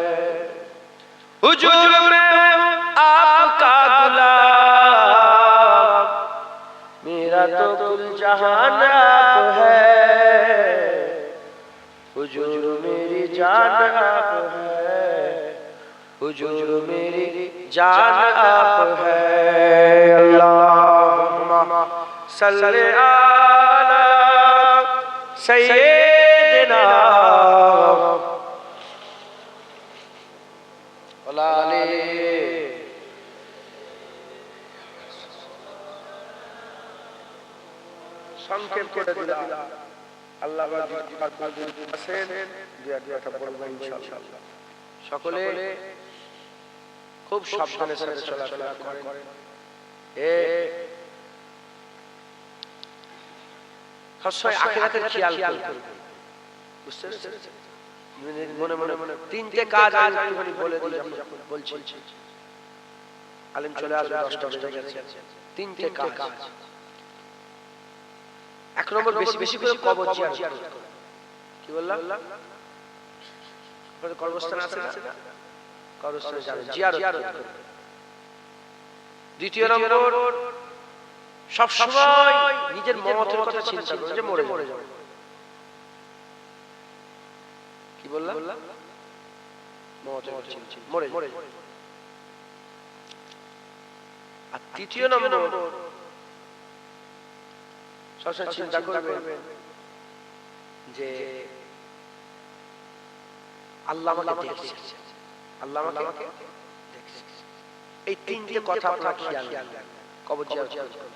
हुजूर मैं हूँ आपका गुलाम, मेरा तो कुल जहान आप है, हुजूर मेरी जान आप है, हुजूर मेरी जान आप है। अल्लाहुम्मा सल्ली अला सय्यिदिना वला आले। সংক্ষেপ করে দিলাম, আল্লাহ সকলে খুব সাবধানে চলাফেরা করেন। সবসময় আখিরাতের খেয়াল করবেন, বুঝতে পেরেছেন? মনে মনে মনে তিনটে কাজ আমি একটুখানি বলে দিই, যখন বলছি আলেম চলে আসবে, 10টা বেজে গেছে। তিনটে কাজ। এক নম্বর, বেশি বেশি করে কবর জিয়ারত করুন। কি বললাম? আপনাদের কবরস্থান আছে না? কবরস্থানে যাবেন, জিয়ারত করুন। দ্বিতীয় নম্বর, সব সময় নিজের মওতের কথা চিন্তা করুন, যে মরে যাব। কি বললাম? মওতের কথা চিন্তা, মরে যাব। আর তৃতীয় নম্বর, সবসময় চিন্তা করবেন যে আল্লাহ আমাকে দেখছে, আল্লাহ আমাকে দেখছে। এই তিনটে কথা আপনার খেয়াল রাখবেন কবর জিয়ারত করুন।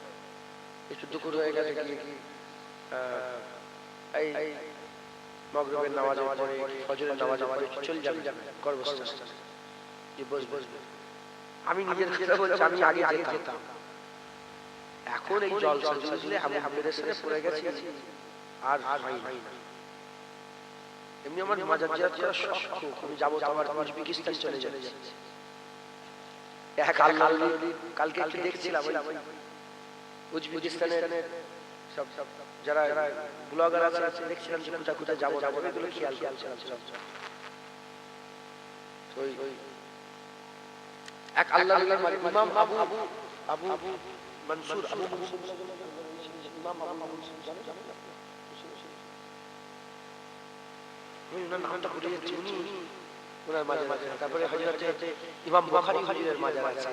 একটু দুপুর হয়ে গেছে, এই মাগরিবের নামাজের পরে, ফজরের নামাজের পরে চলে যাবেন কবরস্থানে, যে বসবেন। আমি নিজের কথা বলছি, আমি আগে যেতাম, এখন এই জলসা বুঝলে আমি আপনাদের সাথে পড়ে গেছি আর হয় না। এমনি আমার মাজার জিয়ারত করার শখ, আমি যাবো, আবার উজবেকিস্তান চলে যাচ্ছি। এক আল্লাহ কালকে একটু দেখছিলাম, উজবেকিস্তানের সব যারা ব্লগার আছে, দেখছিলাম যে কোথায় কোথায় যাবো, এগুলো খেয়াল করছিলাম। এক আল্লাহ ইমাম আবু মনসুর, ইমাম আবু মনসুর জানেন? ওনার নামটা ভুলে যাচ্ছি, ওনার মাজার আছে। তারপরে হযরত ইমাম বুখারী হুজুরের মাজার আছে,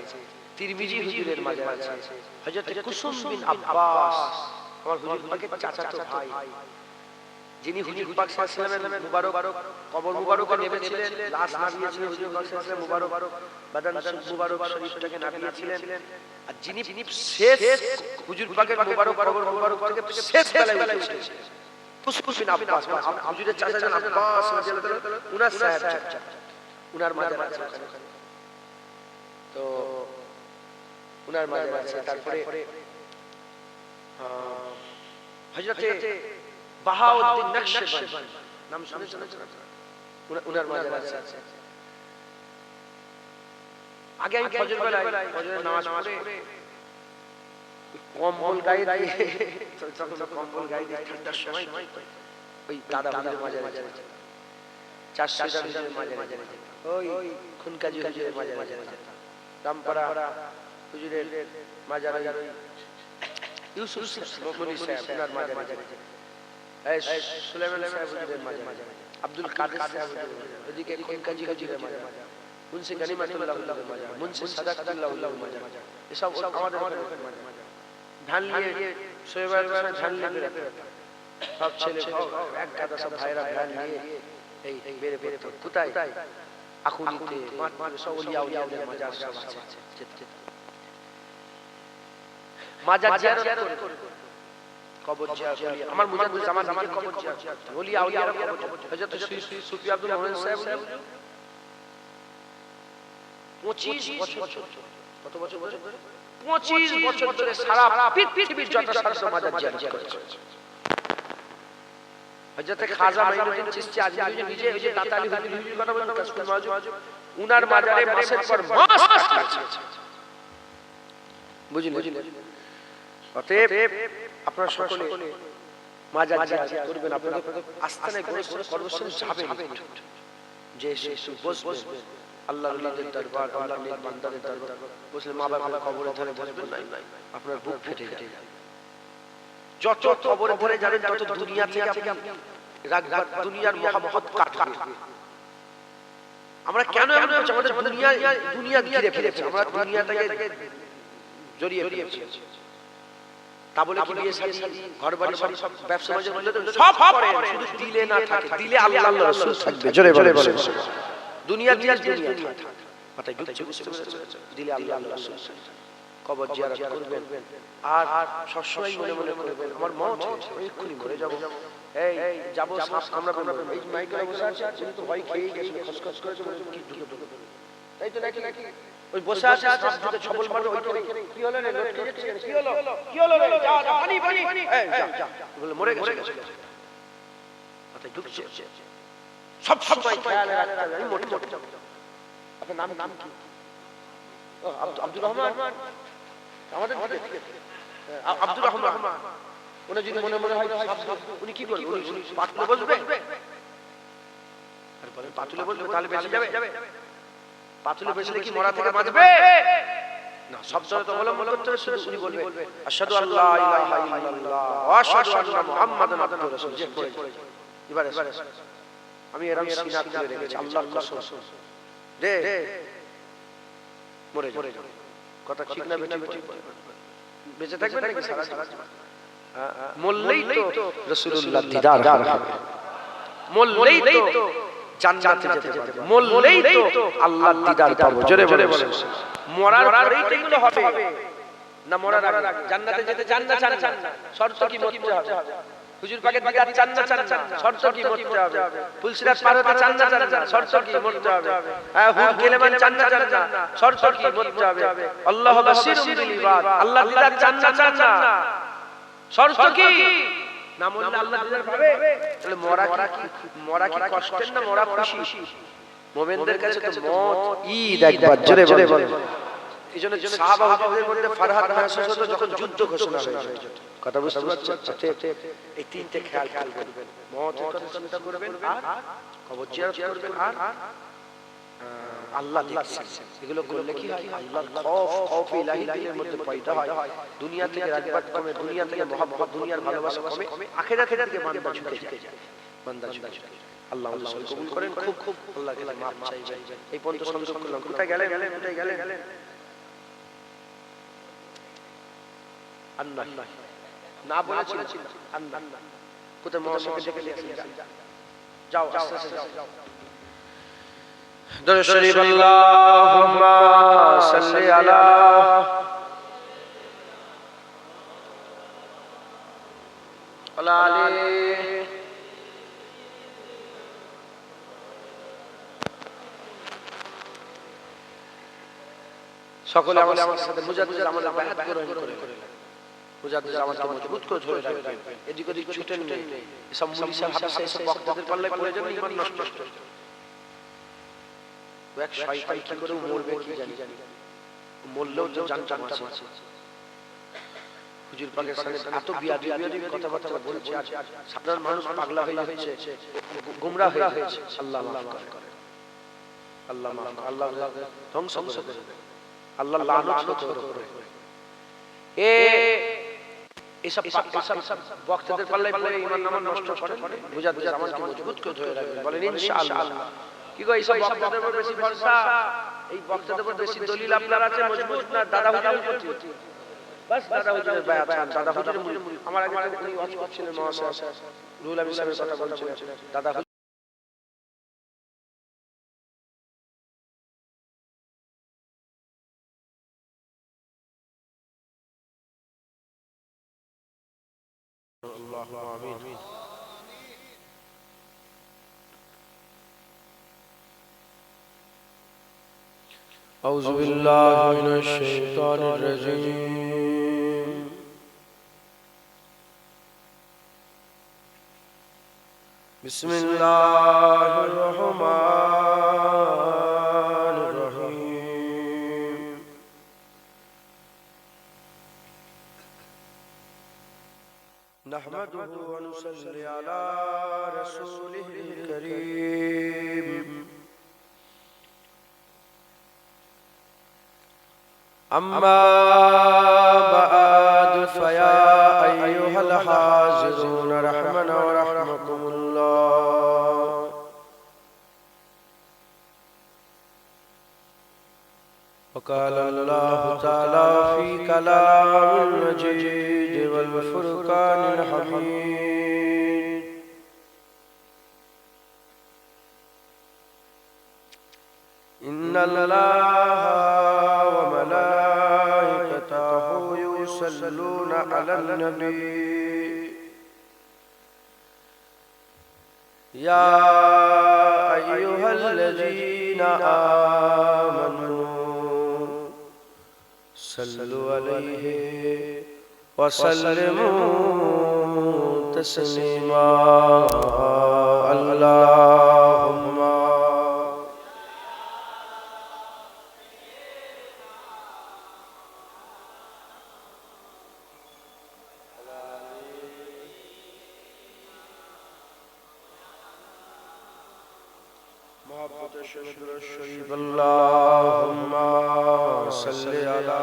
তিরমিজি হুজুরের মাজার আছে, হযরত কুসুম বিন আব্বাস, আমার হুজুর পাকের চাচাতো ভাই, যিনি হুজুর পাক সাল্লাল্লাহু আলাইহি ওয়াসাল্লামের মুবারক কবর মুবারকে নেমেছিলেন, লাশ নামিয়েছিলেন হুজুর পাক সাল্লাল্লাহু আলাইহি ওয়াসাল্লাম, মুবারক বাদান মুবারক শরীফটাকে নামিয়েছিলেন। আর যিনি শেষ হুজুর পাকের মুবারক কবর মুবারক থেকে শেষ বেলায় উঠেছেন কুসুম বিন আব্বাস, হুজুরের চাচা জান আব্বাস রাদিয়াল্লাহু তাআলা, উনার সাহেব চাচা, উনার মাজার আছে ওখানে। তো উনার মাজার আছে। তারপরে হযরতে বাহাউদ্দিন নকশবন্দি নাম শুনেছেন? উনার মাজার আছে। আগে আমি ফজর বেলায় ফজরের নামাজ পড়ে কম্বল গায়ে দিয়ে তখন কম্বল গায়ে দিয়ে ঠান্ডার সময় ওই দাদা হুজুরের মাজারে যেতাম। 400 হুজুরের মাজারে যেতাম। ওই খুনকাজি হুজুরের মাজারে যেতাম। রামপাড়া হুজুরের মাজারে ইউসুফ মনি সাহেব উনার মাজারে যেতাম। সুলাইমান সাহেব হুজুরের মাজারে, আব্দুল কাদের সাহেব হুজুরের, ওদিকে খুনকাজি হুজুরের মাজারে, মুন্সি গনিমাতুল্লাহ হুজুরের মাজারে, মুন্সি সাদাকাতুল্লাহ হুজুরের মাজারে, এসব আমাদের মাজারে ধান নিয়ে শোয়েবার ধান নিয়ে সব ছেলে এক গাদা সব ভাইরা ধান নিয়ে এই বেরে বেরে কোথায় আখুনিতে মাঠ সব ওলিয়া ওলিয়াদের মাজার সব আছে। মাজার জিয়ারত করে কবর জিয়ারত করি। আমার মুজাদ্দিদ জামান কবর জিয়ারত ওলিয়া ওলিয়ার কবর। হযরত সুফি আব্দুল মোমেন সাহেব 25 বছর, কত বছর ধরে? 25 বছর ধরে সারা পৃথিবীর যত শাস্ত্র মাজার জিয়ারত করেছে। হযরত খাজা মাইনুদ্দিন চিশতি আজমিরি নিজে ওই যে তাতালি হুজুরের কথা বলেন কাশফুল মাওজুদ, উনার মাজারে মাসের পর মাস কাটিয়েছে। বুঝলেন? অতএব আপনারা সকলে মাজার জিয়ারত করবেন। আপনাদের আস্তানায় গর্বসন যাবেন, যে বসবেন আল্লাহর ওলিদের দরবার, আল্লাহর নেক বান্দাদের দরবার বসলে মা বাবার কবরের ধারে বসবেন নাই, আপনার বুক ফেটে যাবে। যত কবরে ধরে যাবেন তত দুনিয়া থেকে আপনি রাগবাত দুনিয়ার মহব্বত কাটবে। আমরা কেন এমন করছি? আমাদের দুনিয়া ঘিরে ফেলেছে, আমরা দুনিয়াটাকে জড়িয়ে ফেলেছি। তা বলে কি বিয়ে শাদী ঘর বাড়ি সব ব্যবসা বাণিজ্য সব করেন, শুধু দিলে না থাকে, দিলে আল্লাহ আল্লাহর রাসূল থাকবে। জোরে বলে দুনিয়া দুনিয়া থাকে মাথায় ঢুকছে, বুঝতে পেরেছেন? দিলে আল্লাহ আল্লাহর রাসূল কবর জিয়ারত করবেন। আর সবসময় মনে মনে করবেন আমার মত আমি এক্ষুনি মরে যাব, এই যাব আমরা এই মাইকেলে বসে আছি, তুমি তো ভয় খেয়ে গেছো, খসখস করে কি ঢুকে তাই তো নাকি ওই বসে আছে সাপ ঢুকে ছবল মারবে ওইখানে, কি হলো রে লটকে যাচ্ছে, কি হলো রে, যা যা পানি এই যা বলে মরে গেছে। মাথায় ঢুকছে, সব সময় খেয়াল রাখতে হবে আমি মরে যাব। আপনার নাম কি? আব্দুর রহমান, আমাদের আব্দুর রহমান। উনি যদি মনে মনে হয় উনি কি করবে? উনি পাতুলে বসবে, আর বলেন পাতুলে বসবে তাহলে বেঁচে যাবে? পাতুলে বসলে কি মরা থেকে বাঁচবে না? সব সময় তো অবলম্বন করতে হবে। শুধু উনি বলবে আশহাদু আল্লা ইলাহা ইল্লাল্লাহ ওয়া আশহাদু আন্না মুহাম্মাদান আবদুহু রাসূলুহু। যে পড়ে এবারে আমি এরকম সিনা করে রেখেছি, আল্লাহর কসম রে মরে যাবে। কথা ঠিক না বেটি? বেঁচে থাকবে নাকি সারা জীবন? মরলেই তো রাসূলুল্লাহ দিদার হবে, মরলেই তো জান্নাতে যেতে পারবে, মরলেই তো আল্লাহর দিদার পাবো। জোরে বলে মরার পরেই তো এগুলো হবে না, মরার আগে জান্নাতে যেতে চান না? শর্ত কি? মরতে হবে। হুজুর পাকের দিদার চান না? শর্ত কি? মরতে হবে। ফুলসিরাত পার হতে চান না? শর্ত কি? মরতে হবে। হুর গেলেমান চান না? শর্ত কি? মরতে হবে। আল্লাহু বাসীরুম বিল ইবাদ, আল্লাহর দিদার চান না? শর্ত কি? না মরলে আল্লাহ দিদার পাবে। তাহলে মরা কি কষ্টের না মরা খুশি? মুমিনদের কাছে তো মত ঈদ একবার। জোরে বলে এইজন্য সাহাবা হুজুরদের মধ্যে ফরহাদ মাহসুস হতো যখন যুদ্ধ ঘোষণা হয়েছে। কথা বুঝতে পারছেন? এই তিনটে খেয়াল করবেন, মতের কথা চিন্তা করবেন, আর কবর জিয়ারত করবেন, আর আল্লাহ দেখছেন। এগুলো করলে কি হয়? আল্লাহর খৌফ ইলাহি দিলের মধ্যে পয়দা হয়। দুনিয়া থেকে রাগবাত কমে, দুনিয়া থেকে মহব্বত, দুনিয়ার ভালোবাসা কমে, আখিরাতের দিকে বান্দা ঝুঁকে যায়। আল্লাহ কবুল করেন। খুব আল্লাহর কাছে মাফ চাইবেন। এই পর্যন্ত সংযোগ করলাম। কোথায় গেলেন? আল্লাহ না বলেছিলেন আল্লাহ কোথায়? মহাসকে ডেকে দিয়েছেন, যাও আস্তে আস্তে যাও। দরুদ শরীফ আল্লাহুম্মা সাল্লি আলা আলি সকলে আমার সাথে মুজাদ্দিদ আমাদের বায়াত গ্রহণ করে মুজাদ্দিদ জামাতকে মজবুত করে ধরে রাখবেন, এদিক ওদিক ছুটেন নেই। এসব মুলিশার হাদিসে এসব বক্তাদের পাল্লায় পড়ে যাবেন, ঈমান নষ্ট হয়ে যাবে। এক শয়তান কি করে মরবে কি জানি, মরলেও তো জানটা আছে। হুজুর পাকের সামনে এত বিয়াদবি কথাবার্তা বলছে, আর সাধারণ মানুষ পাগলা হয়ে যাচ্ছে, গোমরাহ হয়ে যাচ্ছে। আল্লাহ মাফ করে, আল্লাহ মাফ, আল্লাহ ধ্বংস করে, আল্লাহ লানত করে। এসব বক্তাদের পাল্লায় পড়ে ঈমান নামান নষ্ট করে, মুজাদ্দিদ জামাতকে মজবুত করে ধরে রাখবেন, বলেন ইনশাআল্লাহ। কি গো এইসব বক্তাদের উপর বেশি ভরসা, এই বক্তাদের উপর বেশি দলিল আপনার আছে মজবুত না দাদা হুজুরের প্রতি? বাস দাদা হুজুরের বায়াত, দাদা হুজুরের মুরিদ। আমার আগে উনি ওয়াজ করছিলেন মহাশয়, রুহুল আমিন সাহেবের কথা বলছিলেন, দাদা আল্লাহু আমিন। আউযু বিল্লাহি মিনাশ শাইতানির রাজীম। বিসমিল্লাহির রহমানির রহিম। নাহমাদুহু ওয়া নুসাল্লি আলা রাসূলিহিল কারীম। أما بعد فيا أيها الحاضرون رحمنا ورحمكم الله. وقال الله تعالى في كلام المجيد والفرقان الحميد: إن الله يصلون على النبي يا أيها الذين آمنوا صلوا عليه وسلموا تسليما. اللهم اللهم صل على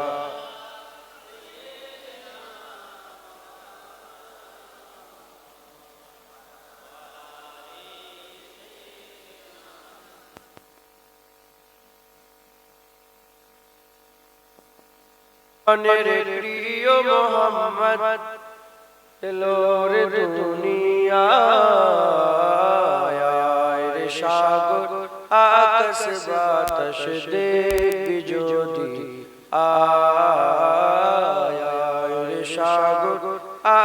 প্রিয় মোহাম্মদ এলোর দুনিয়ায় সাগর আকাশ বাতাস দেখবি যদি আয় সাগর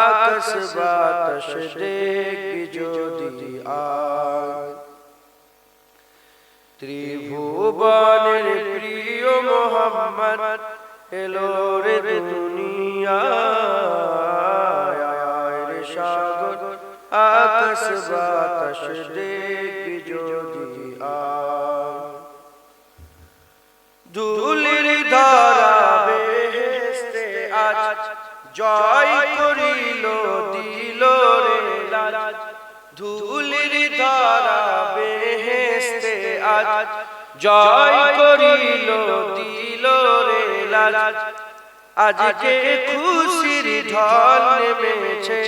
আকাশ বাতাস দেখবি যদি আয়। ত্রিভুবনের প্রিয় মোহাম্মদ এলোর দুনিয়ায় সাগর আকাশ বাতাস দেখবি যদি আয়। ধুলির ধরা বেহেশতে আজ জয় করিল দিল রে লাজ। ধুলির ধরা বেহেশতে আজ জয় করিল দিল রে লাজ। আজকে খুশির ঢল নেমেছে,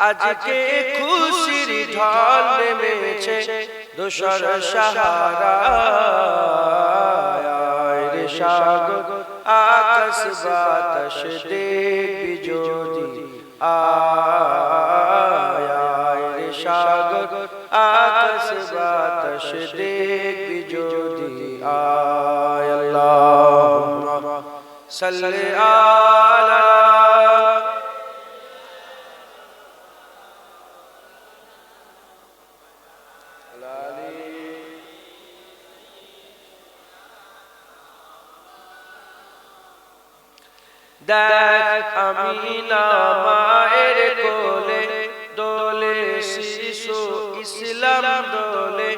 আজকে খুশির ঢল নেমেছে দোসর সাহারায় সাগর আকাশ বাতাস দেখবি যদি আয় সাগর আকাশ বাতাস দেখবি যদি আয়। আল্লাহুম্মা সাল্লি আলা দেখ আমিনা মায়ের কোলে দোলে শিশু ইসলাম দোলে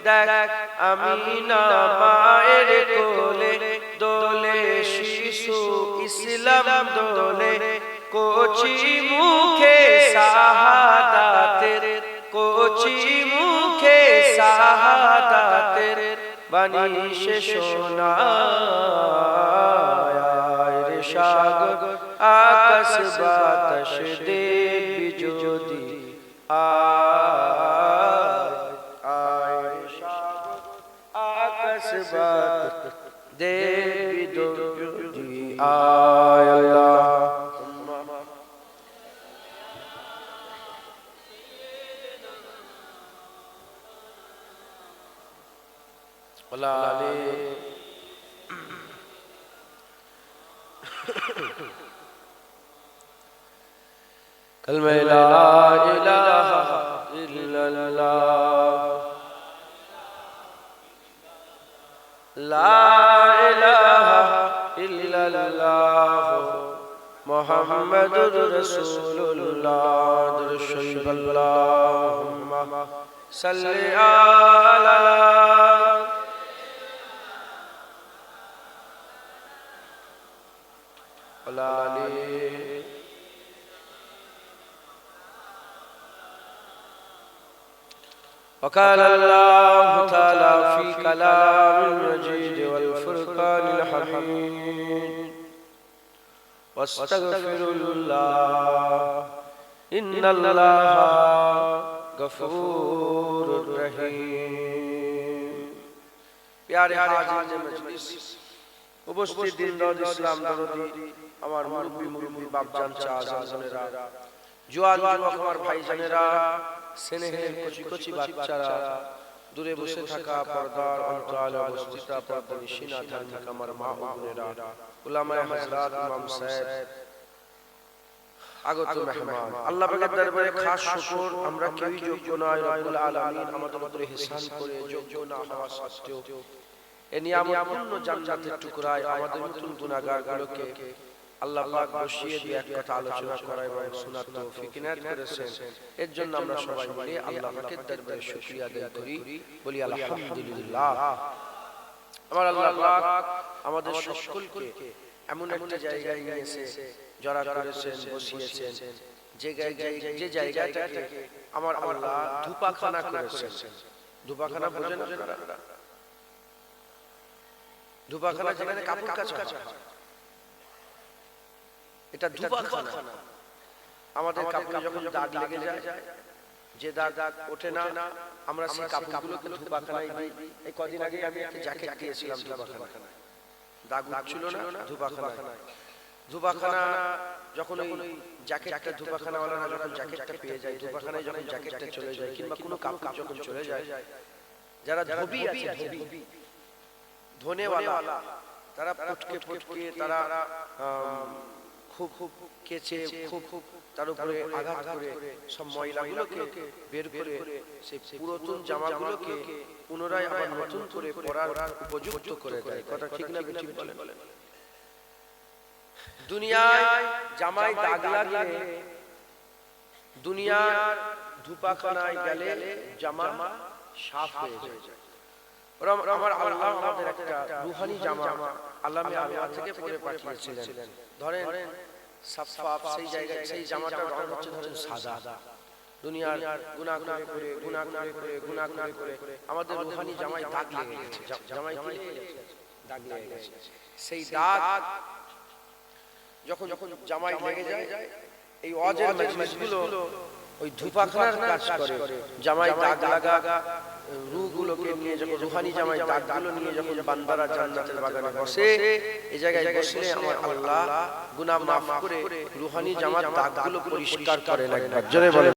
দেখ আমিনা মায়ের কোলে দোলে শিশু ইসলাম দোলে কোচি মুখে শাহাদাতের কোচি মুখে শাহাদাতের বাণী সে শোনায় রে সাগর আকাশ বাতাস দেখবি যদি আয় রে সাগর আকাশ বাতাস দেখবি যদি আয় আল্লাহ कलमे ला इलाहा इल्लल्लाह ला इलाहा इल्लल्लाह मुहम्मदुर रसूलुल्लाह दरुद अल्लाहुम्मा सल्लि अला وقال الله تعالى في كلام المجيد والفرقان الحميد واستغفر الله إن الله غفور رحيم प्यारे हाजिर मजलिस उपस्थित दिनदार इस्लाम दरदी আমার মুরব্বি বাপজান চাচারা জওয়ান যুবক আমার ভাইজানেরা স্নেহের কচি কচি বাচ্চারা দূরে বসে থাকা পর্দার অন্তরালে অবস্থিত পর্দানিশিনা ধার্মিক আমার মা ও বোনেরা উলামায়ে হযরত ইমাম সাহেব আগত মেহমান আল্লাহ পাকের দরবারে খাস শুকর আমরা কেউই যোগ্য নয় রব্বুল আলামিন আমাদের উপরে ihsan করে যোগ্য না হওয়া সত্ত্বেও এই নিয়ামতপূর্ণ জান্নাতের টুকরায় আমাদের মতন গুনাহগারগুলোকে আল্লাহ পাক বসিয়ে দিয়ে এক কথা আলোচনা করার এবং শোনার তৌফিক ইনায়াত করেছেন এর জন্য আমরা সবাই মিলে আল্লাহ পাকের দরবারে শুকরিয়া আদায় করি বলি আলহামদুলিল্লাহ আমার আল্লাহ পাক আমাদের সকলকে এমন একটা জায়গায় নিয়ে এসে জড়া করেছেন বসিয়েছেন যে জায়গাটাকে আমার আল্লাহ ধূপাখানা করেছেন ধূপাখানা বোঝেন আপনারা ধূপাখানা যেখানে কাপড় কাচা হয় এটা ধূপাখানা আমাদের কাপড়ে যখন দাগ লেগে যায় যে দাগ ওঠে না আমরা সেই কাপড়গুলোকে ধূপাখানায় দিই এই কদিন আগে আমি একটা জ্যাকেট দিয়েছিলাম ধূপাখানায় দাগ উঠছিল না ধূপাখানা যখন ওই জ্যাকেটটা ধূপাখানাওয়ালারা যখন জ্যাকেটটা পেয়ে যায় ধূপাখানায় যখন জ্যাকেটটা চলে যায় কিংবা কোনো কাপড় যখন চলে যায় যারা ধোবি আছে ধনেওয়ালা তারা পটকে তারা খুব কেচে খুব তার উপরে আঘাত করে সব ময়লাগুলোকে বের করে সেই পুরাতন জামাগুলোকে পুনরায় আবার নতুন করে পরার উপযুক্ত করে দেয় কথা ঠিক না ঠিক বলেন দুনিয়ায় জামায় দাগ লাগলে দুনিয়ার ধূপাখানায় গেলে জামা সাফ হয়ে যায় আমার আল্লাহ আমাদের একটা রূহানি জামা আল্লাহ থেকে পরে পাঠিয়েছিলেন ধরেন সাফাফ সেই জায়গায় সেই জামাটার রং হচ্ছে ধরেন সাদা দুনিয়ার গুনাহ করে আমাদের রূহানি জামায় দাগ লেগে গেছে জামায় কি দাগ লেগে গেছে সেই দাগ যখন জামায় লেগে যায় এই ওয়াজের মজলিসগুলো ওই ধূপাখানার কাজ করে জামায় দাগ লাগা রূহগুলোকে নিয়ে যখন রূহানি জামায় দাগগুলো নিয়ে যখন বান্দারা জান্নাতের বাগানে বসে এই জায়গায় বসলে আমার আল্লাহ গুনাহ মাফ করে রূহানি জামার দাগগুলো পরিষ্কার করেন একবার জোরে বলেন